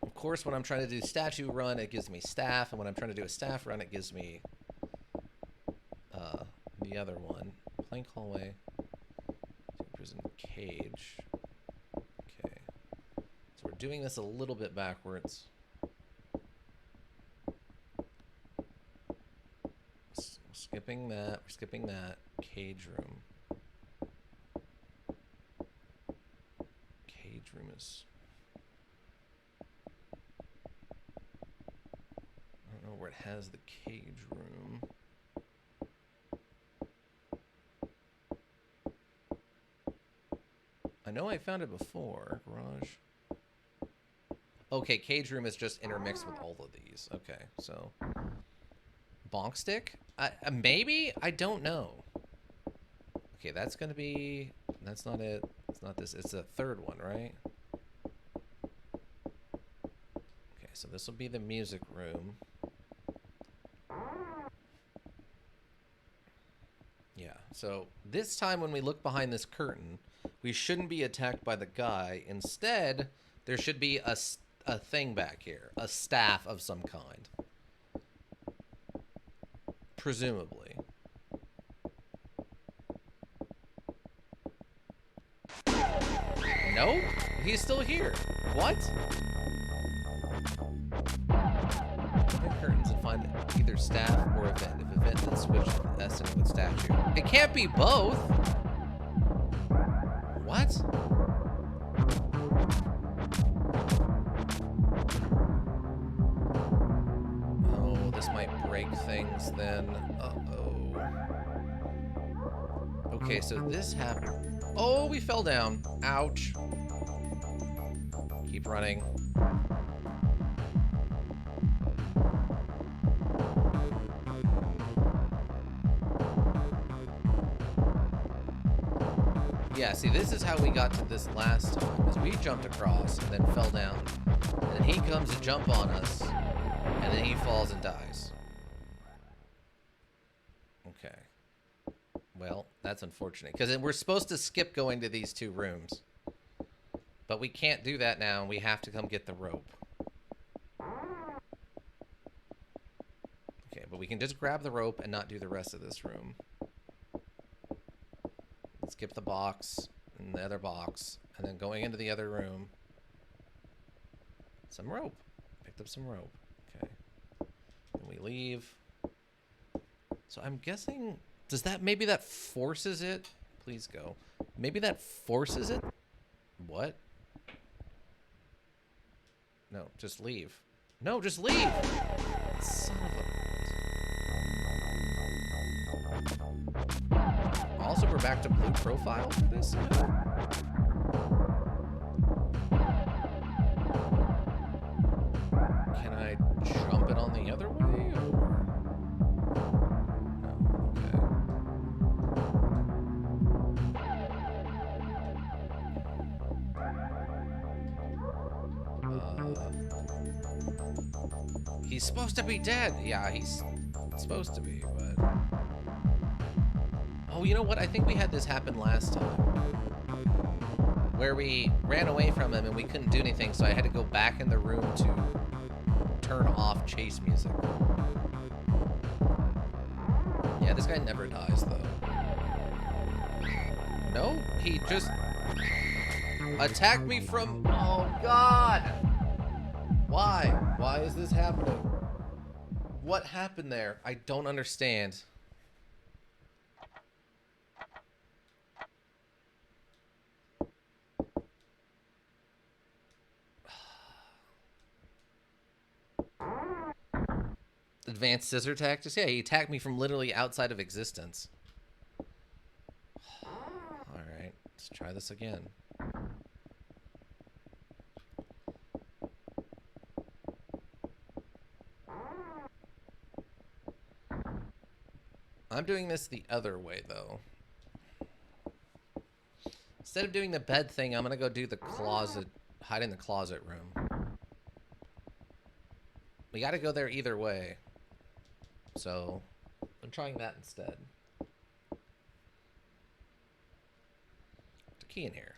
Of course, when I'm trying to do statue run, it gives me staff, and when I'm trying to do a staff run, it gives me the other one. Plank hallway. Prison cage. Okay. So we're doing this a little bit backwards. Skipping that. We're skipping that. Cage room. Cage room is... I don't know where it has the cage room. I know I found it before. Garage. Okay, cage room is just intermixed with all of these. Okay, so... Bonk stick? Maybe? I don't know. Okay, that's gonna be... That's not it. It's not this. It's the third one, right? Okay, so this will be the music room. Yeah, so this time when we look behind this curtain, we shouldn't be attacked by the guy. Instead, there should be a thing back here. A staff of some kind. Presumably. Nope. He's still here. What? Open curtains and find either staff or event. If event, then switch Estin with statue. It can't be both. What? Oh, this might break things then. Uh-oh. Okay, so this happened. Oh, we fell down. Ouch. Keep running. Yeah, see, this is how we got to this last time, is we jumped across and then fell down. And then he comes to jump on us, and then he falls and dies. Okay. Well, that's unfortunate, because we're supposed to skip going to these two rooms. But we can't do that now, and we have to come get the rope. Okay, but we can just grab the rope and not do the rest of this room. Skip the box, and the other box, and then going into the other room. Some rope. Picked up some rope. Okay. And we leave. So I'm guessing... Does that... Maybe that forces it? Please go. Maybe that forces it? What? No, just leave. No, just leave! Son of a... Also, we're back to blue profile for this? Can I jump it on the other way? Or... No, okay. He's supposed to be dead. Yeah, he's supposed to be, but... Oh, you know what? I think we had this happen last time. Where we ran away from him and we couldn't do anything, so I had to go back in the room to turn off chase music. Yeah, this guy never dies, though. No, he just attacked me from... Oh, God! Why? Why is this happening? What happened there? I don't understand. Advanced scissor tactics? Yeah, he attacked me from literally outside of existence. Alright, let's try this again. I'm doing this the other way, though. Instead of doing the bed thing, I'm gonna go do the closet, hide in the closet room. We gotta go there either way. So, I'm trying that instead. The key in here.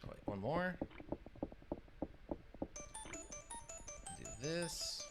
Oh, wait, one more. Do this.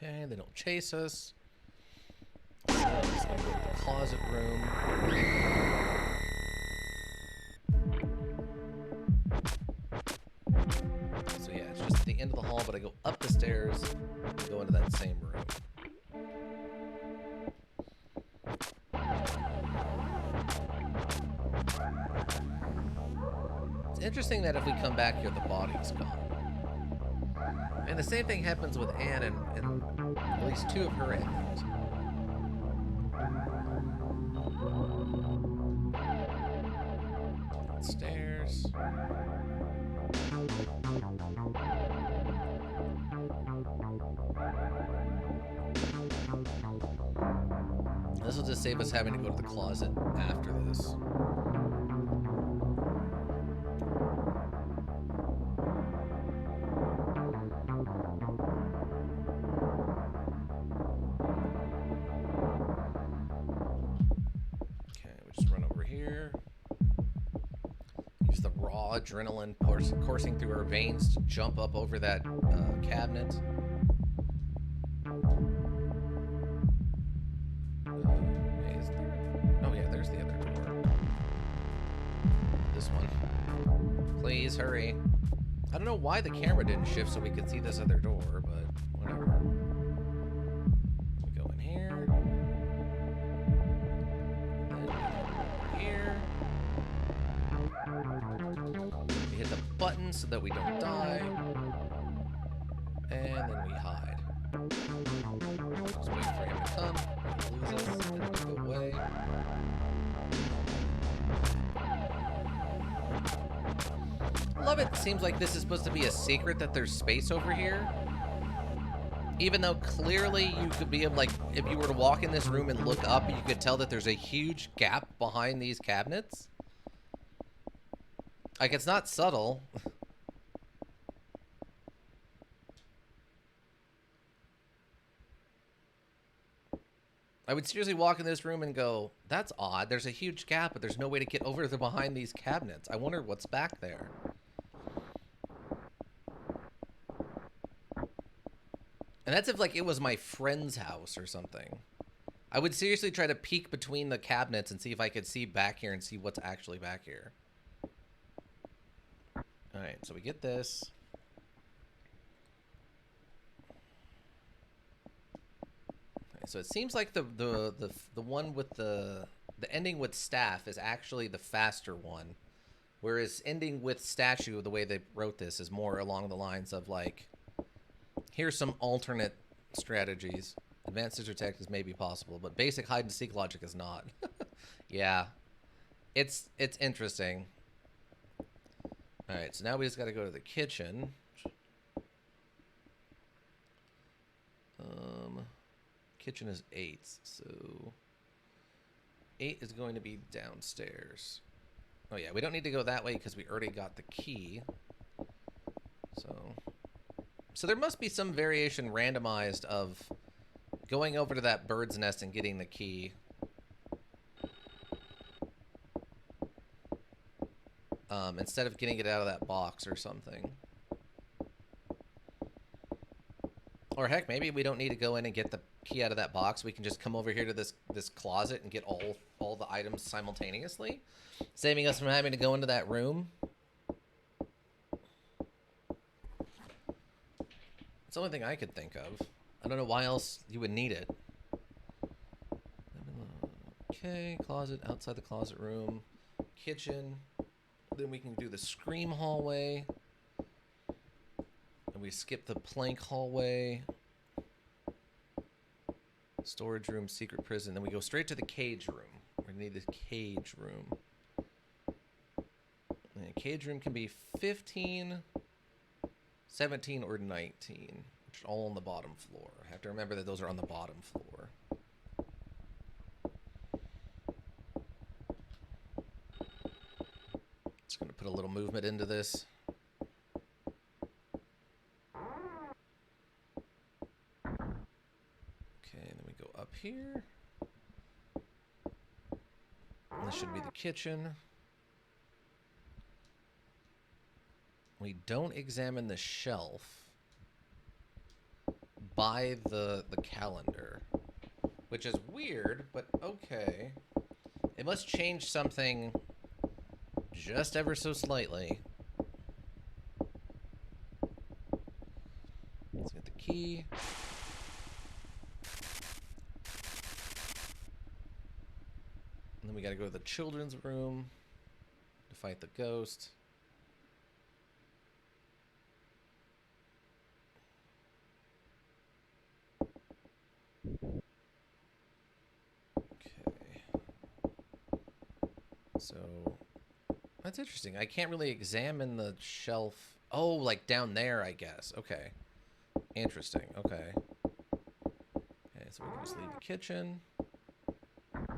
Okay, they don't chase us. So I'm just gonna go to the closet room. So yeah, it's just at the end of the hall, but I go up the stairs. downstairs, go into that same room. It's interesting that if we come back here, the body's gone. And the same thing happens with Anne and at least 2 of her endings. Downstairs. This will just save us having to go to the closet after this. Okay, we just run over here. Use the raw adrenaline coursing through our veins to jump up over that cabinet. Oh yeah, there's the other door. This one. Please hurry. I don't know why the camera didn't shift so we could see this other door, but whatever. We go in here. Then we go here. We hit the button so that we don't die. And then we hide. Just wait for him to come. Lose us, and then we go away. I love it. Seems like this is supposed to be a secret that there's space over here. Even though clearly you could be like, if you were to walk in this room and look up, you could tell that there's a huge gap behind these cabinets. Like, it's not subtle. I would seriously walk in this room and go, that's odd. There's a huge gap, but there's no way to get over to behind these cabinets. I wonder what's back there. And that's if, like, it was my friend's house or something. I would seriously try to peek between the cabinets and see if I could see back here and see what's actually back here. Alright, so we get this. So it seems like the one with the ending with staff is actually the faster one, whereas ending with statue, the way they wrote this, is more along the lines of like, here's some alternate strategies. Advanced scissor tactics may be possible, but basic hide and seek logic is not. Yeah, it's interesting. All right, so now we just got to go to the kitchen. Kitchen is 8, so 8 is going to be downstairs. Oh yeah, we don't need to go that way because we already got the key. So there must be some variation randomized of going over to that bird's nest and getting the key. Instead of getting it out of that box or something. Or heck, maybe we don't need to go in and get the key out of that box. We can just come over here to this closet and get all the items simultaneously, saving us from having to go into that room. It's the only thing I could think of. I don't know why else you would need it. Okay, closet, outside the closet room, kitchen. Then we can do the scream hallway. And we skip the plank hallway. Storage room, secret prison. Then we go straight to the cage room. We're going to need the cage room. And the cage room can be 15, 17, or 19. Which are all on the bottom floor. I have to remember that those are on the bottom floor. Just going to put a little movement into this. Up here. And this should be the kitchen. We don't examine the shelf by the calendar, which is weird, but okay. It must change something just ever so slightly. Let's get the key. And then we gotta go to the children's room to fight the ghost. Okay. So, that's interesting. I can't really examine the shelf. Oh, like down there, I guess. Okay. Interesting. Okay. Okay, so we can just leave the kitchen. Go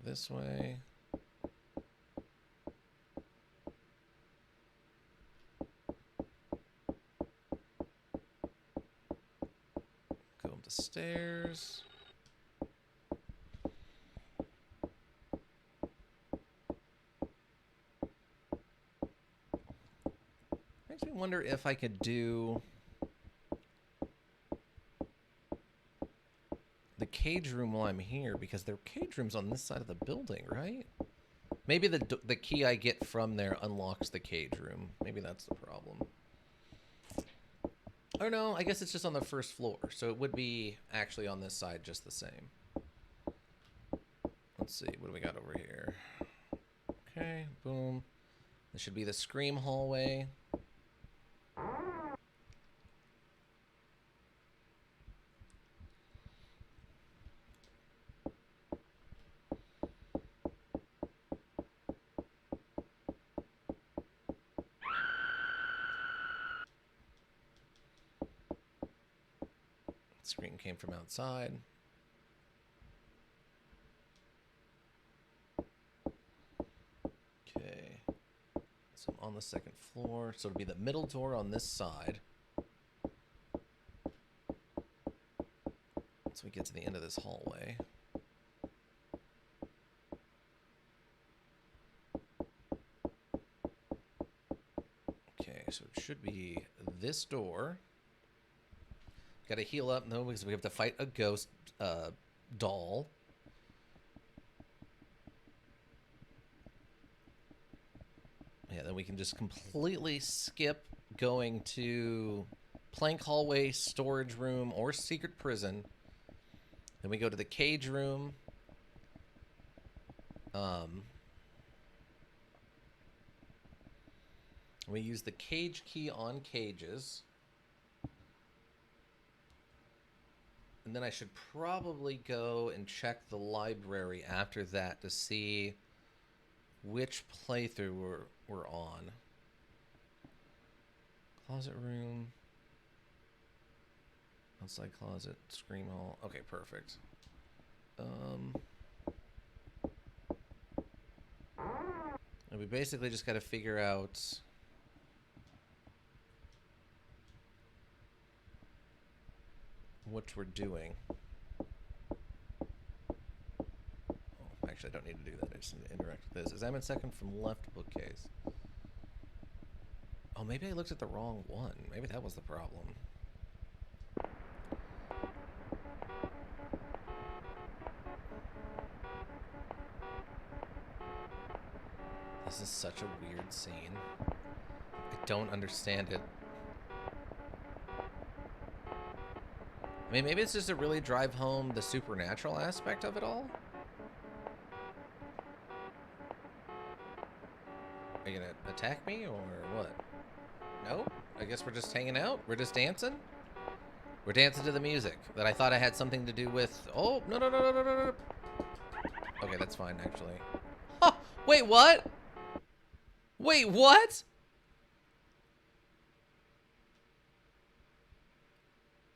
this way. Go up the stairs. Makes me wonder if I could do the cage room while I'm here, because their cage room's on this side of the building, right? Maybe the key I get from there unlocks the cage room. Maybe that's the problem. Oh no, I guess it's just on the first floor, so it would be actually on this side just the same. Let's see, what do we got over here? Okay, boom. This should be the scream hallway. Scream came from outside. Okay. So I'm on the second floor. So it'll be the middle door on this side. So we get to the end of this hallway. Okay, so it should be this door. Gotta heal up, no, because we have to fight a ghost doll. Yeah, then we can just completely skip going to plank hallway, storage room, or secret prison. Then we go to the cage room. We use the cage key on cages. And then I should probably go and check the library after that to see which playthrough we're on. Closet room. Outside closet. Scream hall. Okay, perfect. And we basically just got to figure out what we're doing. Oh, actually, I don't need to do that. I just need to interact with this. Examine second from left bookcase. Oh, maybe I looked at the wrong one. Maybe that was the problem. This is such a weird scene. I don't understand it. I mean, maybe it's just to really drive home the supernatural aspect of it all. Are you gonna attack me or what? No? I guess we're just hanging out? We're just dancing? We're dancing to the music that I thought I had something to do with. Oh, no, no, no, no, no, no, no. Okay, that's fine, actually. Huh, wait, what? Wait, what?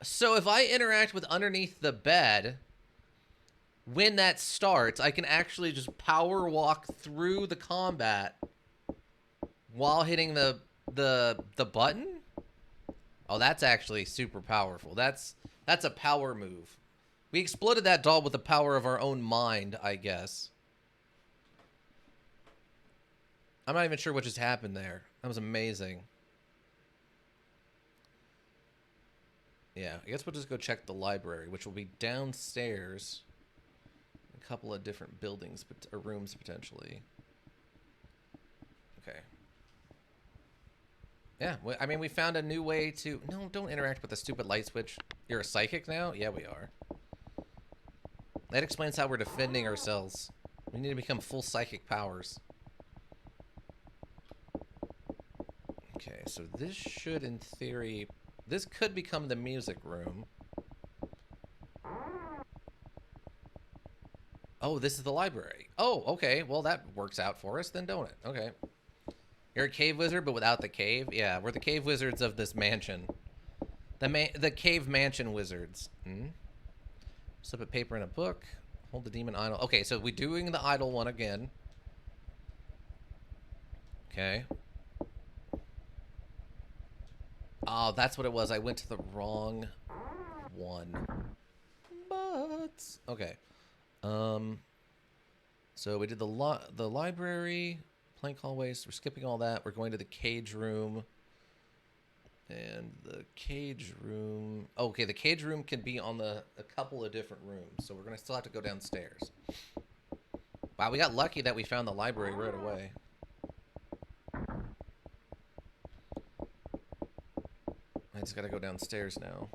So if I interact with underneath the bed, when that starts, I can actually just power walk through the combat while hitting the button? Oh, that's actually super powerful. That's a power move. We exploded that doll with the power of our own mind, I guess. I'm not even sure what just happened there. That was amazing. Yeah, I guess we'll just go check the library, which will be downstairs. A couple of different buildings, or rooms, potentially. Okay. Yeah, I mean, we found a new way to... No, don't interact with the stupid light switch. You're a psychic now? Yeah, we are. That explains how we're defending ourselves. We need to become full psychic powers. Okay, so this should, in theory... This could become the music room. Oh, this is the library. Oh, okay. Well, that works out for us then, don't it? Okay. You're a cave wizard, but without the cave? Yeah, we're the cave wizards of this mansion. The cave mansion wizards. Hmm? Slip a paper in a book. Hold the demon idol. Okay, so we're doing the idol one again. Okay. Oh, that's what it was. I went to the wrong one. But okay. So we did the library, plank hallways. We're skipping all that. We're going to the cage room. And the cage room... Okay, the cage room can be on a couple of different rooms. So we're going to still have to go downstairs. Wow, we got lucky that we found the library right away. I just got to go downstairs now.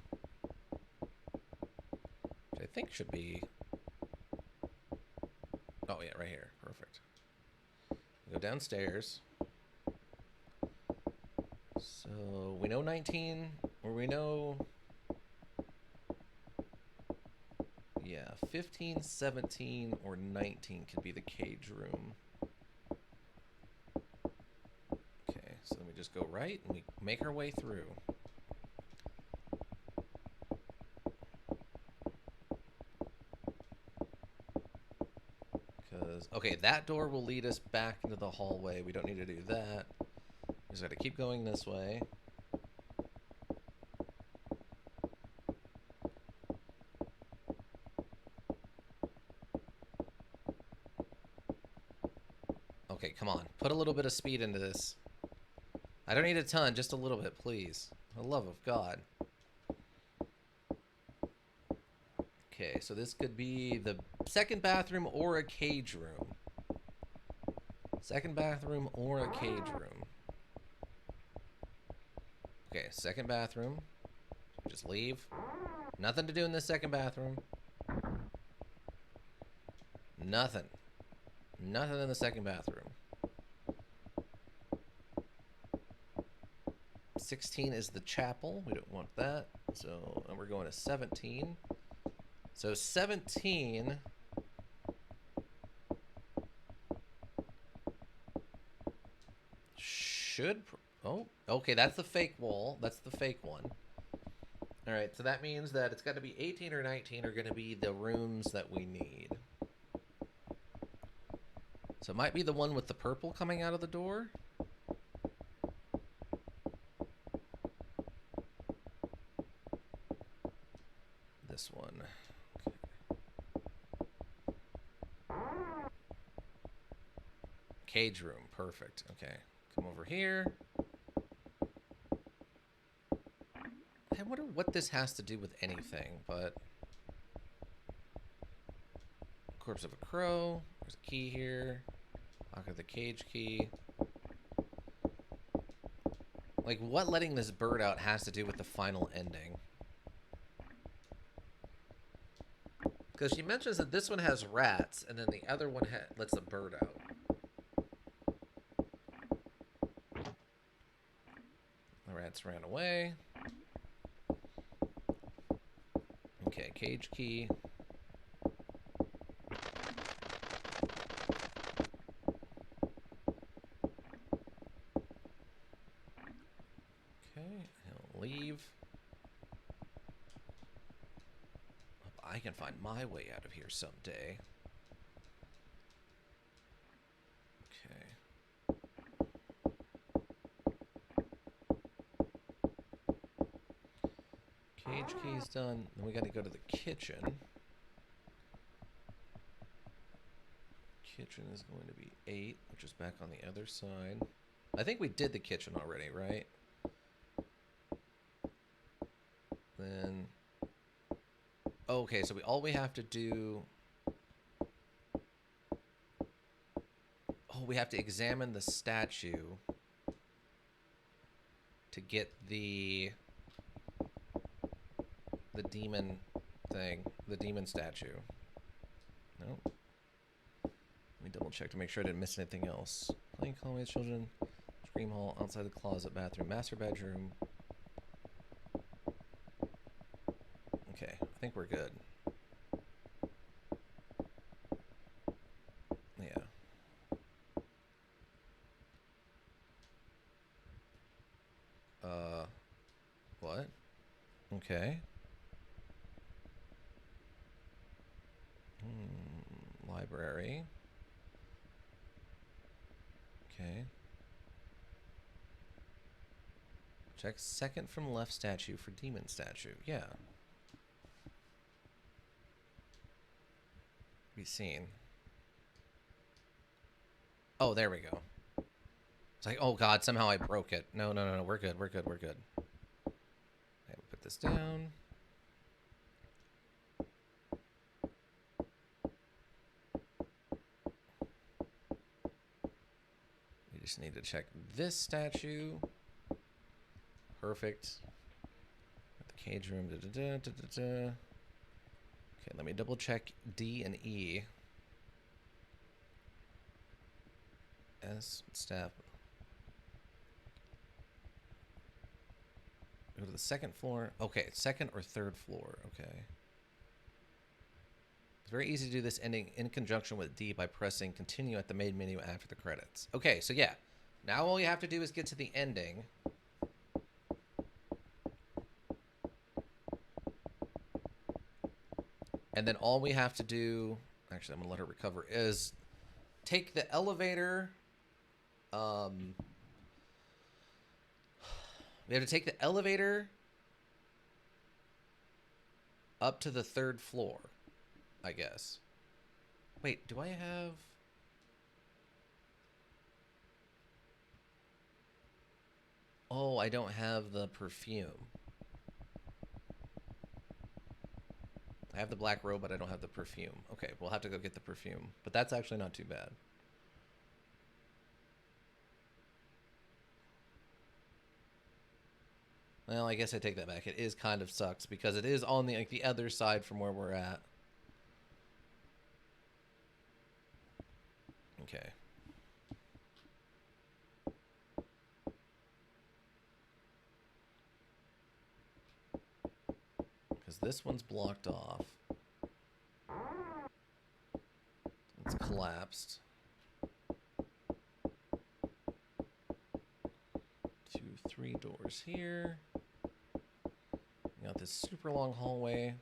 Which I think should be... Oh, yeah, right here. Perfect. Go downstairs. So, we know 19, or we know... Yeah, 15, 17, or 19 could be the cage room. Okay, so then we just go right, and we make our way through. Because, okay, that door will lead us back into the hallway. We don't need to do that. We just gotta keep going this way. Okay, come on. Put a little bit of speed into this. I don't need a ton, just a little bit, please. For the love of God. Okay, so this could be the second bathroom or a cage room. Second bathroom or a cage room. Okay, second bathroom. Just leave. Nothing to do in the second bathroom. Nothing. Nothing in the second bathroom. 16 is the chapel. We don't want that. So, and we're going to 17. So 17 should... Oh, okay, that's the fake wall. That's the fake one. All right, so that means that it's got to be 18 or 19 are going to be the rooms that we need. So it might be the one with the purple coming out of the door. This one. Okay. Cage room, perfect. Okay, come over here. I wonder what this has to do with anything, but... Corpse of a crow. There's a key here. Lock of the cage key. Like, what letting this bird out has to do with the final ending? Because she mentions that this one has rats, and then the other one lets the bird out. The rats ran away. Okay, cage key. Okay, he'll leave. I can find my way out of here someday. Okay. Cage key's done. Then we got to go to the kitchen. Kitchen is going to be 8, which is back on the other side. I think we did the kitchen already, right? Then... Okay, so all we have to do... Oh, we have to examine the statue. to get the demon thing, the demon statue. Nope. Let me double check to make sure I didn't miss anything else. Playing Conway's children, scream hall, outside the closet, bathroom, master bedroom. Okay, I think we're good. Yeah. What? Okay. Library. Okay. Check second from left statue for demon statue. Yeah. Be seen. Oh, there we go. It's like, oh god, somehow I broke it. No, no, no, no, we're good, we're good, we're good. Okay, we'll put this down. We just need to check this statue. Perfect. The cage room. Da, da, da, da, da, da. Okay, let me double check D and E. S, step. Go to the second floor. Okay, second or third floor. Okay. It's very easy to do this ending in conjunction with D by pressing continue at the main menu after the credits. Okay, so yeah. Now all you have to do is get to the ending. And then all we have to do, actually I'm going to let her recover, is take the elevator. We have to take the elevator up to the third floor, I guess. Wait, do I have... Oh, I don't have the perfume. I have the black robe, but I don't have the perfume. Okay, we'll have to go get the perfume. But that's actually not too bad. Well, I guess I take that back. It is kind of sucks because it is on the like the other side from where we're at. Okay. Because this one's blocked off. It's collapsed. 2, 3 doors here. We got this super long hallway.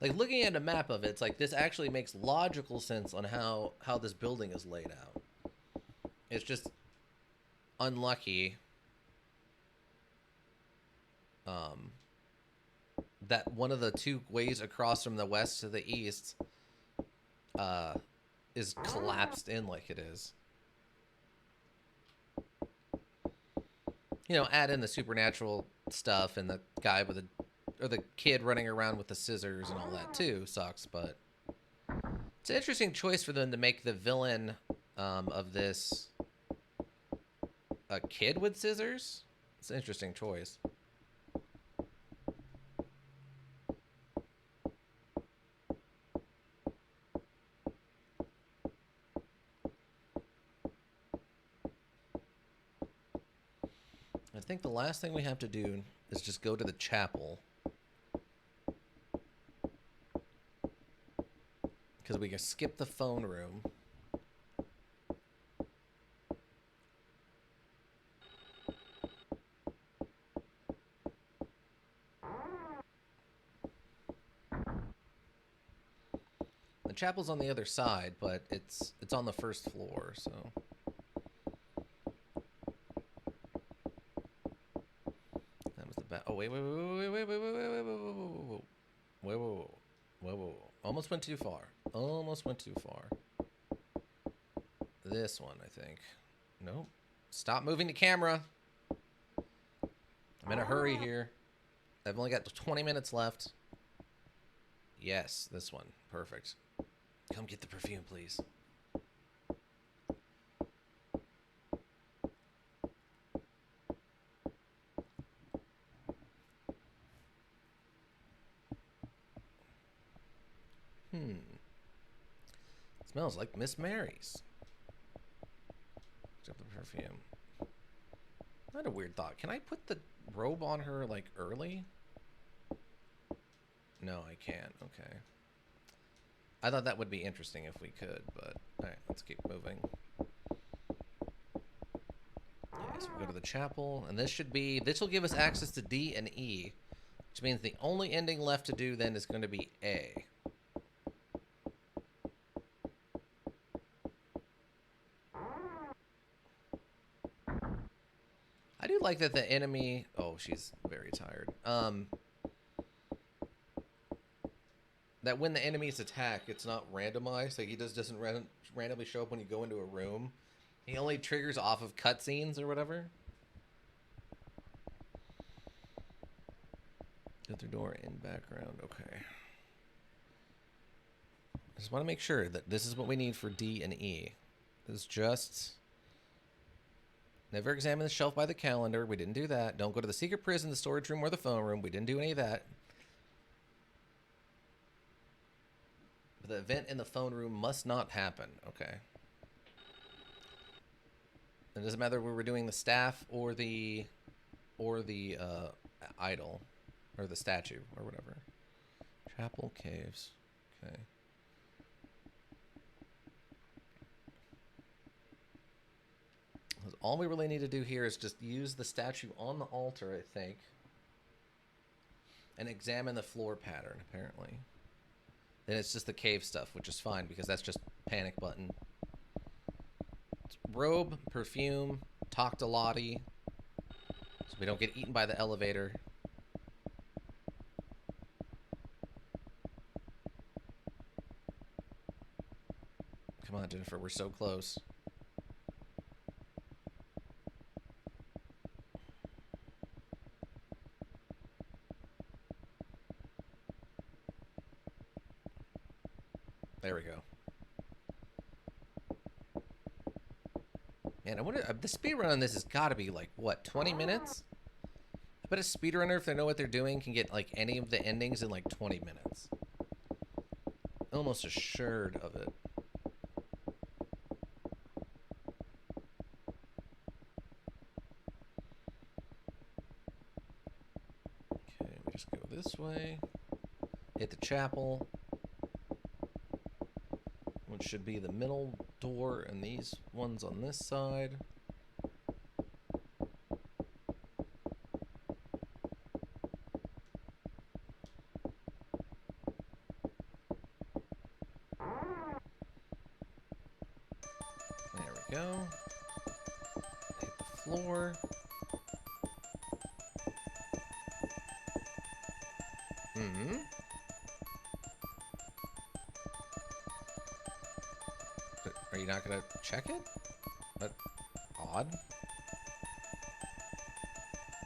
Like, looking at a map of it, it's like this actually makes logical sense on how this building is laid out. It's just unlucky that one of the two ways across from the west to the east is collapsed in like it is. You know, add in the supernatural stuff and the guy with the kid running around with the scissors and all that too sucks, but it's an interesting choice for them to make the villain of this a kid with scissors. It's an interesting choice. I think the last thing we have to do is just go to the chapel. Because we can skip the phone room. The chapel's on the other side, but it's on the first floor, so... Oh, wait. Whoa. Almost went too far. Almost went too far. This one, I think. Nope. Stop moving the camera. I'm in a hurry here. I've only got 20 minutes left. Yes, this one. Perfect. Come get the perfume, please. Smells like Miss Mary's. Except the perfume. I had a weird thought. Can I put the robe on her, like, early? No, I can't. Okay. I thought that would be interesting if we could, but... Alright, let's keep moving. Yeah, so we go to the chapel, and this should be... This will give us access to D and E, which means the only ending left to do then is going to be A. I do like that the enemy... Oh, she's very tired. That when the enemies attack, it's not randomized. Like, he doesn't randomly show up when you go into a room. He only triggers off of cutscenes or whatever. Other door in background. Okay. I just want to make sure that this is what we need for D and E. It's just... Never examine the shelf by the calendar. We didn't do that. Don't go to the secret prison, the storage room, or the phone room. We didn't do any of that. But the event in the phone room must not happen. Okay. It doesn't matter whether we're doing the staff or the idol or the statue or whatever. Chapel caves. Okay. All we really need to do here is just use the statue on the altar, I think, and examine the floor pattern, apparently. Then it's just the cave stuff, which is fine, because that's just panic button. It's robe, perfume, talk to Lottie, so we don't get eaten by the elevator. Come on, Jennifer, we're so close. There we go. Man, I wonder, the speedrun on this has got to be like, what, 20 minutes? I bet a speedrunner, if they know what they're doing, can get like any of the endings in like 20 minutes. Almost assured of it. Okay, we just go this way. Hit the chapel. Which should be the middle door, and these ones on this side. There we go. Hit the floor. Mm-hmm. Are you not gonna check it? That's odd.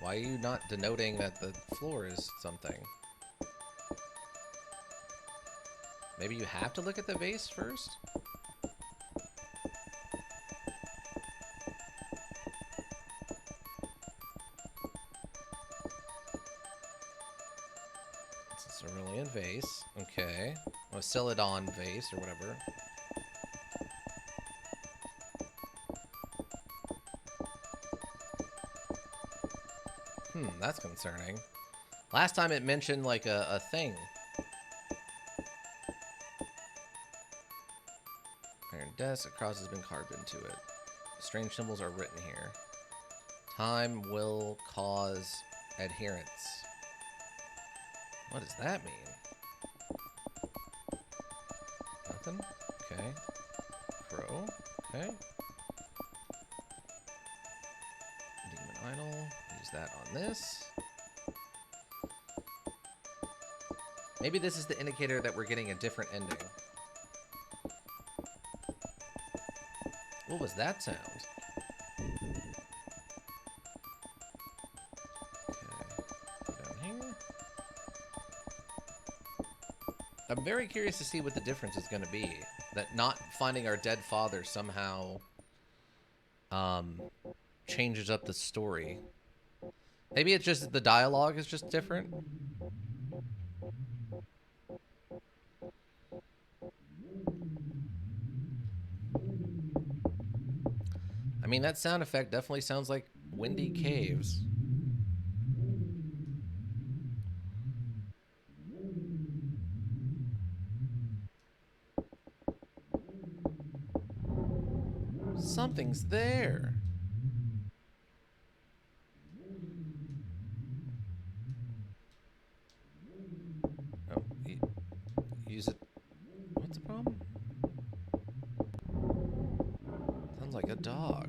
Why are you not denoting that the floor is something? Maybe you have to look at the vase first? It's a cerulean vase. Okay. Or a Celadon vase or whatever. That's concerning. Last time it mentioned like a thing. Iron desk, a cross has been carved into it. Strange symbols are written here. Time will cause adherence. What does that mean? Nothing? Okay. Crow. Okay. Demon idol. Use that on this. Maybe this is the indicator that we're getting a different ending. What was that sound? Okay, down here. I'm very curious to see what the difference is going to be. That not finding our dead father somehow changes up the story. Maybe it's just the dialogue is just different. mean, that sound effect definitely sounds like windy caves. Something's there. Oh, use it. What's the problem? Sounds like a dog.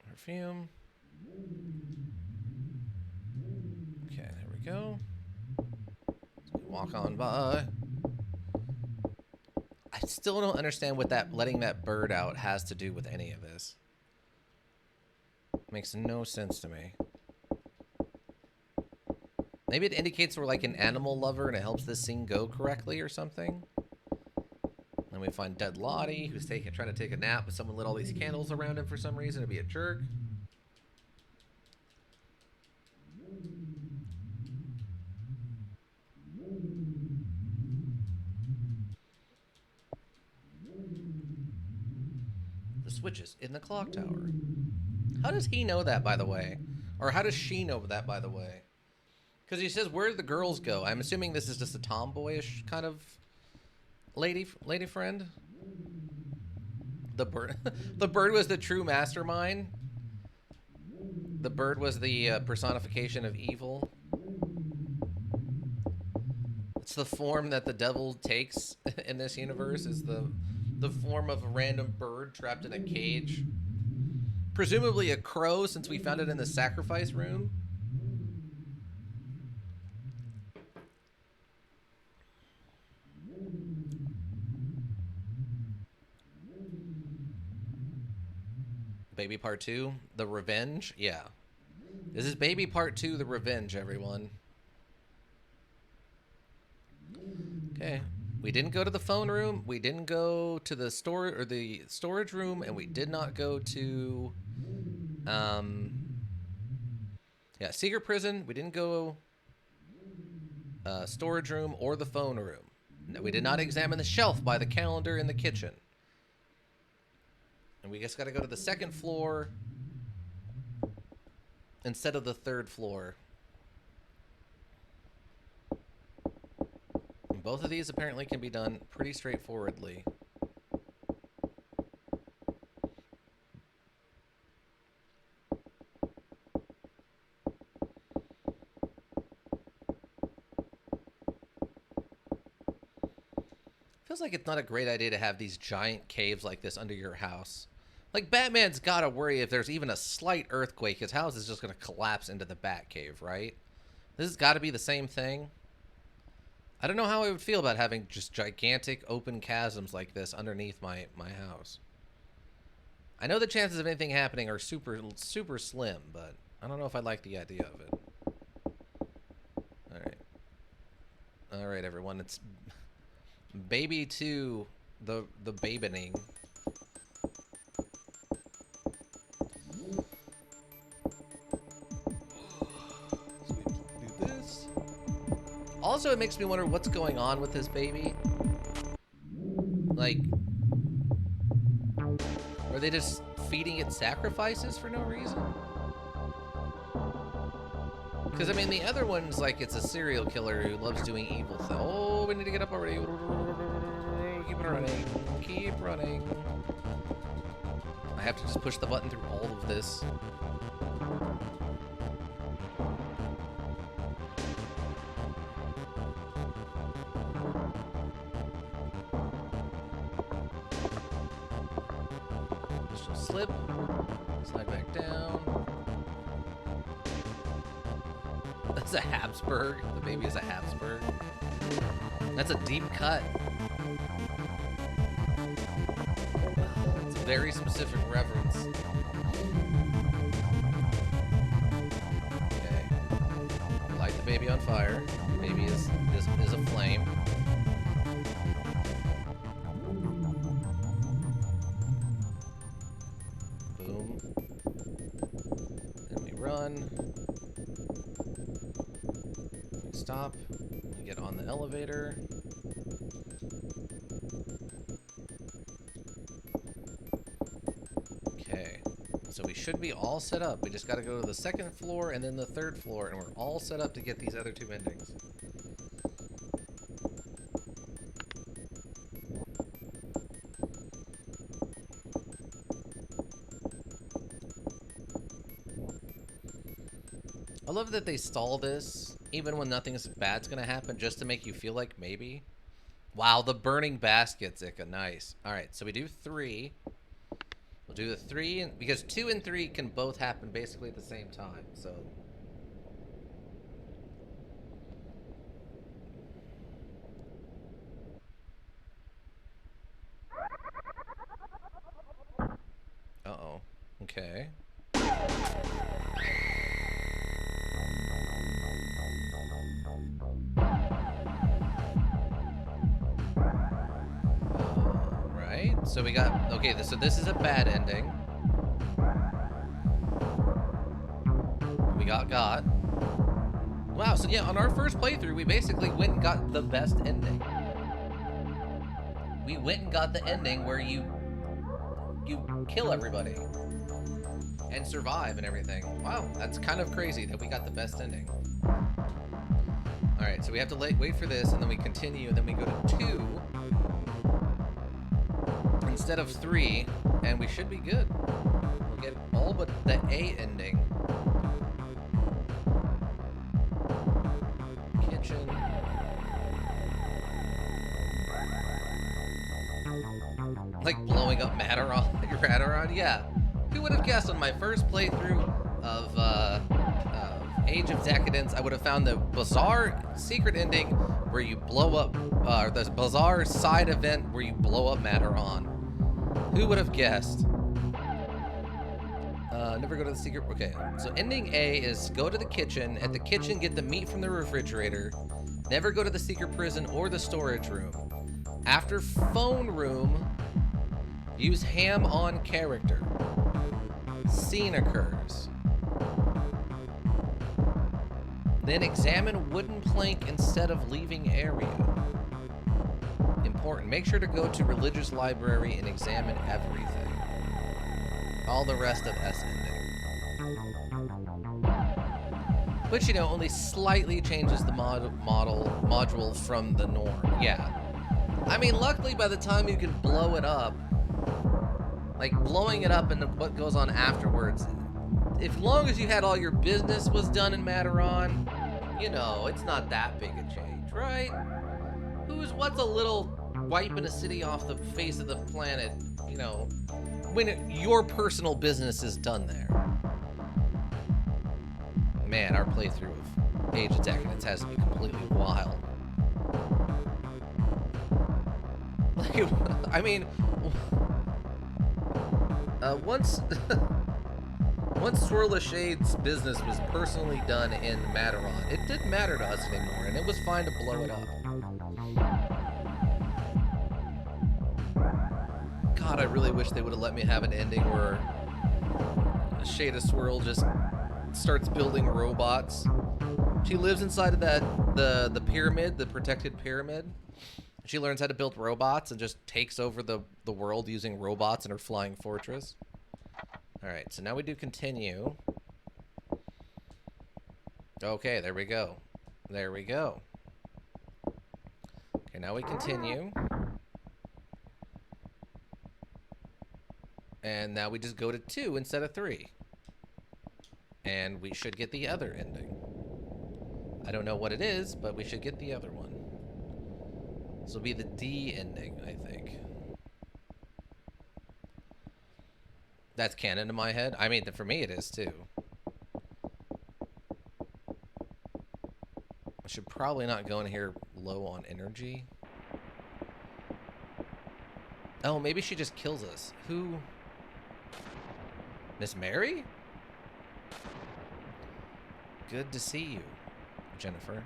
Perfume. Okay, there we go. Walk on by. I still don't understand what that letting that bird out has to do with any of this. Makes no sense to me. Maybe it indicates we're like an animal lover and it helps this scene go correctly or something. Then we find dead Lottie, who's trying to take a nap, but someone lit all these candles around him for some reason to be a jerk. The switches in the clock tower. How does he know that, by the way? Or how does she know that, by the way? Because he says, where did the girls go? I'm assuming this is just a tomboyish kind of lady friend. The bird, the bird was the true mastermind. The bird was the personification of evil. It's the form that the devil takes in this universe. Is the form of a random bird trapped in a cage. Presumably a crow, since we found it in the sacrifice room. Baby Part 2, The Revenge? Yeah. This is Baby Part 2, The Revenge, everyone. Okay. We didn't go to the phone room. We didn't go to the storage room, and we did not go to secret prison. We didn't go storage room or the phone room. No, we did not examine the shelf by the calendar in the kitchen. And we just got to go to the second floor instead of the third floor. And both of these apparently can be done pretty straightforwardly. Feels like it's not a great idea to have these giant caves like this under your house. Like, Batman's got to worry if there's even a slight earthquake, his house is just going to collapse into the Batcave, right? This has got to be the same thing. I don't know how I would feel about having just gigantic open chasms like this underneath my house. I know the chances of anything happening are super slim, but I don't know if I like the idea of it. Alright. Alright, everyone. It's Baby 2, the babining. Also, it makes me wonder what's going on with this baby. Like, are they just feeding it sacrifices for no reason? Because, I mean, the other one's like it's a serial killer who loves doing evil things. Oh, we need to get up already. Keep it running. Keep running. I have to just push the button through all of this. Slip, slide back down. That's a Habsburg. The baby is a Habsburg. That's a deep cut. It's a very specific reference. Okay. Light the baby on fire. The baby is a flame. Run. Stop. We get on the elevator. So we should be all set up. We just got to go to the second floor and then the third floor, and we're all set up to get these other two endings. I love that they stall this, even when nothing bad's gonna happen, just to make you feel like maybe. Wow, the burning basket, Zika, nice. Alright, so we do 3. We'll do the 3, and because 2 and 3 can both happen basically at the same time, so... Uh-oh. Okay. Right, so we got... Okay, so this is a bad ending. We got. Wow, so yeah, on our first playthrough, we basically went and got the best ending. We went and got the ending where you kill everybody and survive and everything. Wow, that's kind of crazy that we got the best ending. Alright, so we have to wait for this, and then we continue, and then we go to 2 instead of 3, and we should be good. We'll get all but the A ending. Kitchen. Like blowing up Matterhorn? Yeah. Who would have guessed on my first playthrough of Age of Decadence, I would have found the bizarre secret ending where you blow up, the bizarre side event where you blow up Matterhorn. Who would have guessed? Never go to the secret. Okay, so ending A is go to the kitchen. At the kitchen, get the meat from the refrigerator. Never go to the secret prison or the storage room. After phone room, use ham on character. Scene occurs. Then examine wooden plank instead of leaving area. Important. Make sure to go to religious library and examine everything. All the rest of S ending. Which, you know, only slightly changes the module from the norm. Yeah. I mean, luckily by the time you can blow it up, like blowing it up and what goes on afterwards, as long as you had all your business was done in Matterhorn, you know, it's not that big a change, right? What's a little wiping a city off the face of the planet, you know, when your personal business is done there? Man, our playthrough of Age of Decadence has to be completely wild. Like, I mean, once Swirl of Shade's business was personally done in Matterhorn, it didn't matter to us anymore, and it was fine to blow it up. God, I really wish they would have let me have an ending where Shade of Swirl just starts building robots. She lives inside of the pyramid, the protected pyramid. She learns how to build robots and just takes over the world using robots in her flying fortress. Alright, so now we do continue. Okay, there we go. There we go. Okay, now we continue. And now we just go to 2 instead of 3. And we should get the other ending. I don't know what it is, but we should get the other one. This will be the D ending, I think. That's canon in my head. I mean, for me it is too. I should probably not go in here low on energy. Oh, maybe she just kills us. Who? Miss Mary? Good to see you, Jennifer.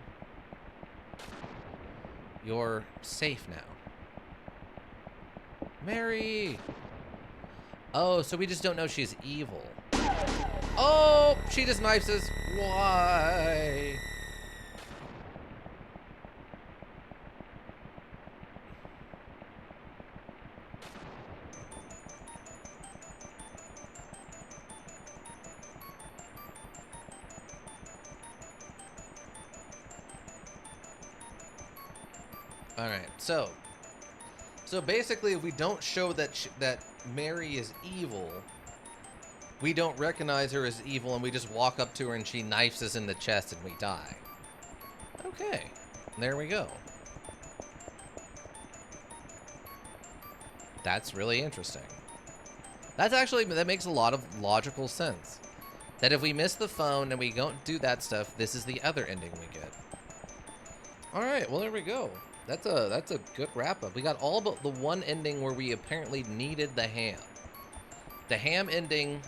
You're safe now. Mary! Oh, so we just don't know she's evil. Oh, she just knifes us. Why? All right, so basically, if we don't show that Mary is evil, we don't recognize her as evil, and we just walk up to her and she knifes us in the chest and we die. Okay, there we go. That's really interesting. That makes a lot of logical sense. That if we miss the phone and we don't do that stuff, this is the other ending we get. All right, well, there we go. That's a good wrap up. We got all but the one ending where we apparently needed the ham. The ham ending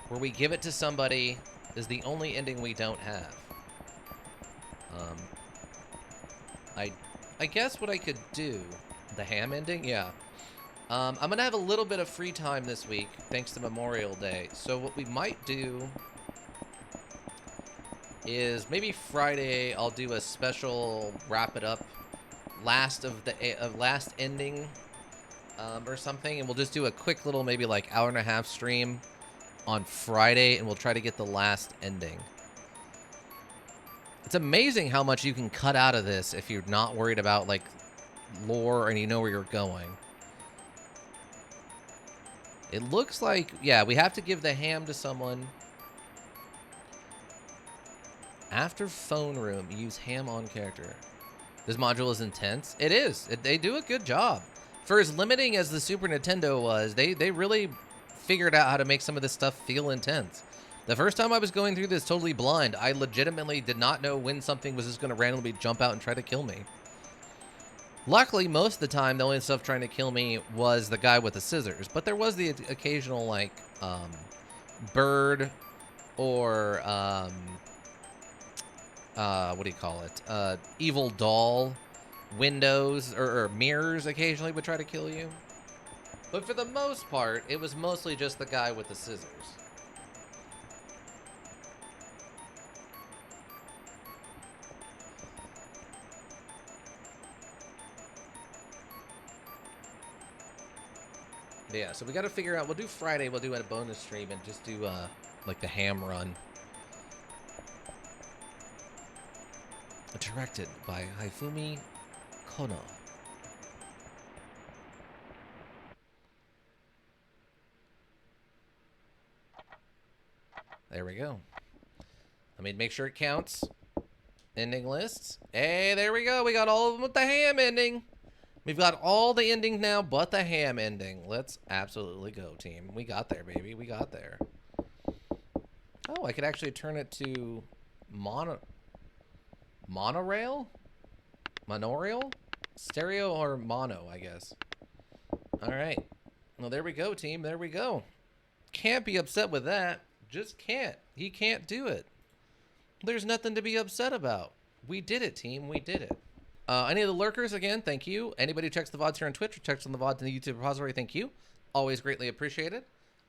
where we give it to somebody is the only ending we don't have. I guess what I could do, the ham ending, yeah. I'm gonna have a little bit of free time this week, thanks to Memorial Day. So what we might do is maybe Friday I'll do a special wrap it up, last ending, or something, and we'll just do a quick little maybe like hour and a half stream on Friday, and we'll try to get the last ending. It's amazing how much you can cut out of this if you're not worried about like lore and you know where you're going. It looks like, yeah, we have to give the ham to someone. After phone room, use ham on character. This module is intense. It is. They do a good job. For as limiting as the Super Nintendo was, they really figured out how to make some of this stuff feel intense. The first time I was going through this totally blind, I legitimately did not know when something was just going to randomly jump out and try to kill me. Luckily, most of the time, the only stuff trying to kill me was the guy with the scissors. But there was the occasional, like, bird or, what do you call it? Evil doll windows or mirrors occasionally would try to kill you. But for the most part, it was mostly just the guy with the scissors. Yeah, so we got to figure out. We'll do Friday. We'll do a bonus stream and just do like the ham run. Directed by Hifumi Kono. There we go. Let me make sure it counts. Ending lists. Hey, there we go. We got all of them with the ham ending. We've got all the endings now but the ham ending. Let's absolutely go, team. We got there, baby. We got there. Oh, I could actually turn it to monorail? Monorail? Stereo or mono, I guess. All right. Well, there we go, team. There we go. Can't be upset with that. Just can't. He can't do it. There's nothing to be upset about. We did it, team. We did it. Any of the lurkers, again, thank you. Anybody who checks the VODs here on Twitch or checks on the VODs in the YouTube repository, thank you. Always greatly appreciated.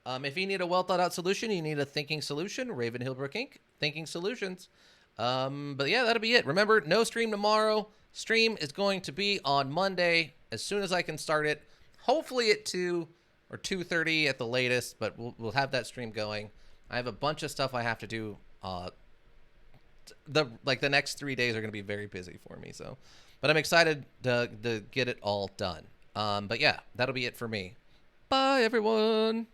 If you need a well-thought-out solution, you need a thinking solution, Raven Hillbrook Inc., Thinking Solutions. But yeah, that'll be it. Remember, no stream tomorrow. Stream is going to be on Monday as soon as I can start it. Hopefully at 2 or 2:30 at the latest, but we'll have that stream going. I have a bunch of stuff I have to do. The next 3 days are going to be very busy for me, so... But I'm excited to get it all done. But yeah, that'll be it for me. Bye, everyone.